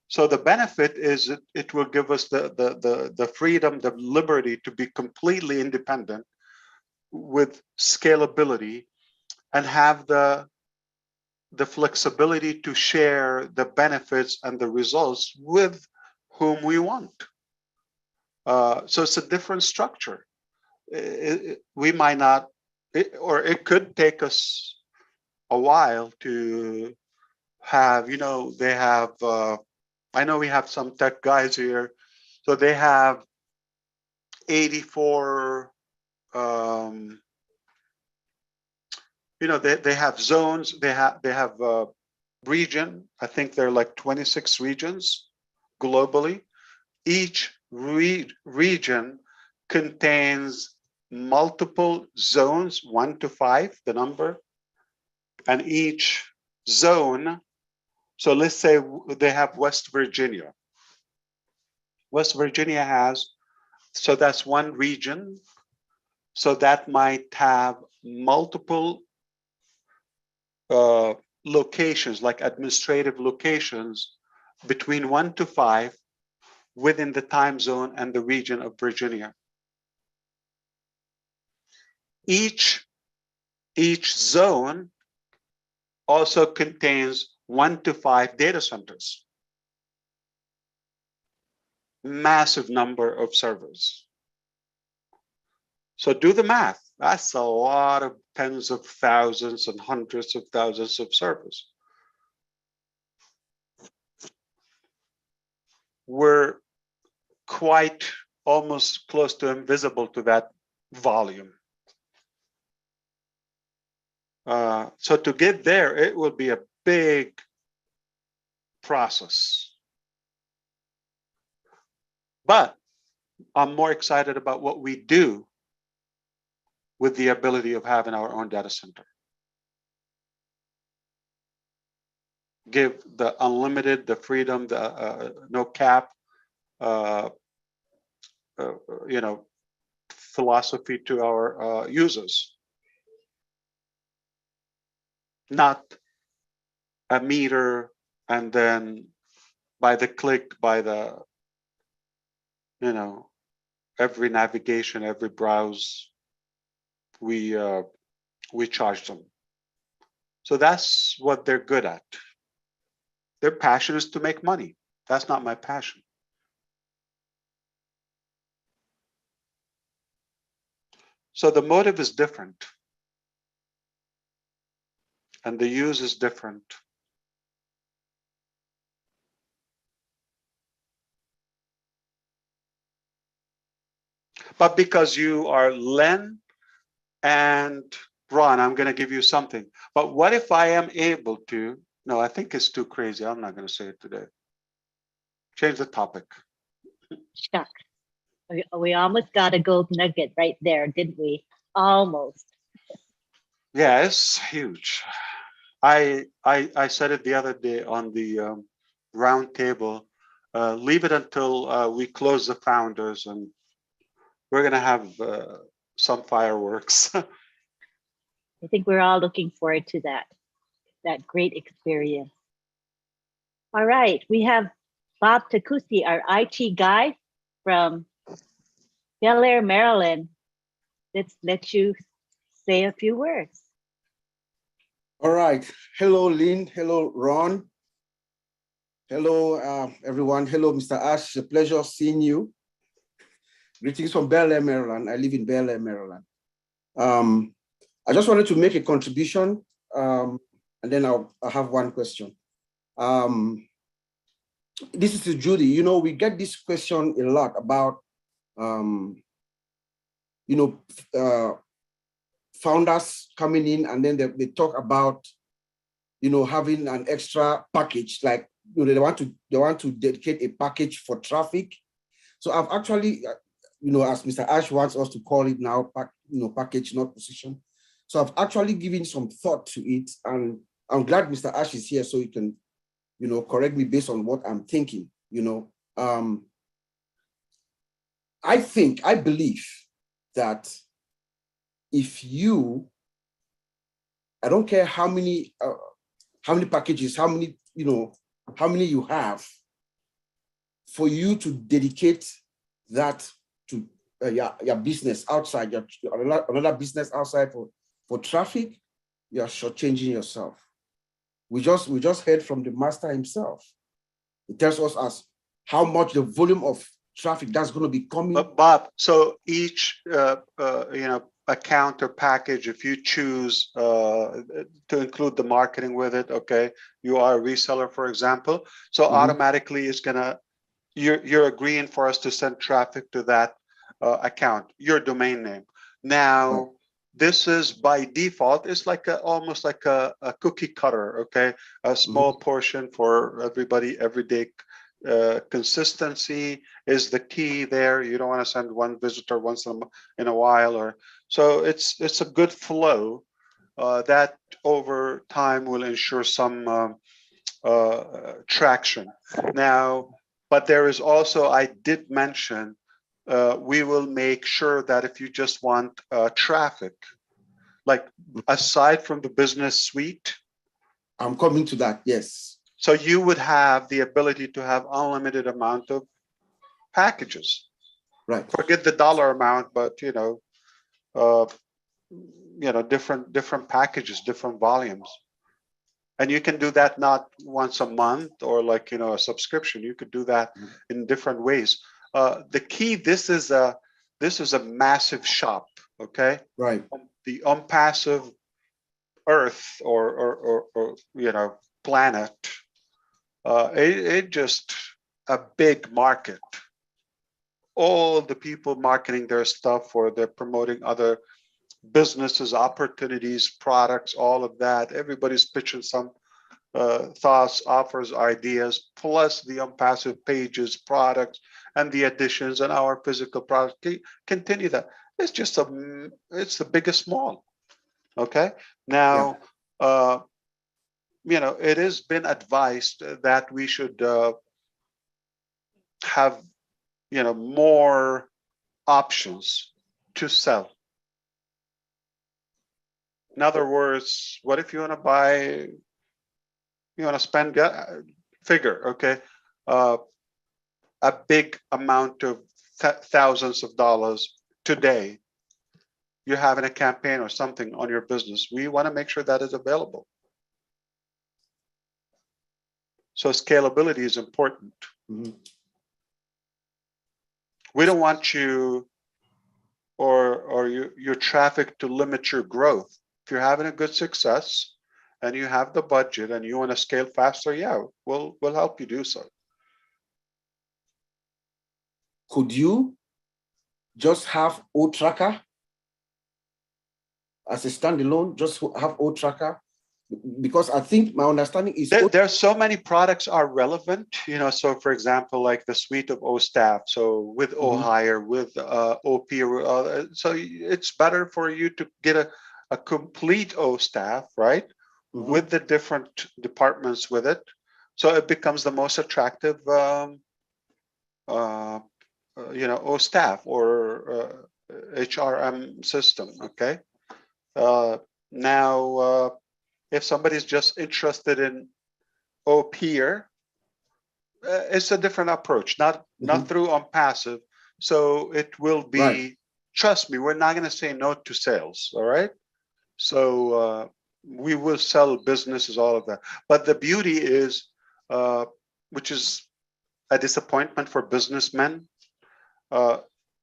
So the benefit is it will give us the freedom, the liberty to be completely independent with scalability and have the flexibility to share the benefits and the results with whom we want. So it's a different structure. We might not, or it could take us a while to have, they have, I know we have some tech guys here, so they have 84, they have zones, they have region. I think there are like 26 regions globally. Each region contains multiple zones, 1 to 5, the number, and each zone. So let's say they have West Virginia. West Virginia has, so that's one region. So that might have multiple locations, like administrative locations, between 1 to 5 within the time zone and the region of Virginia. Each zone also contains 1 to 5 data centers. Massive number of servers. So do the math. That's a lot of tens of thousands and hundreds of thousands of servers. We're quite almost close to invisible to that volume. So to get there, it will be a big process. But I'm more excited about what we do with the ability of having our own data center. Give the unlimited, the freedom, the no cap, you know, philosophy to our users. Not a meter and then by the click, by the, you know, every navigation, every browse, we charge them. So that's what they're good at. Their passion is to make money. That's not my passion. So the motive is different. And the use is different. But because you are Lynn and Ron, I'm going to give you something. But what if I am able to? No, I think it's too crazy. I'm not going to say it today. Change the topic. Shucks. We almost got a gold nugget right there, didn't we? Almost. Yeah, it's huge. I said it the other day on the round table. Leave it until we close the founders, and we're going to have some fireworks. I think we're all looking forward to that great experience. All right, we have Bob Takusi, our IT guy from Bel Air, Maryland. Let's let you say a few words. All right. Hello, Lynn. Hello, Ron. Hello, everyone. Hello, Mr. Ash. It's a pleasure seeing you. Greetings from Bel Air, Maryland. I live in Bel Air, Maryland. I just wanted to make a contribution, and then I'll have one question. This is to Judy. You know, we get this question a lot about, you know, founders coming in and then they talk about, you know, having an extra package, like, you know, they want to dedicate a package for traffic. So I've actually, you know, as Mr. Ash wants us to call it now, package, not position. So I've actually given some thought to it, and I'm glad Mr. Ash is here so he can, you know, correct me based on what I'm thinking. You know, I believe that if you, I don't care how many packages, how many you have, for you to dedicate that to your business outside, another business outside for traffic, you are shortchanging yourself. We just heard from the master himself. He tells us as how much the volume of traffic that's going to be coming. But Bob, so each you know, account or package, if you choose to include the marketing with it, okay, you are a reseller, for example, so automatically it's gonna, you're agreeing for us to send traffic to that account, your domain name. Now, this is by default, it's like almost like a cookie cutter, okay, a small portion for everybody, everyday. Consistency is the key there. You don't want to send one visitor once in a while, or so it's a good flow that over time will ensure some traction. Now, but there is also, I did mention, we will make sure that if you just want traffic, like aside from the business suite. I'm coming to that, yes. So you would have the ability to have unlimited amount of packages. Right. Forget the dollar amount, but you know, different packages, different volumes. And you can do that not once a month or like, you know, a subscription. You could do that in different ways. The key, this is a massive shop, okay? Right. The unpassive Earth or you know, planet. It just a big market. All the people marketing their stuff, or they're promoting other businesses, opportunities, products, all of that. Everybody's pitching some thoughts, offers, ideas, plus the unpassive pages, products, and the additions, and our physical products. Continue that. It's just it's the biggest mall. Okay. Now, it has been advised that we should have, more options to sell. In other words, what if you want to buy, you want to spend, figure, okay, a big amount of thousands of dollars today, you're having a campaign or something on your business. We want to make sure that is available. So scalability is important. We don't want you or your traffic to limit your growth. If you're having a good success and you have the budget and you want to scale faster, yeah, we'll help you do so. Could you just have O-Tracker as a standalone, just have O-Tracker? Because I think my understanding is there's so many products are relevant, so for example, like the suite of O-Staff, so with O-Hire, with OP, so it's better for you to get a complete O-Staff, right? With the different departments with it. So it becomes the most attractive, O-Staff or HRM system, okay? Now, if somebody's just interested in OPeer, it's a different approach, not through on passive. So it will be, trust me, we're not going to say no to sales, all right? So we will sell businesses, all of that. But the beauty is, which is a disappointment for businessmen,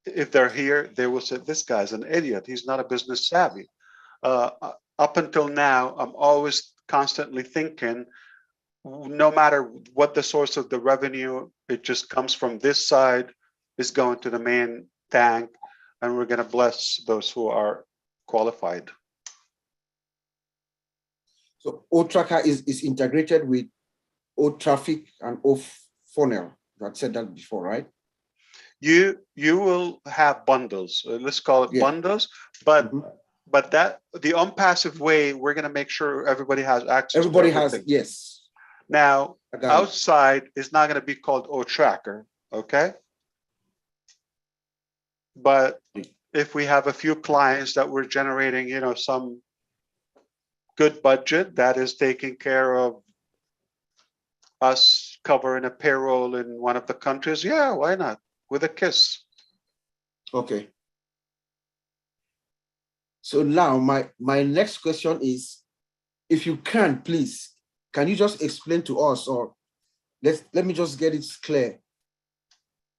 if they're here, they will say, this guy's an idiot. He's not a business savvy. Up until now, I'm always constantly thinking, no matter what the source of the revenue, it just comes from this side, is going to the main tank, and we're going to bless those who are qualified. So O-Tracker is integrated with O-Traffic and O-Funnel. You had said that before, right? You will have bundles. Let's call it bundles, but that the unpassive way, we're going to make sure everybody has access. Everybody has, yes. Now, outside is not going to be called O-Tracker, okay? But if we have a few clients that we're generating, some good budget that is taking care of us covering a payroll in one of the countries, yeah, why not? With a kiss. Okay. So now my next question is, if you can, please, can you just explain to us, or let me just get it clear,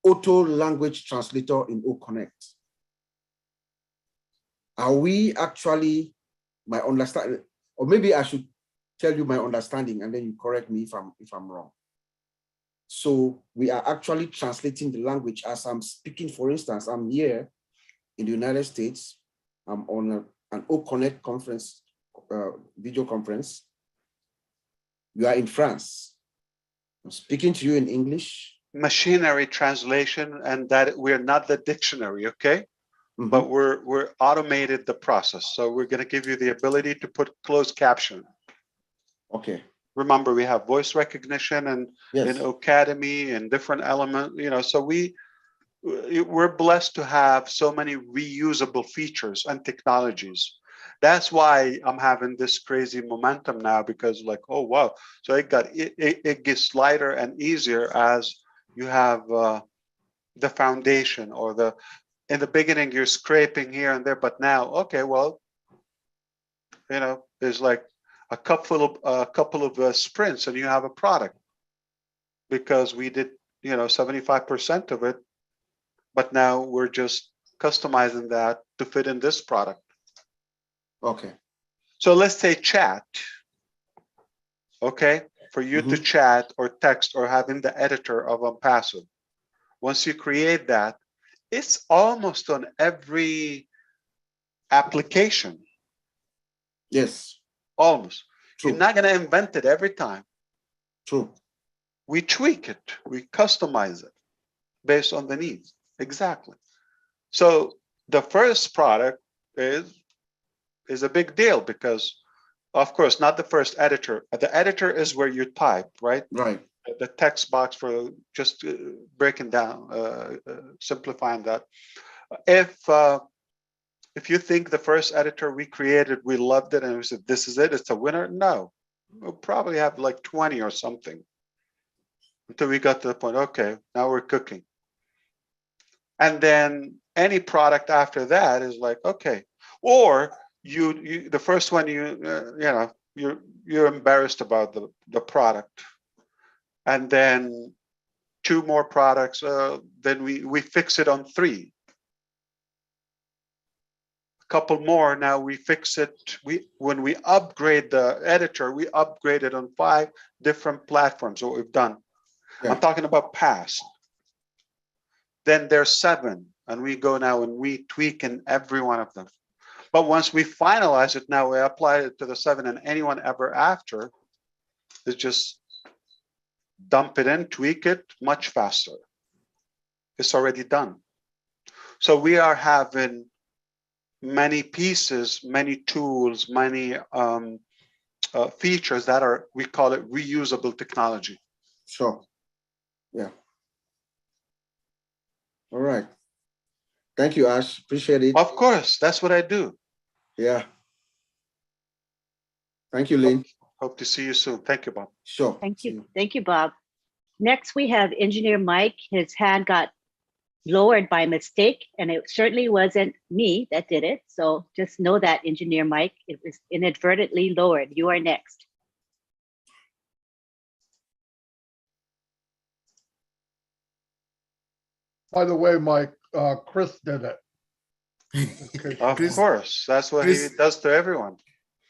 auto language translator in O-Connect? Are we actually, my understanding, or maybe I should tell you my understanding and then you correct me if I'm wrong. So we are actually translating the language as I'm speaking. For instance, I'm here in the United States. I'm on an O-Connect conference, video conference. You are in France. I'm speaking to you in English. Machinery translation, and that we're not the dictionary, okay? But we're automated the process. So we're going to give you the ability to put closed caption. Okay. Remember, we have voice recognition and in Academy and different elements, so we're blessed to have so many reusable features and technologies. That's why I'm having this crazy momentum now, because like, oh, wow. So it gets lighter and easier as you have the foundation, or in the beginning, you're scraping here and there, but now, okay, well, there's like a couple of sprints and you have a product, because we did 75% of it, but now we're just customizing that to fit in this product. Okay. So let's say chat, okay, for you to chat or text or having the editor of Unpassive. Once you create that, it's almost on every application. Yes. Almost. True. You're not going to invent it every time. True. We tweak it. We customize it based on the needs. Exactly. So the first product is a big deal because, of course, not the first editor. The editor is where you type, right? Right. The text box for just breaking down, simplifying that. If you think the first editor we created, we loved it, and we said, this is it, it's a winner. No, we'll probably have like 20 or something until we got to the point, okay, now we're cooking. And then any product after that is like, okay, or you the first one, you're embarrassed about the product. And then 2 more products, then we fix it on 3. A couple more, now we fix it. When we upgrade the editor, we upgrade it on 5 different platforms, what we've done. Yeah. I'm talking about past. Then there's 7, and we go now and we tweak in every one of them. But once we finalize it, now we apply it to the 7, and anyone ever after is just dump it in, tweak it much faster. It's already done. So we are having many pieces, many tools, many features that are, we call it reusable technology. Sure. Yeah. All right. Thank you, Ash. Appreciate it. Of course, that's what I do. Yeah. Thank you, Lynn. Hope to see you soon. Thank you, Bob. Sure. Thank you. Thank you, Bob. Next, we have Engineer Mike. His hand got lowered by mistake, and it certainly wasn't me that did it. So just know that, Engineer Mike, it was inadvertently lowered. You are next. By the way, Mike, Chris did it. Okay. Of course, that's what he does to everyone.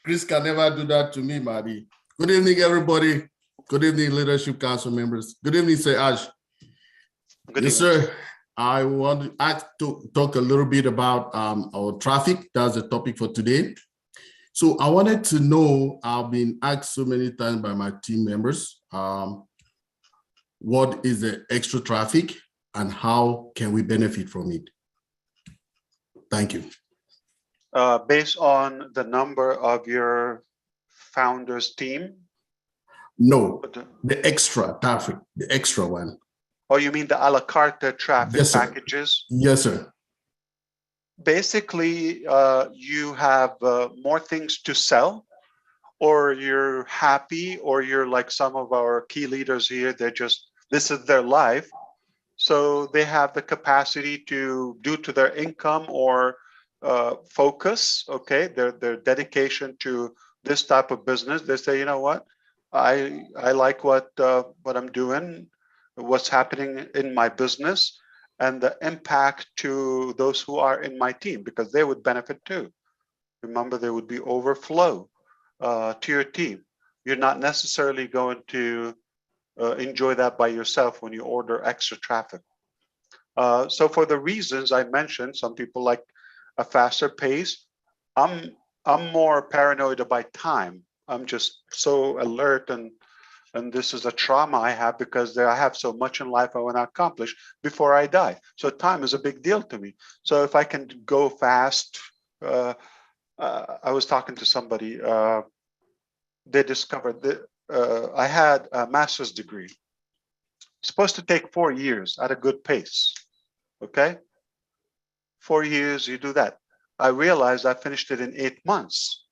Chris can never do that to me, Marty. Good evening, everybody. Good evening, Leadership Council members. Good evening, Sir Ash. Good yes, evening. sir. I want to talk a little bit about our traffic. That's the topic for today. So I wanted to know, I've been asked so many times by my team members, what is the extra traffic and how can we benefit from it? Thank you. Based on the number of your founders team? No, the extra traffic, the extra one. Oh, you mean the a la carte traffic Yes, sir. packages? Yes, sir. Basically, you have more things to sell, or you're happy, or you're like some of our key leaders here, they're just, this is their life. So they have the capacity to, due to their income or focus, okay, their dedication to this type of business, they say, you know what, I like what I'm doing, what's happening in my business, and the impact to those who are in my team, because they would benefit too. Remember, there would be overflow to your team. You're not necessarily going to enjoy that by yourself when you order extra traffic. So for the reasons I mentioned, some people like a faster pace. I'm more paranoid about time. I'm just so alert, and this is a trauma I have because I have so much in life I want to accomplish before I die. So time is a big deal to me. So if I can go fast, I was talking to somebody, they discovered that I had a master's degree. It's supposed to take 4 years at a good pace, okay? 4 years, you do that. I realized I finished it in 8 months.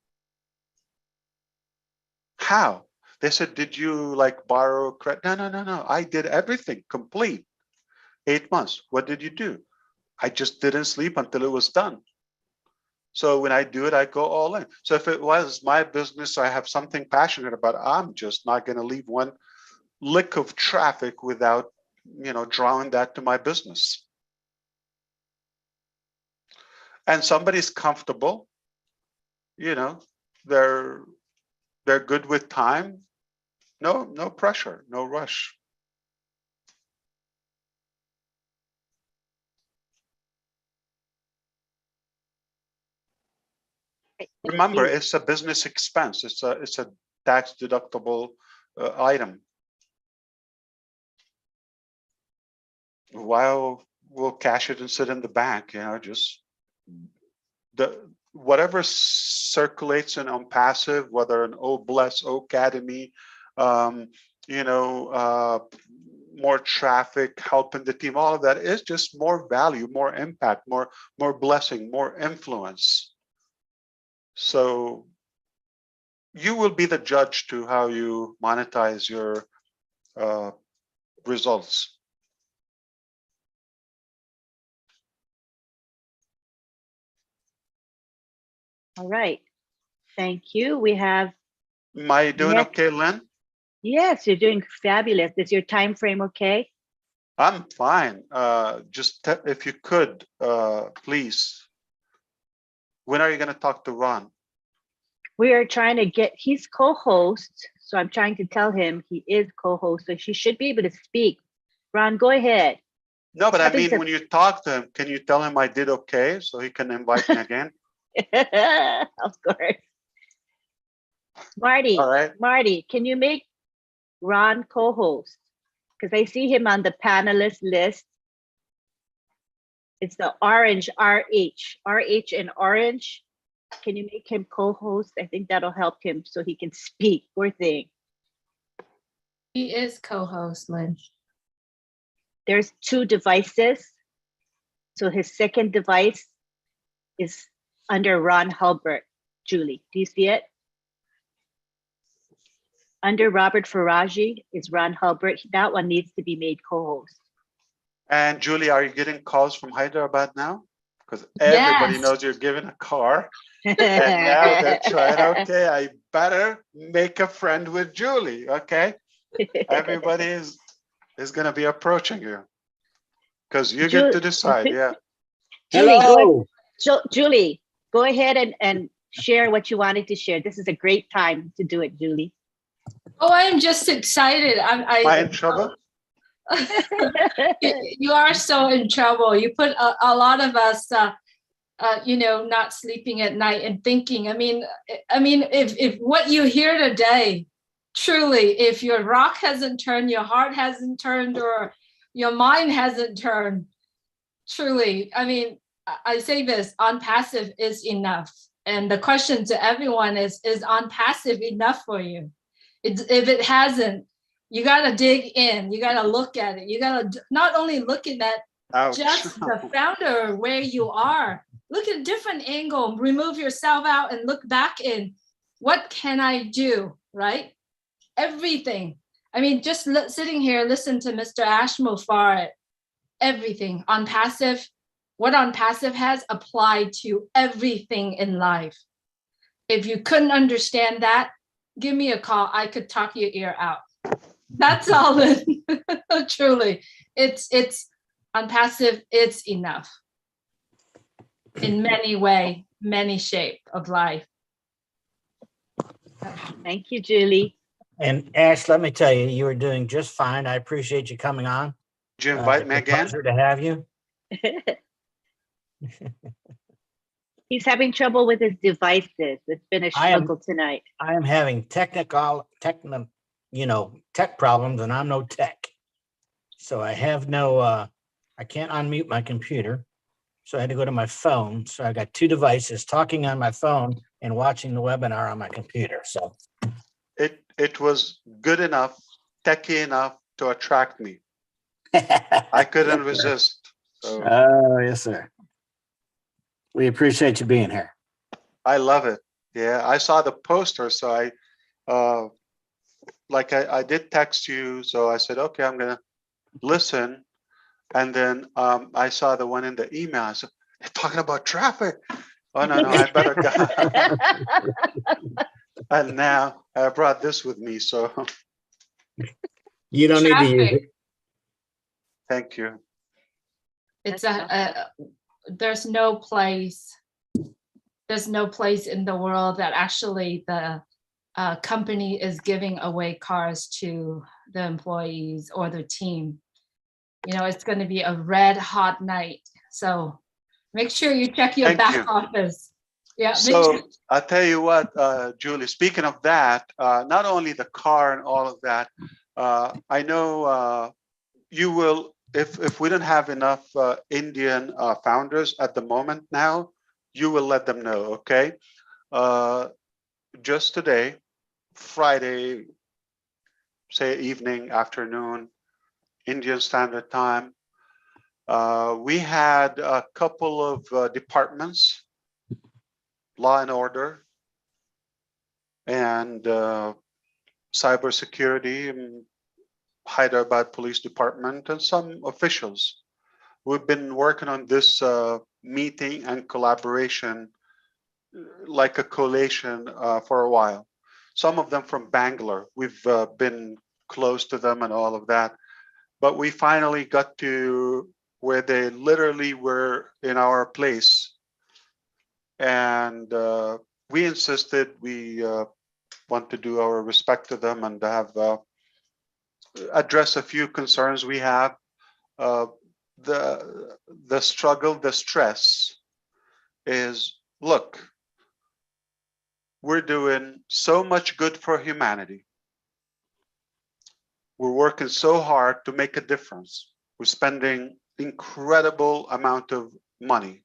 How? They said, did you like borrow credit? No. I did everything complete. 8 months. What did you do? I just didn't sleep until it was done. So when I do it, I go all in. So if it was my business, I have something passionate about, I'm just not going to leave one lick of traffic without, drawing that to my business. And somebody's comfortable, they're good with time. No pressure, no rush. Remember, it's a business expense. It's a tax deductible item. While we'll cash it and sit in the bank, just whatever circulates in on passive, whether an Oh Bless Academy, more traffic, helping the team, all of that is just more value, more impact, more blessing, more influence. So you will be the judge to how you monetize your results. All right. Thank you. We have. Am I doing next. okay, Lynn? Yes, you're doing fabulous. Is your time frame okay? I'm fine. Just if you could, please. When are you going to talk to Ron? We are trying to get, he's co-host. So I'm trying to tell him he is co-host. So she should be able to speak. Ron, go ahead. No, but I mean, when you talk to him, can you tell him I did okay so he can invite me again? Of course. Marty, all right. Marty, can you make Ron co-host? Because I see him on the panelist list. It's the orange, RH and orange. Can you make him co-host? I think that'll help him so he can speak. Poor thing. He is co-host, Lynn. There's 2 devices. So his second device is under Ron Hulbert. Julie, do you see it? Under Robert Faraji is Ron Hulbert. That one needs to be made co-host. And Julie, are you getting calls from Hyderabad now? Because everybody knows you're giving a car. And now they're trying, okay, I better make a friend with Julie, okay? Everybody is going to be approaching you. Because you get to decide, yeah. Julie, Julie, go ahead and share what you wanted to share. This is a great time to do it, Julie. Oh, I am just excited. Am I in trouble? You are so in trouble. You put a lot of us, not sleeping at night and thinking. I mean, if what you hear today, truly, if your rock hasn't turned, your heart hasn't turned, or your mind hasn't turned, truly, I mean, I say this: on passive is enough. And the question to everyone is on passive enough for you? If it hasn't, you got to dig in. You got to look at it. You got to not only look at that, just the founder, where you are. Look at a different angle. Remove yourself out and look back in. What can I do, right? Everything. I mean, just sitting here, listen to Mr. Ash Mufareh. Everything on passive. What on passive has applied to everything in life. If you couldn't understand that, give me a call. I could talk your ear out. That's all. Truly, it's on passive. It's enough in many way, many shape of life. Thank you, Julie. And Ash, let me tell you, you are doing just fine. I appreciate you coming on. Did you invite me again? Pleasure to have you. He's having trouble with his devices. It's been a struggle tonight. I am having tech problems, and I'm no tech. So I have no, I can't unmute my computer. So I had to go to my phone. So I got 2 devices, talking on my phone and watching the webinar on my computer. So it was good enough, techy enough to attract me. I couldn't resist. So. Oh, yes, sir. We appreciate you being here. I love it. Yeah, I saw the poster, so I did text you, so I said, okay, I'm gonna listen. And then I saw the one in the email. I said, they're talking about traffic. Oh no, I better go. And now I brought this with me, so you don't need to use it. Thank you. It's there's no place in the world that actually the company is giving away cars to the employees or the team. It's going to be a red hot night. So make sure you check your back office. Yeah. So I'll tell you what, Julie, speaking of that, not only the car and all of that, I know you will if we don't have enough Indian founders at the moment now, you will let them know, okay? Just today, Friday, say evening, afternoon, Indian Standard Time, we had a couple of departments, law and order, and cybersecurity, and Hyderabad Police Department, and some officials. We've been working on this meeting and collaboration like a collation for a while. Some of them from Bangalore. We've been close to them and all of that. But we finally got to where they literally were in our place. And we insisted we want to do our respect to them and have address a few concerns we have. The struggle, the stress is, look, we're doing so much good for humanity. We're working so hard to make a difference. We're spending incredible amount of money.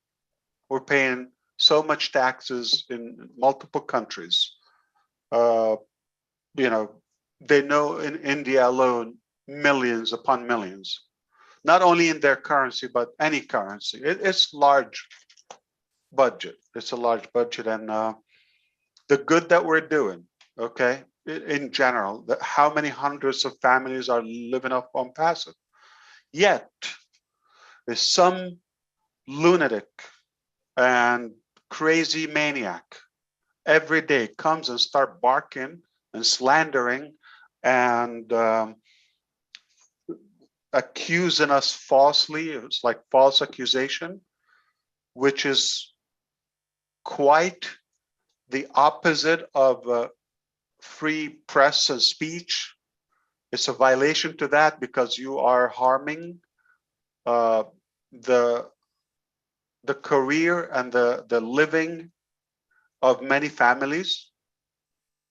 We're paying so much taxes in multiple countries. You know, they know in India alone, millions upon millions, not only in their currency, but any currency. It's large budget. It's a large budget, and the good that we're doing, okay, in general, how many hundreds of families are living off on passive? Yet, there's some lunatic and crazy maniac every day comes and start barking and slandering and accusing us falsely. It's like false accusation, which is quite the opposite of free press and speech. It's a violation to that because you are harming the career and the living of many families.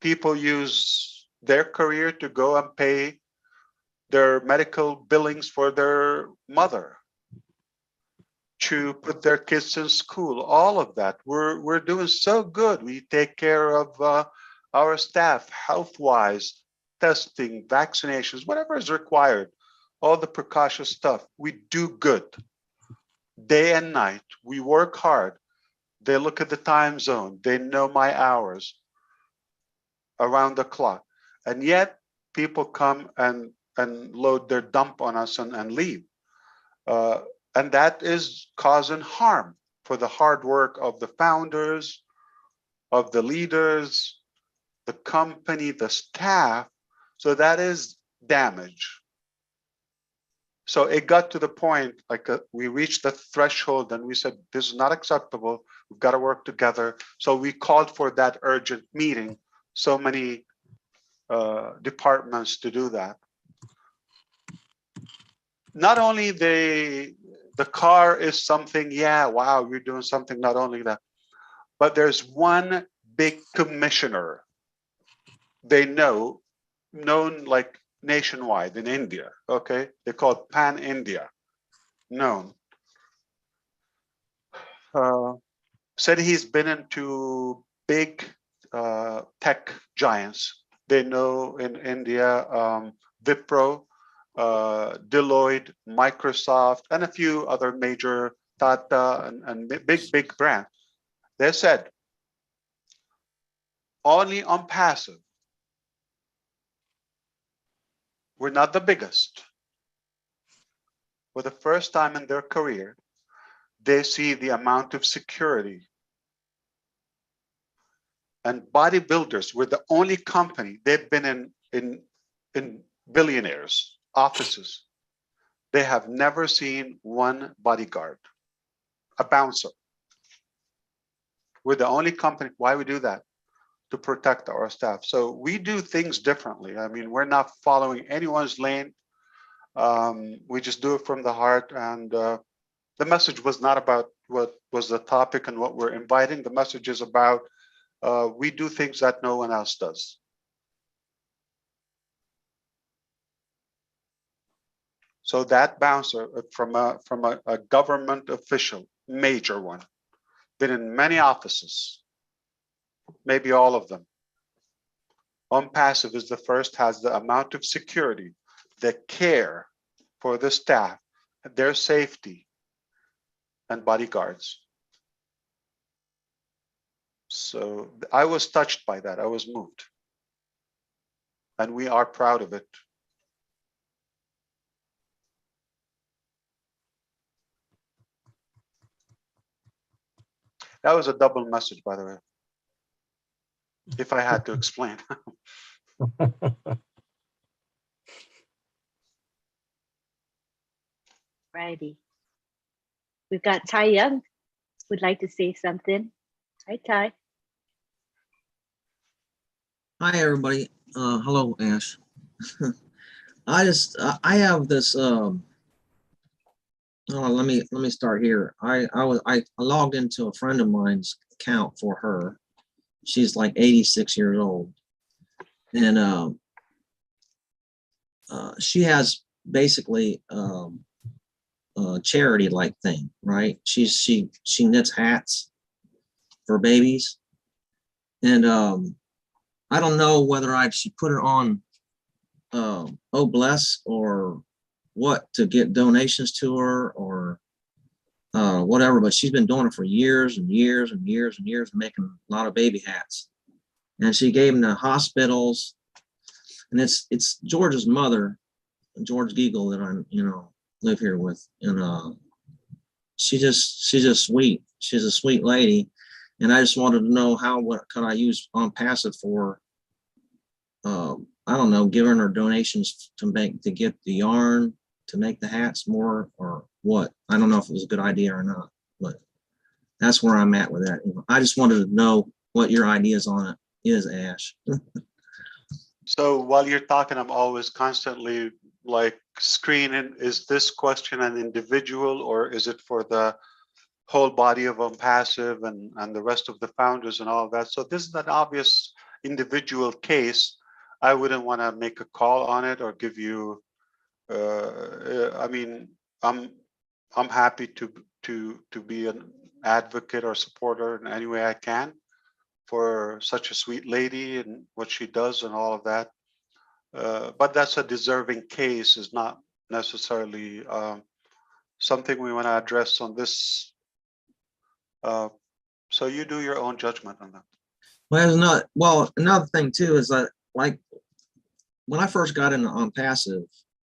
People use their career to go and pay their medical billings for their mother, to put their kids in school, all of that. We're doing so good. We take care of our staff health-wise, testing, vaccinations, whatever is required, all the precaution stuff. We do good. Day and night, we work hard. They look at the time zone. They know my hours around the clock. And yet people come and load their dump on us and leave. And that is causing harm for the hard work of the founders, of the leaders, the company, the staff. So that is damage. So it got to the point, like we reached the threshold and we said, this is not acceptable. We've got to work together. So we called for that urgent meeting. So many departments to do that. Not only the car is something, yeah, wow, you're doing something, not only that, but there's one big commissioner they known like nationwide in India, okay? They call it Pan India, known. Said he's been into big tech giants. They know in India, Wipro, Deloitte, Microsoft, and a few other major Tata and big brands. They said, only on passive, we're not the biggest. For the first time in their career, they see the amount of security. And bodybuilders were the only company, they've been in billionaires' offices. They have never seen one bodyguard, a bouncer. We're the only company. Why we do that? To protect our staff. So we do things differently. I mean, we're not following anyone's lane. We just do it from the heart. And the message was not about what was the topic and what we're inviting. The message is about we do things that no one else does. So that bouncer from a government official, major one, been in many offices, maybe all of them. Passive is the first, has the amount of security, the care for the staff, their safety, and bodyguards. So I was touched by that. I was moved. And we are proud of it. That was a double message, by the way, if I had to explain. Righty. We've got Ty Young would like to say something. Hi, Ty. Hi, everybody. Hello, Ash. I have this, oh, let me start here. I logged into a friend of mine's account for her. She's like 86 years old. And she has basically a charity like thing, right? She knits hats for babies. And I don't know whether I should put her on Oh Bless or what to get donations to her or whatever, but she's been doing it for years and years and years and years, making a lot of baby hats. And she gave them to hospitals. And it's George's mother, George Giegel, that I live here with. And she's just sweet. She's a sweet lady. And I just wanted to know what could I use on passive for, I don't know, giving her donations to get the yarn to make the hats more or what. I don't know if it was a good idea or not, but that's where I'm at with that. I just wanted to know what your ideas on it is, Ash. So while you're talking, I'm always constantly like screening, is this question an individual or is it for the whole body of Passive and the rest of the founders and all of that? So this is an obvious individual case. I wouldn't want to make a call on it or give you, I mean, I'm happy to be an advocate or supporter in any way I can for such a sweet lady and what she does and all of that. But that's a deserving case, is not necessarily something we want to address on this. So you do your own judgment on that. Well, it's not. Well, another thing too is that, like, when I first got into Passive,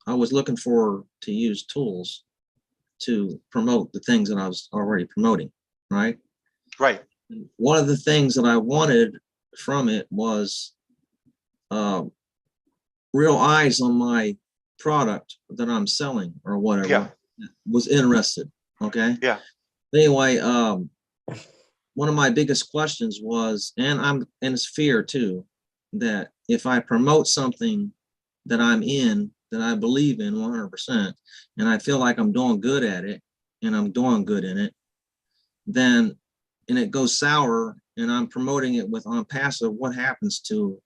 I was looking to use tools to promote the things that I was already promoting, right? Right. One of the things that I wanted from it was real eyes on my product that I'm selling or whatever. Yeah. Was interested. Okay. Yeah. Anyway, one of my biggest questions was, and it's fear too, that if I promote something that I'm in, that I believe in 100%, and I feel like I'm doing good at it, and I'm doing good in it, then, and it goes sour, and I'm promoting it with Passive, what happens to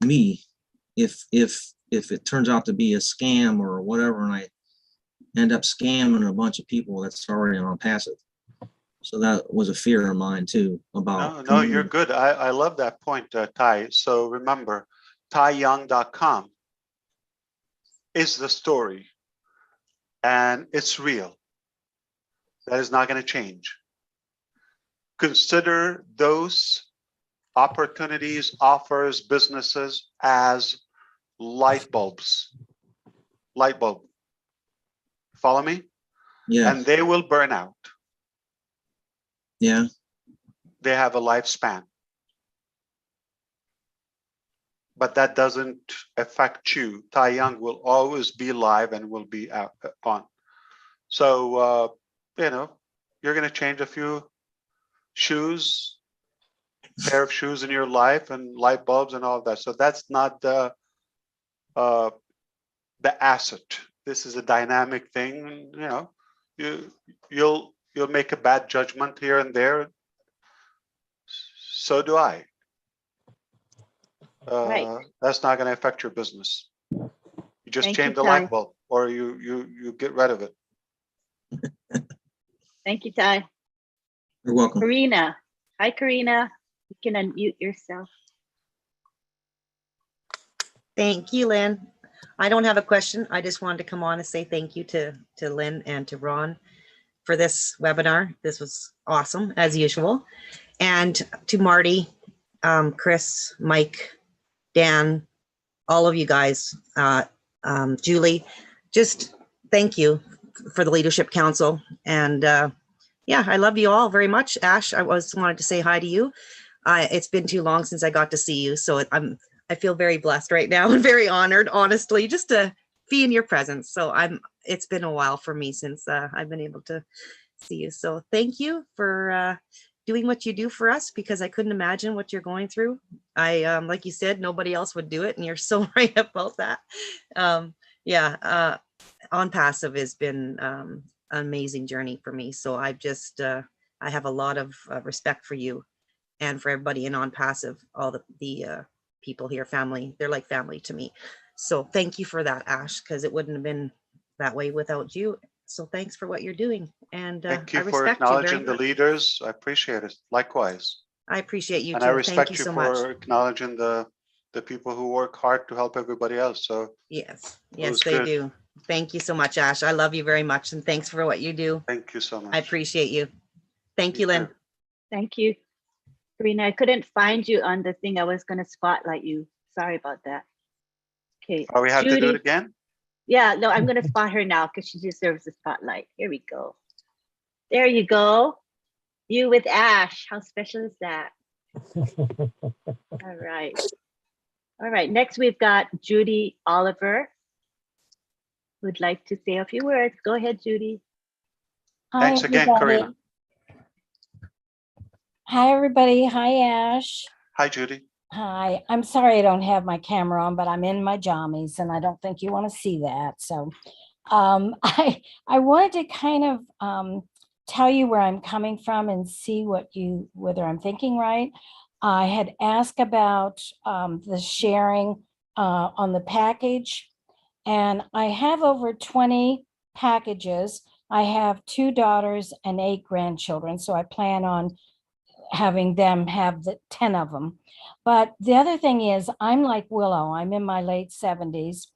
me if it turns out to be a scam or whatever, and I end up scamming a bunch of people that's already on Passive? So that was a fear of mine too about. No, you're good. I love that point, Ty. So remember, tyyoung.com is the story, and it's real. That is not going to change. Consider those opportunities, offers, businesses as light bulbs. Light bulb. Follow me? Yeah. And they will burn out. Yeah. They have a lifespan. But that doesn't affect you. Ty Young will always be live and will be out on. So, you're going to change a few shoes, pair of shoes in your life and light bulbs and all of that. So that's not the asset. This is a dynamic thing. You'll make a bad judgment here and there. So do I. Right. That's not going to affect your business. You just Thank change you, the Ty. light bulb or you get rid of it. Thank you, Ty. You're welcome. Karina. Hi, Karina. You can unmute yourself. Thank you, Lynn. I don't have a question. I just wanted to come on and say thank you to Lynn and to Ron for this webinar. This was awesome, as usual. And to Marty, Chris, Mike, Dan, all of you guys, Julie, just thank you for the Leadership Council. And yeah, I love you all very much. Ash, I just wanted to say hi to you. It's been too long since I got to see you, so I feel very blessed right now and very honored, honestly, just to be in your presence. So it's been a while for me since I've been able to see you. So thank you for doing what you do for us, because I couldn't imagine what you're going through. Like you said, nobody else would do it, and you're so right about that. Yeah, On Passive has been an amazing journey for me. So I have a lot of respect for you and for everybody in On Passive, all the people here, family. They're like family to me. So thank you for that, Ash, because it wouldn't have been that way without you. So thanks for what you're doing. And thank I you for respect you very acknowledging the much. leaders. I appreciate it. Likewise. I appreciate you And too. I Thank respect you you so for much. acknowledging the people who work hard to help everybody else. So Yes, it yes, was they good. do. Thank you so much, Ash. I love you very much. And thanks for what you do. Thank you so much. I appreciate you. Thank Me you, Lynn. too. Thank you. Karina, I couldn't find you on the thing. I was going to spotlight you. Sorry about that. Okay. Oh, we have to do it Judy. again? Yeah, no, I'm going to spot her now because she deserves the spotlight. Here we go. There you go. You with Ash. How special is that? All right. All right. Next, we've got Judy Oliver, who'd like to say a few words. Go ahead, Judy. Thanks again, Karina. Hi, everybody. Hi, Ash. Hi, Judy. Hi. I'm sorry I don't have my camera on, but I'm in my jammies and I don't think you want to see that. So I wanted to kind of tell you where I'm coming from and see whether I'm thinking right. I had asked about the sharing on the package, and I have over 20 packages. I have 2 daughters and 8 grandchildren, so I plan on having them have the 10 of them. But the other thing is, I'm like Willow. I'm in my late 70s,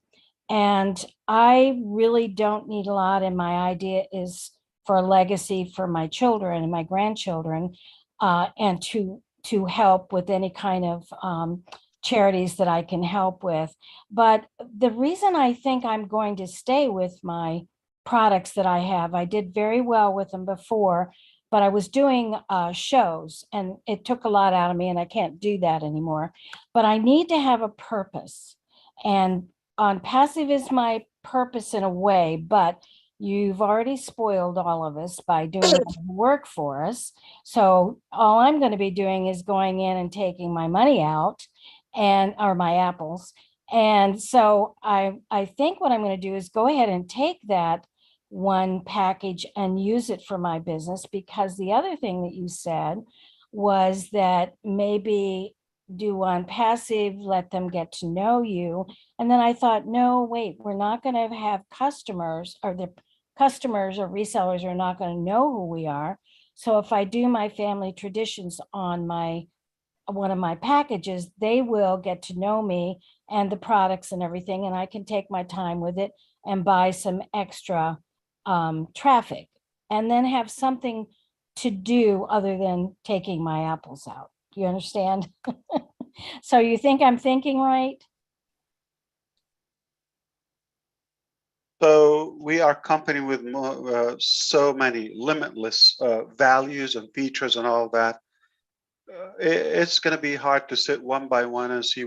and I really don't need a lot. And my idea is for a legacy for my children and my grandchildren, and to help with any kind of charities that I can help with. But the reason I think I'm going to stay with my products that I have, I did very well with them before, but I was doing shows and it took a lot out of me and I can't do that anymore. But I need to have a purpose, and On Passive is my purpose in a way, but you've already spoiled all of us by doing all the work for us. So all I'm going to be doing is going in and taking my money out or my apples. And so I think what I'm going to do is go ahead and take that one package and use it for my business, because the other thing that you said was that maybe do On Passive, let them get to know you. And then I thought, no, wait, we're not going to have customers, or the customers or resellers are not going to know who we are. So if I do my family traditions on one of my packages, they will get to know me and the products and everything, and I can take my time with it and buy some extra traffic, and then have something to do other than taking my apples out. You understand? So you think I'm thinking right? So we are a company with so many limitless values and features and all that. It's going to be hard to sit one by one and see